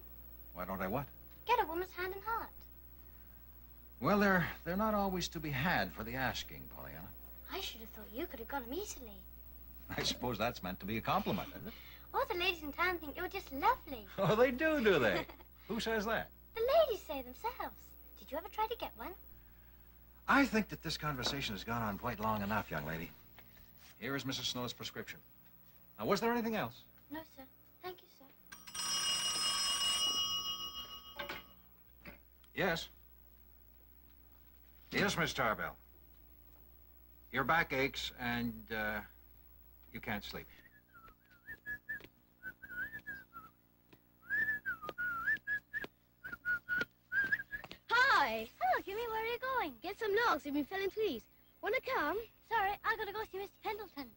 Why don't I what? Get a woman's hand and heart. Well, they're not always to be had for the asking, Pollyanna. I should have thought you could have got them easily. I suppose that's meant to be a compliment, isn't it? All the ladies in town think you're just lovely. Oh, they do they? Who says that? The ladies say themselves. Did you ever try to get one? I think that this conversation has gone on quite long enough, young lady. Here is Mrs. Snow's prescription. Now, was there anything else? No, sir. Thank you, sir. Yes. Yes, Miss Tarbell. Your back aches and you can't sleep. boy. Hello, Jimmy. Where are you going? Get some logs. We've been felling trees. Wanna come? Sorry, I gotta go see Mr. Pendleton.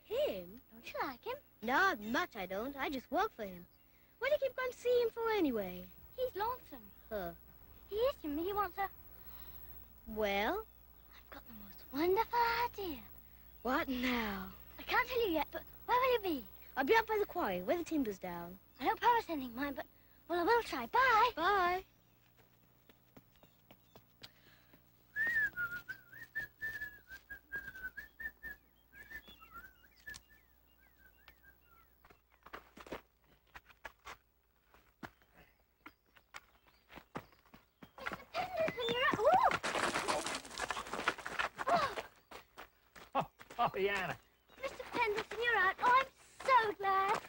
Him? Don't you like him? Not much, I don't. I just work for him. What do you keep going to see him for anyway? He's lonesome. Huh. He is, Jimmy. He wants a... Well? I've got the most wonderful idea. What now? I can't tell you yet, but where will you be? I'll be up by the quarry, where the timber's down. I don't promise anything, mind, but, well, I will try. Bye. Bye. Pollyanna. Mr. Pendleton, you're out. Oh, I'm so glad.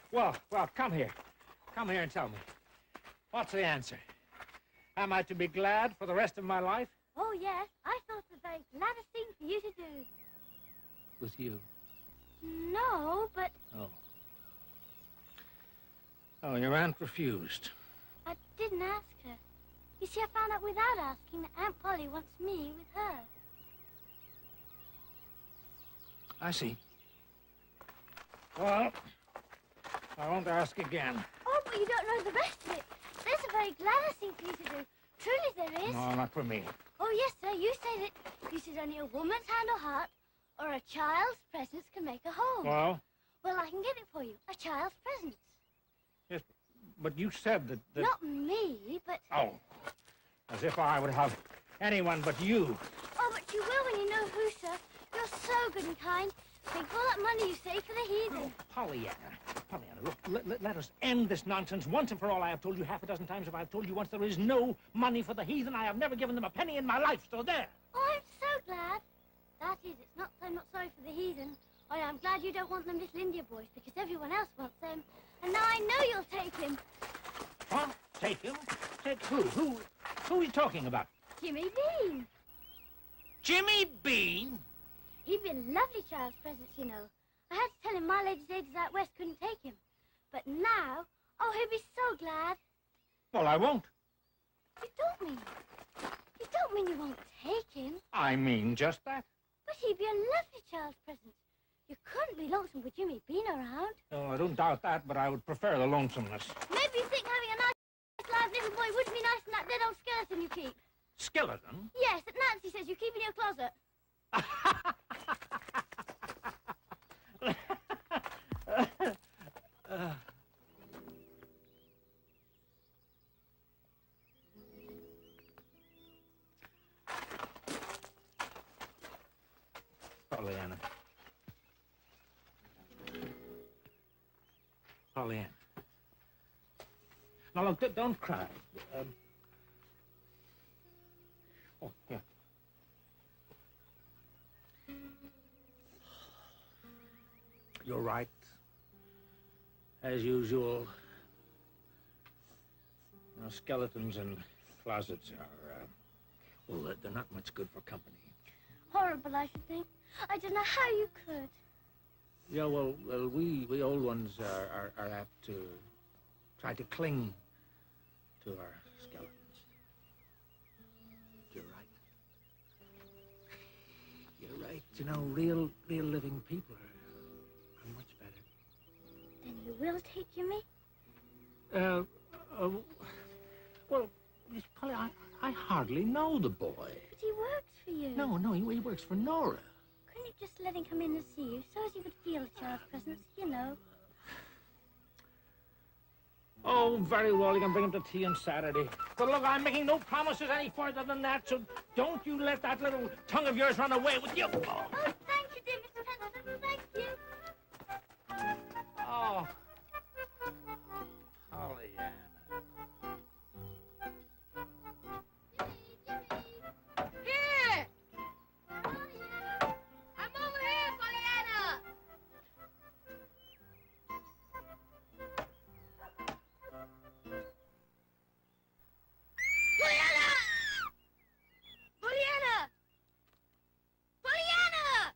Well, come here. Come here and tell me. What's the answer? Am I to be glad for the rest of my life? Oh, yes. I thought it was the very gladdest thing for you to do. With you? No, but Oh. Oh, your aunt refused. I didn't ask her. You see, I found out without asking that Aunt Polly wants me with her. I see. Well, I won't ask again. Oh, but you don't know the rest of it. There's a very gladdest thing for you to do. Truly there is. No, not for me. Oh, yes, sir. You say that you said only a woman's hand or heart or a child's presence can make a home. Well? Well, I can get it for you. A child's presence. Yes, but you said that... Not me, but... Oh, as if I would have anyone but you. Oh, but you will when you know who, sir. You're so good and kind. Think of all that money you save for the heathen. Pollyanna, look, let us end this nonsense once and for all. I have told you half a dozen times. If I've told you once there is no money for the heathen, I have never given them a penny in my life, so there. Oh, I'm so glad. That is, it's not that I'm not sorry for the heathen. Oh, I'm glad you don't want them little India boys, because everyone else wants them. And now I know you'll take him. What? Take him? Take who? Who are you talking about? Jimmy Bean. Jimmy Bean? He'd be a lovely child's present, you know. I had to tell him my lady's ladies out west couldn't take him. But now, oh, he'll be so glad. Well, I won't. You don't mean... You don't mean you won't take him. I mean just that. But he'd be a lovely child's present. You couldn't be lonesome with Jimmy Bean around. No, I don't doubt that, but I would prefer the lonesomeness. Maybe you think having a nice, live little boy wouldn't be nice in that dead old skeleton you keep. Skeleton? Yes, that Nancy says you keep in your closet. Pollyanna. Pollyanna. Now, look, don't cry. Oh, yeah. You're right. As usual, you know, skeletons in closets are, well, they're not much good for company. Horrible, I should think. I don't know how you could. Yeah, well, we old ones are apt to try to cling to our skeletons. You're right. You're right. You know, real living people are much better. Then you will take Jimmy? Well, Miss Polly, I hardly know the boy. But he works for you. No, he works for Nora. Couldn't you just let him come in and see you, so as you could feel a child's presence, you know? Oh, very well, you can bring him to tea on Saturday. But look, I'm making no promises any further than that, so don't you let that little tongue of yours run away with you. Oh, thank you, dear Mr. Pendleton, thank you. Oh, Pollyanna. Here! I'm over here, Pollyanna! Pollyanna! Pollyanna! Pollyanna!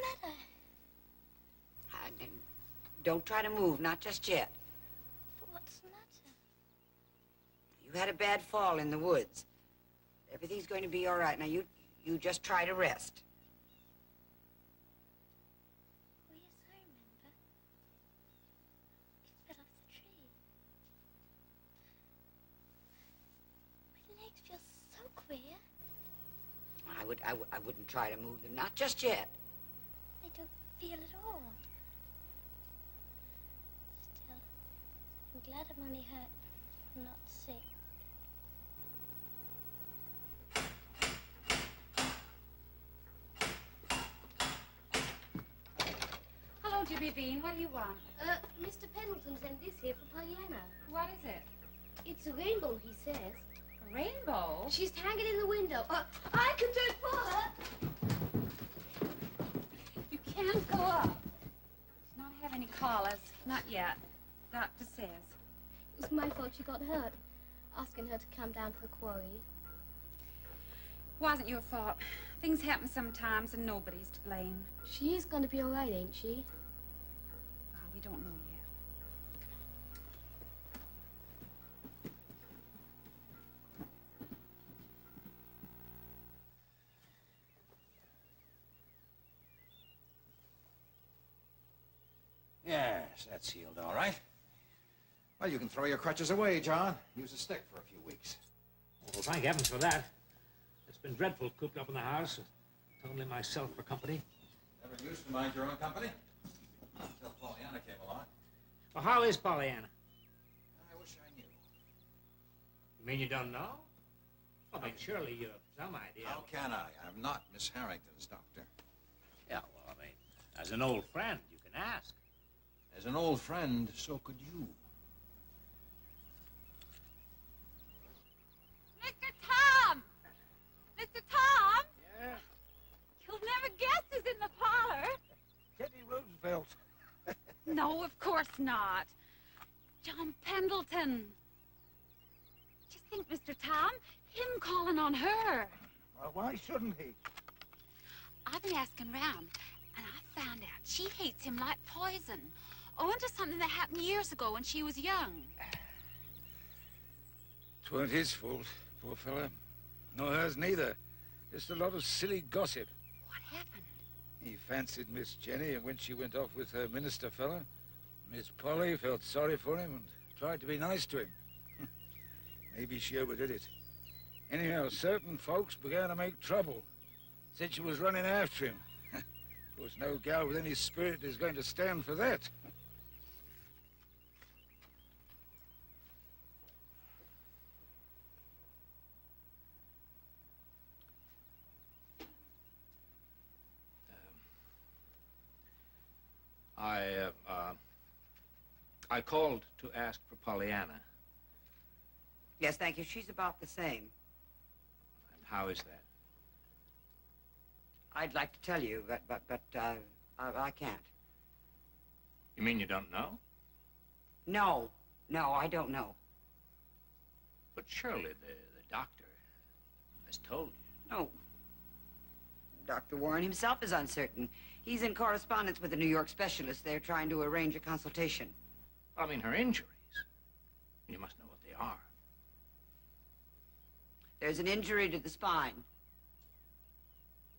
matter? Don't try to move, not just yet. But what's the matter? You had a bad fall in the woods. Everything's going to be all right. Now, you just try to rest. Oh, yes, I remember. It fell off the tree. My legs feel so queer. I wouldn't try to move them, not just yet. I don't feel at all. Still, I'm glad I'm only hurt. I'm not sick. Hello, Jimmy Bean. What do you want? Mr. Pendleton sent this here for Pollyanna. What is it? It's a rainbow, he says. A rainbow? She's hanging in the window. I can do it for her. You can't go up. She's not having any callers. Not yet. Doctor says. It was my fault she got hurt. Asking her to come down for a quarry. Wasn't your fault. Things happen sometimes and nobody's to blame. She is going to be all right, ain't she? Well, we don't know yet. Yes, that's healed all right. Well, you can throw your crutches away, John. Use a stick for a few weeks. Well, thank heavens for that. It's been dreadful cooped up in the house. With only myself for company. Never used to mind your own company? Until Pollyanna came along. Well, how is Pollyanna? I wish I knew. You mean you don't know? Well, I mean, surely you have some idea. How can I? I'm not Miss Harrington's doctor. Yeah, well, I mean, as an old friend, you can ask. As an old friend, so could you. Mr. Tom! Mr. Tom! Yeah? You'll never guess who's in the parlor. Teddy Roosevelt. No, of course not. John Pendleton. Just think, Mr. Tom, him calling on her. Well, why shouldn't he? I've been asking round, and I found out she hates him like poison, owing to something that happened years ago when she was young. It weren't his fault, poor fella. Nor hers neither. Just a lot of silly gossip. What happened? He fancied Miss Jenny, and when she went off with her minister fella, Miss Polly felt sorry for him and tried to be nice to him. Maybe she overdid it. Anyhow, certain folks began to make trouble. Said she was running after him. Of course, no gal with any spirit is going to stand for that. I called to ask for Pollyanna. Yes, thank you. She's about the same. And how is that? I'd like to tell you, but I can't. You mean you don't know? No, I don't know. But surely the doctor has told you. No. Dr. Warren himself is uncertain. He's in correspondence with a New York specialist. They're trying to arrange a consultation. I mean, her injuries. You must know what they are. There's an injury to the spine.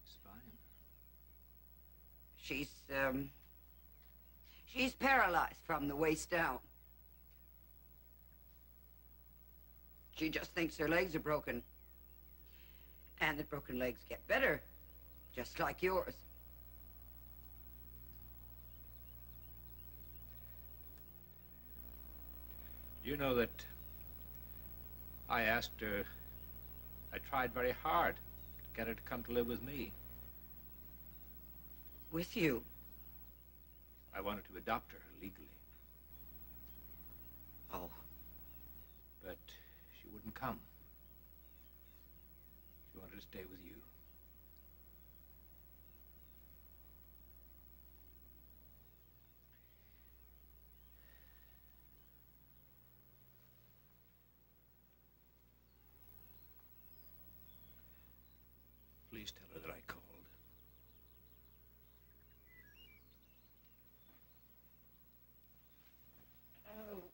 Spine? She's paralyzed from the waist down. She just thinks her legs are broken. And that broken legs get better, just like yours. You know that I asked her, I tried very hard to get her to come to live with me. With you? I wanted to adopt her legally. Oh. But she wouldn't come. She wanted to stay with you. Please tell her that I called.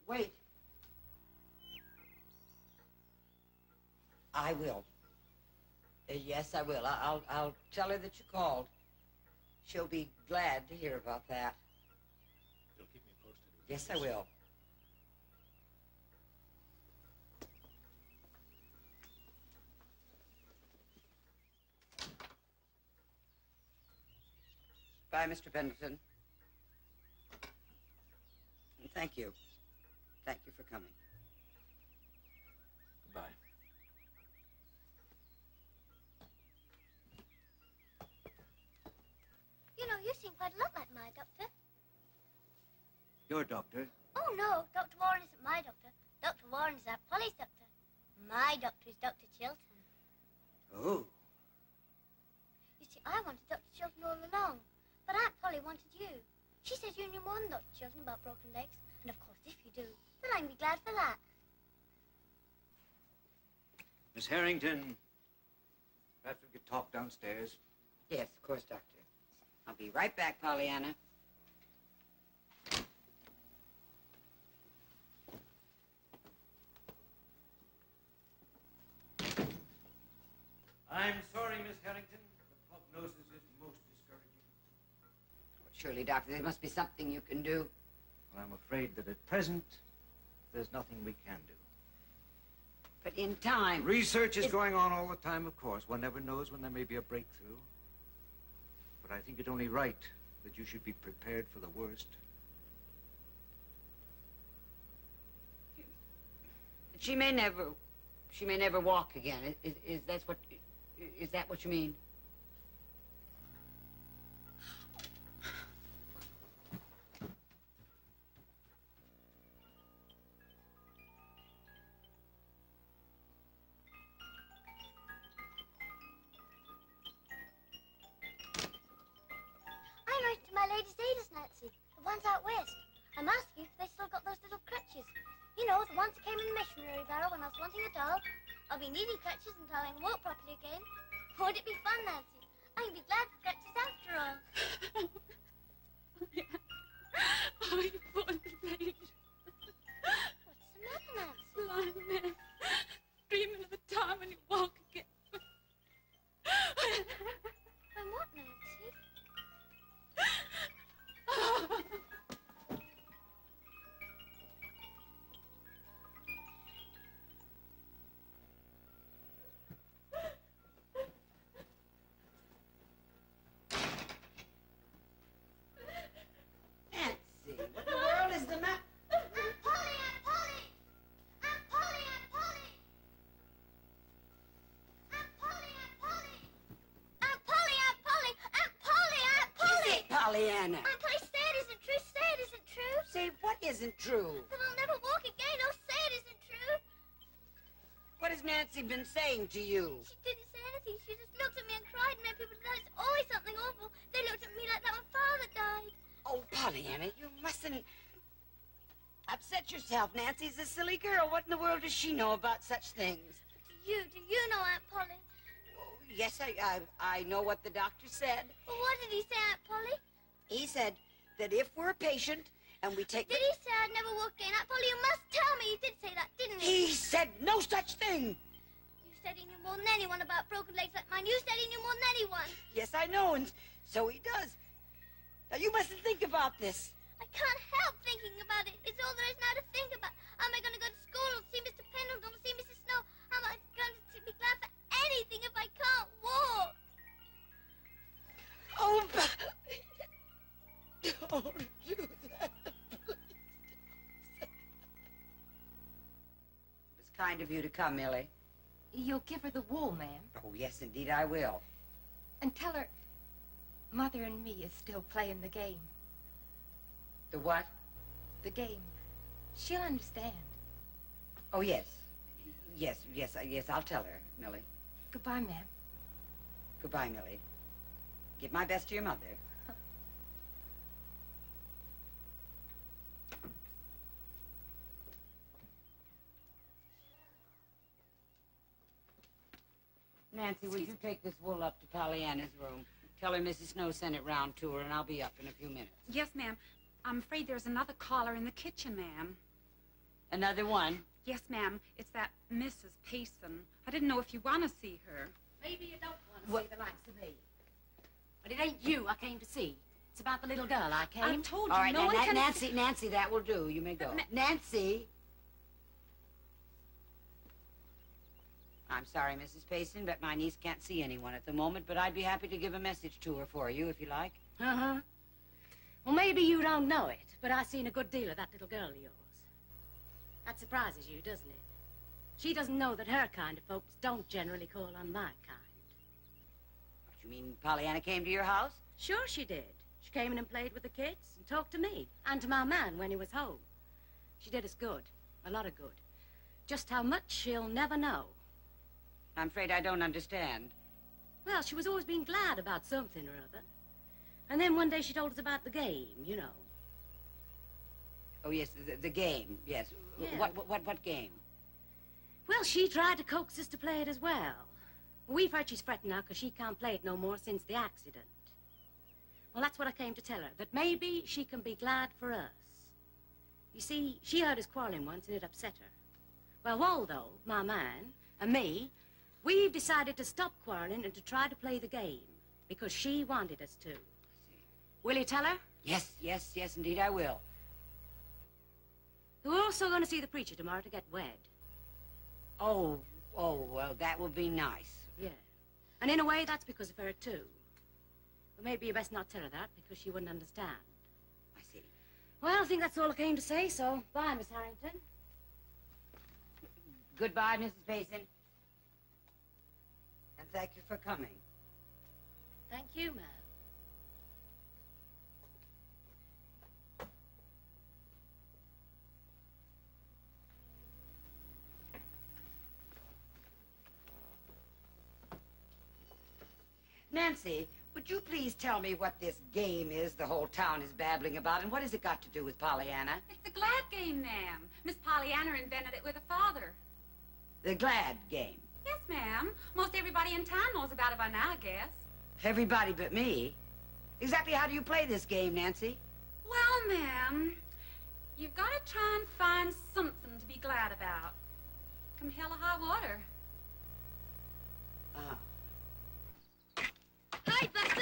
Wait. I will. Yes, I will. I'll tell her that you called. She'll be glad to hear about that. You'll keep me posted. Yes, I will. Bye, Mr. Pendleton. And thank you. Thank you for coming. Goodbye. You know, you seem quite a lot like my doctor. Your doctor? Oh, no, Dr. Warren isn't my doctor. Dr. Warren is Aunt Polly's doctor. My doctor is Dr. Chilton. Oh. You see, I wanted Dr. Chilton all along, but Aunt Polly wanted you. She says you knew more than Dr. Chilton about broken legs, and of course, if you do, then I can be glad for that. Miss Harrington, perhaps we could talk downstairs. Yes, of course, Doctor. I'll be right back, Pollyanna. I'm sorry, Miss Harrington. The prognosis is most discouraging. Surely, Doctor, there must be something you can do. Well, I'm afraid that at present, there's nothing we can do. But in time... Research is going on all the time, of course. One never knows when there may be a breakthrough. But I think it only right that you should be prepared for the worst. She may never walk again. Is that what you mean? I'm writing to my Lady Zada's, Nancy, the ones out west. I'm asking if they still got those little crutches. You know, the ones that came in the missionary barrel when I was wanting a doll. I'll be needing crutches until I can walk properly again. Won't it be fun, Nancy? I can be glad for crutches after all. Oh, you poor lady. What's the matter, Nancy? Blind man, dreaming of the time when you walk again. When what, Nancy? Nancy, what in the world is the matter? Aunt Polly! Aunt Polly! Aunt Polly! Aunt Polly! Aunt Polly! Aunt Polly! Aunt Polly! Aunt Polly! Aunt Polly! Aunt Polly! Is it, Pollyanna? Aunt Polly, say it isn't true. Say it isn't true. Say what isn't true? That I'll never walk again. Oh, say it isn't true. What has Nancy been saying to you? She didn't say anything. She just looked at me and cried. And then people do that. It's always something awful. They looked at me like that when Father died. Oh, Pollyanna, you mustn't upset yourself. Nancy's a silly girl. What in the world does she know about such things? Do you know, Aunt Polly? Oh, yes, I know what the doctor said. Well, what did he say, Aunt Polly? He said that if we're a patient and we take... Did he say I'd never walk again? Aunt Polly, you must tell me. He did say that, didn't he? He said no such thing. You said he knew more than anyone about broken legs like mine. You said he knew more than anyone. Yes, I know, and so he does. Now, you mustn't think about this. I can't help thinking about it. It's all there is now to think about. How am I going to go to school and see Mr. Pendleton or see Mrs. Snow? How am I going to be glad for anything if I can't walk? Oh, don't do that. It was kind of you to come, Millie. You'll give her the wool, ma'am. Oh, yes, indeed, I will. And tell her Mother and me is still playing the game. The what? The game. She'll understand. Oh, yes. Yes, I'll tell her, Millie. Goodbye, ma'am. Goodbye, Millie. Give my best to your mother. Nancy, would you take this wool up to Pollyanna's room? Tell her Mrs. Snow sent it round to her, and I'll be up in a few minutes. Yes, ma'am. I'm afraid there's another caller in the kitchen, ma'am. Another one? Yes, ma'am. It's that Mrs. Payson. I didn't know if you want to see her. Maybe you don't want to see the likes of me. But it ain't you I came to see. It's about the little girl I came. I told you, All right, no now, one can... Nancy, that will do. You may go. Nancy! I'm sorry, Mrs. Payson, but my niece can't see anyone at the moment, but I'd be happy to give a message to her for you, if you like. Uh-huh. Well, maybe you don't know it, but I've seen a good deal of that little girl of yours. That surprises you, doesn't it? She doesn't know that her kind of folks don't generally call on my kind. What, you mean Pollyanna came to your house? Sure she did. She came in and played with the kids and talked to me and to my man when he was home. She did us good, a lot of good. Just how much she'll never know. I'm afraid I don't understand. Well, she was always being glad about something or other. And then one day she told us about the game, you know. Oh, yes, the game, yes. Yeah. What game? Well, she tried to coax us to play it as well. We've heard she's fretting now because she can't play it no more since the accident. Well, that's what I came to tell her, that maybe she can be glad for us. You see, she heard us quarreling once and it upset her. Well, Waldo, my man, and me, we've decided to stop quarreling and to try to play the game because she wanted us to. Will you tell her? Yes, indeed I will. We're also going to see the preacher tomorrow to get wed. Oh, well, that will be nice. Yeah. And in a way, that's because of her, too. But maybe you best not tell her that, because she wouldn't understand. I see. Well, I think that's all I came to say, so bye, Miss Harrington. Goodbye, Mrs. Payson. And thank you for coming. Thank you, ma'am. Nancy, would you please tell me what this game is the whole town is babbling about, and what has it got to do with Pollyanna? It's the Glad game, ma'am. Miss Pollyanna invented it with her father. The Glad game? Yes, ma'am. Most everybody in town knows about it by now, I guess. Everybody but me. Exactly how do you play this game, Nancy? Well, ma'am, you've got to try and find something to be glad about. Come hell or high water. Uh-huh. Hi, Buster!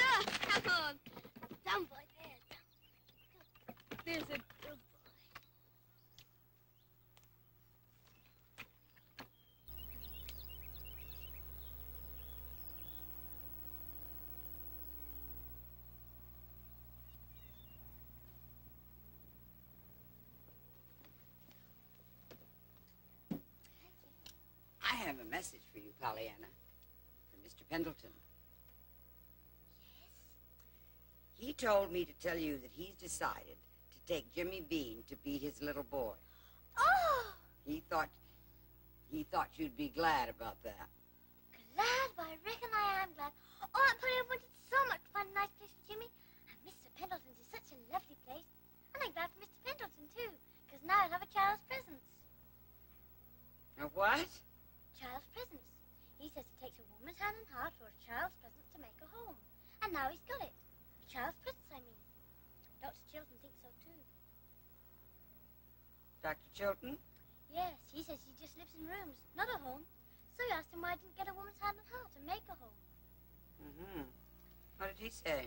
Come on. Down by there. There's a good boy. I have a message for you, Pollyanna, from Mr. Pendleton. He told me to tell you that he's decided to take Jimmy Bean to be his little boy. Oh! He thought you'd be glad about that. Glad? Well, I reckon I am glad. Oh, Aunt Polly, I wanted so much to find a nice place for Jimmy. And Mr. Pendleton's is such a lovely place. And I'm glad for Mr. Pendleton, too, because now I'll have a child's presents. A what? Child's presents. He says it takes a woman's hand and heart for a child's present to make a home. And now he's got it. A child's presents, I mean. Dr. Chilton thinks so, too. Dr. Chilton? Yes, he says he just lives in rooms, not a home. So he asked him why he didn't get a woman's hand and heart and make a home. Mm-hmm. What did he say?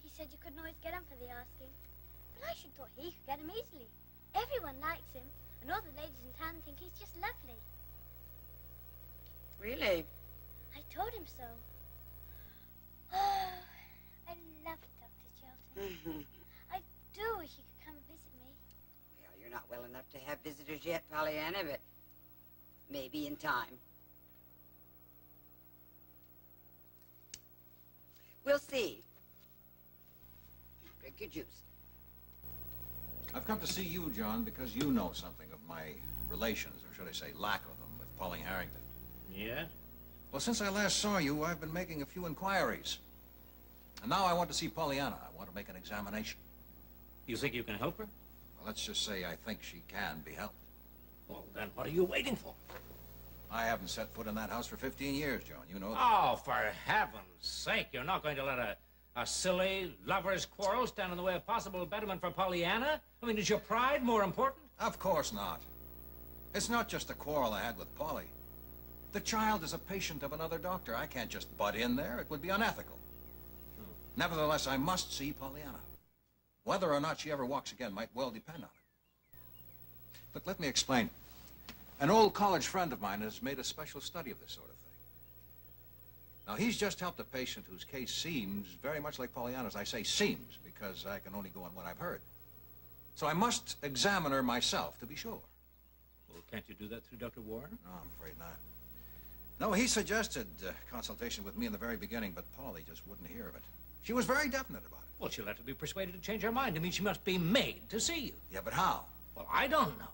He said you couldn't always get him for the asking. But I should thought he could get him easily. Everyone likes him, and all the ladies in town think he's just lovely. Really? I told him so. Oh, I love Dr. Chilton. I do wish he could come and visit me. Well, you're not well enough to have visitors yet, Pollyanna, but maybe in time. We'll see. Drink your juice. I've come to see you, John, because you know something of my relations, or should I say lack of them, with Polly Harrington. Yeah? Well, since I last saw you, I've been making a few inquiries. And now I want to see Pollyanna. I want to make an examination. You think you can help her? Well, let's just say I think she can be helped. Well, then what are you waiting for? I haven't set foot in that house for 15 years, John. You know that. Oh, for heaven's sake, you're not going to let a silly lover's quarrel stand in the way of possible betterment for Pollyanna? I mean, is your pride more important? Of course not. It's not just a quarrel I had with Polly. The child is a patient of another doctor. I can't just butt in there. It would be unethical. Nevertheless, I must see Pollyanna. Whether or not she ever walks again might well depend on it. Look, let me explain. An old college friend of mine has made a special study of this sort of thing. Now, he's just helped a patient whose case seems very much like Pollyanna's. I say seems because I can only go on what I've heard. So I must examine her myself to be sure. Well, can't you do that through Dr. Warren? No, I'm afraid not. No, he suggested consultation with me in the very beginning, but Polly just wouldn't hear of it. She was very definite about it. Well, she'll have to be persuaded to change her mind. I mean, she must be made to see you. Yeah, but how? Well, I don't know.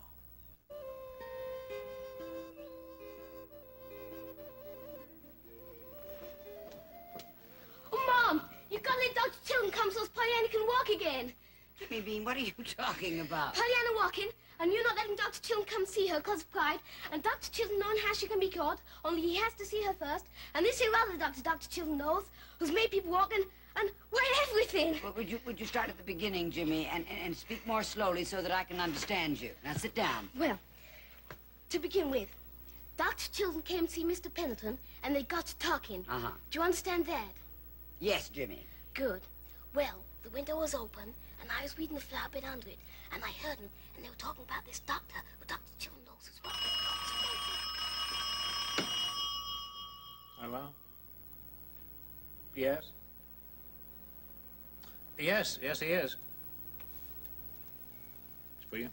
Oh, Mom, you've got to let Dr. Chilton come so Pollyanna can walk again. Jimmy Bean, what are you talking about? Pollyanna walking, and you're not letting Dr. Chilton come see her because of pride, and Dr. Chilton knowing how she can be caught, only he has to see her first, and this here other doctor, Dr. Chilton knows, who's made people walk and wear everything. Well, would you start at the beginning, Jimmy, and speak more slowly so that I can understand you? Now, sit down. Well, to begin with, Dr. Chilton came to see Mr. Pendleton, and they got to talking. Uh-huh. Do you understand that? Yes, Jimmy. Good. Well, the window was open, and I was reading the flower bed under it, and I heard them, and they were talking about this doctor, who Dr. Chilton knows as well. Hello? Yes? Yes, he is. It's for you.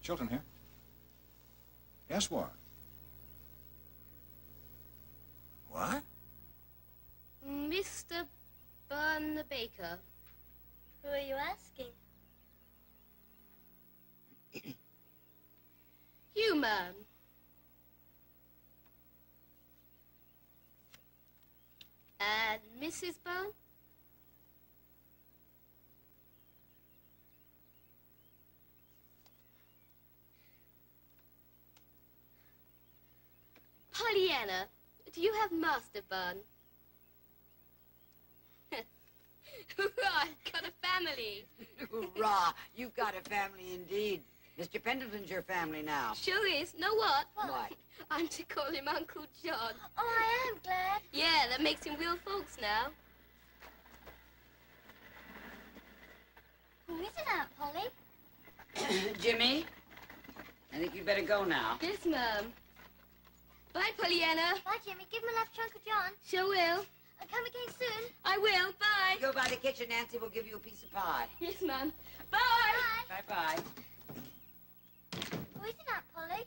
Chilton here. Yes, Warren. What? Mr. Bun the baker. Who are you asking? You, man. And Mrs. Bun? Pollyanna, do you have Master Bun? Hurrah, got a family. Hurrah, you've got a family indeed. Mr. Pendleton's your family now. Sure is. Know what? What? I'm to call him Uncle John. Oh, I am glad. Yeah, that makes him real folks now. Who is it, Aunt Polly? Jimmy, I think you better go now. Yes, Mum. Bye, Pollyanna. Bye, Jimmy. Give my love to Uncle John. Sure will. I'll come again soon. I will. Bye. Go by the kitchen, Nancy. We'll give you a piece of pie. Yes, Mum. Bye. Bye-bye. Who is it, Aunt Polly?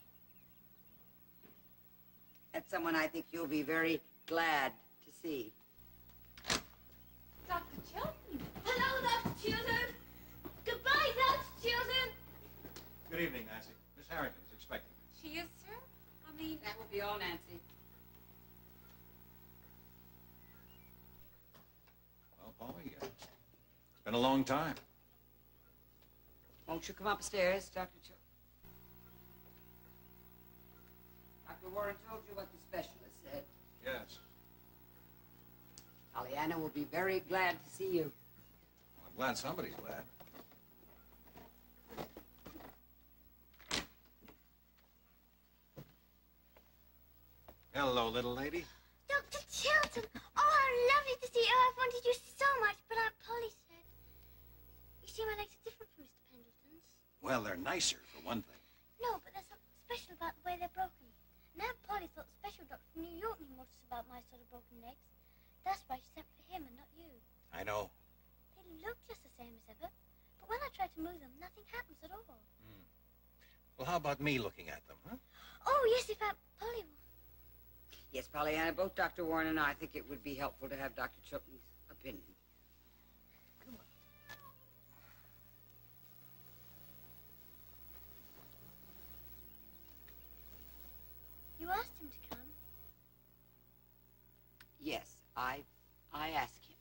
That's someone I think you'll be very glad to see. Dr. Chilton. Hello, Dr. Chilton. Goodbye, Dr. Chilton. Good evening, Nancy. Miss Harrington is expecting you. She is, sir? I mean... That will be all, Nancy. Well, Polly, it's been a long time. Won't you come upstairs, Dr. Chilton? Dr. Warren told you what the specialist said. Yes. Pollyanna will be very glad to see you. I'm glad somebody's glad. Hello, little lady. Dr. Chilton! Oh, how lovely to see you. Oh, I've wanted you so much, but Aunt Polly said... You see, my legs are different from Mr. Pendleton's. Well, they're nicer, for one thing. No, but there's something special about the way they're broken. And Aunt Polly thought the special doctor from New York knew most about my sort of broken legs. That's why she sent for him and not you. I know. They look just the same as ever. But when I try to move them, nothing happens at all. Well, how about me looking at them, huh? Oh, yes, if Aunt Polly will. Yes, Pollyanna, both Dr. Warren and I think it would be helpful to have Dr. Chilton's opinion. You asked him to come. Yes, I asked him.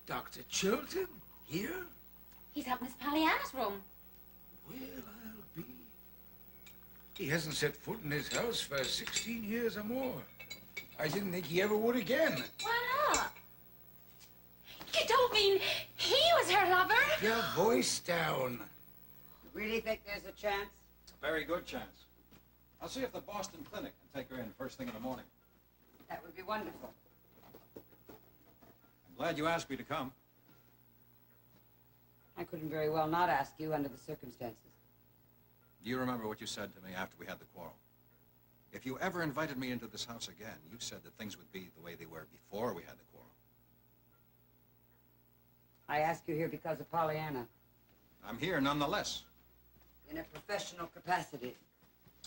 Dr. Chilton? Here? He's up in Miss Pollyanna's room. Well, I'll be. He hasn't set foot in this house for 16 years or more. I didn't think he ever would again. Why not? You don't mean he your voice down. You really think there's a chance? A very good chance. I'll see if the Boston Clinic can take her in first thing in the morning. That would be wonderful. I'm glad you asked me to come. I couldn't very well not ask you under the circumstances. Do you remember what you said to me after we had the quarrel? If you ever invited me into this house again, you said that things would be the way they were before we had the quarrel. I asked you here because of Pollyanna. I'm here nonetheless. In a professional capacity.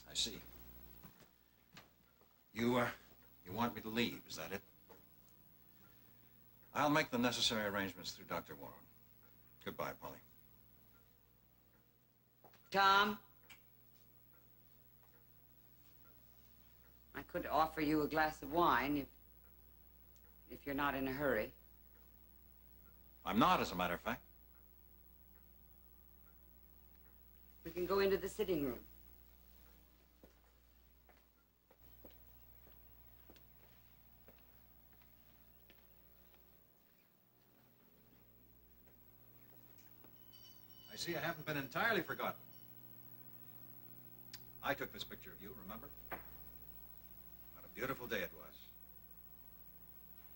I see. You want me to leave, is that it? I'll make the necessary arrangements through Dr. Warren. Goodbye, Polly. Tom? I could offer you a glass of wine if you're not in a hurry. I'm not, as a matter of fact. We can go into the sitting room. I see I haven't been entirely forgotten. I took this picture of you, remember? What a beautiful day it was.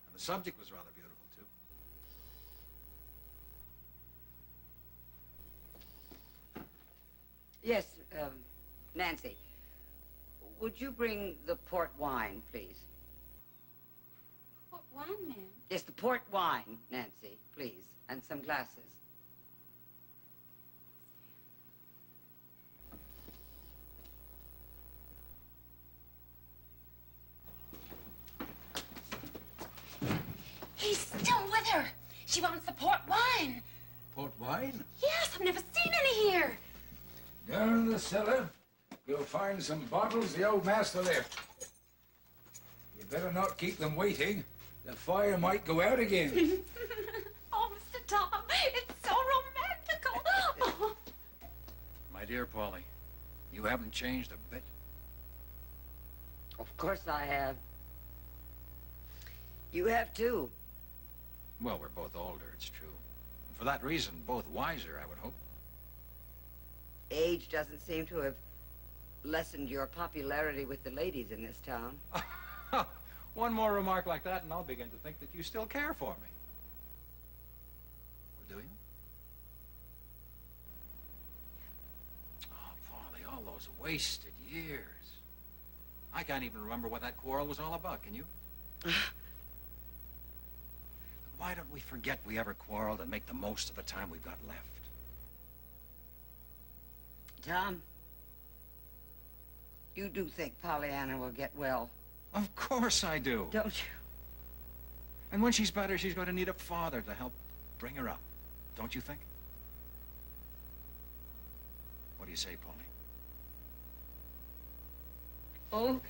And the subject was rather beautiful, too. Yes, Nancy. Would you bring the port wine, please? What wine, ma'am? Yes, the port wine, Nancy, please. And some glasses. He's still with her. She wants the port wine. Port wine? Yes, I've never seen any here. Down in the cellar, you'll find some bottles the old master left. You better not keep them waiting. The fire might go out again. Oh, Mr. Tom, it's so romantical. Oh. My dear Polly, you haven't changed a bit. Of course I have. You have, too. Well, we're both older, it's true. And for that reason, both wiser, I would hope. Age doesn't seem to have lessened your popularity with the ladies in this town. One more remark like that, and I'll begin to think that you still care for me. Or do you? Oh, Polly, all those wasted years. I can't even remember what that quarrel was all about, can you? Why don't we forget we ever quarreled and make the most of the time we've got left? Tom, you do think Pollyanna will get well? Of course I do. Don't you? And when she's better, she's going to need a father to help bring her up. Don't you think? What do you say, Polly? Oh.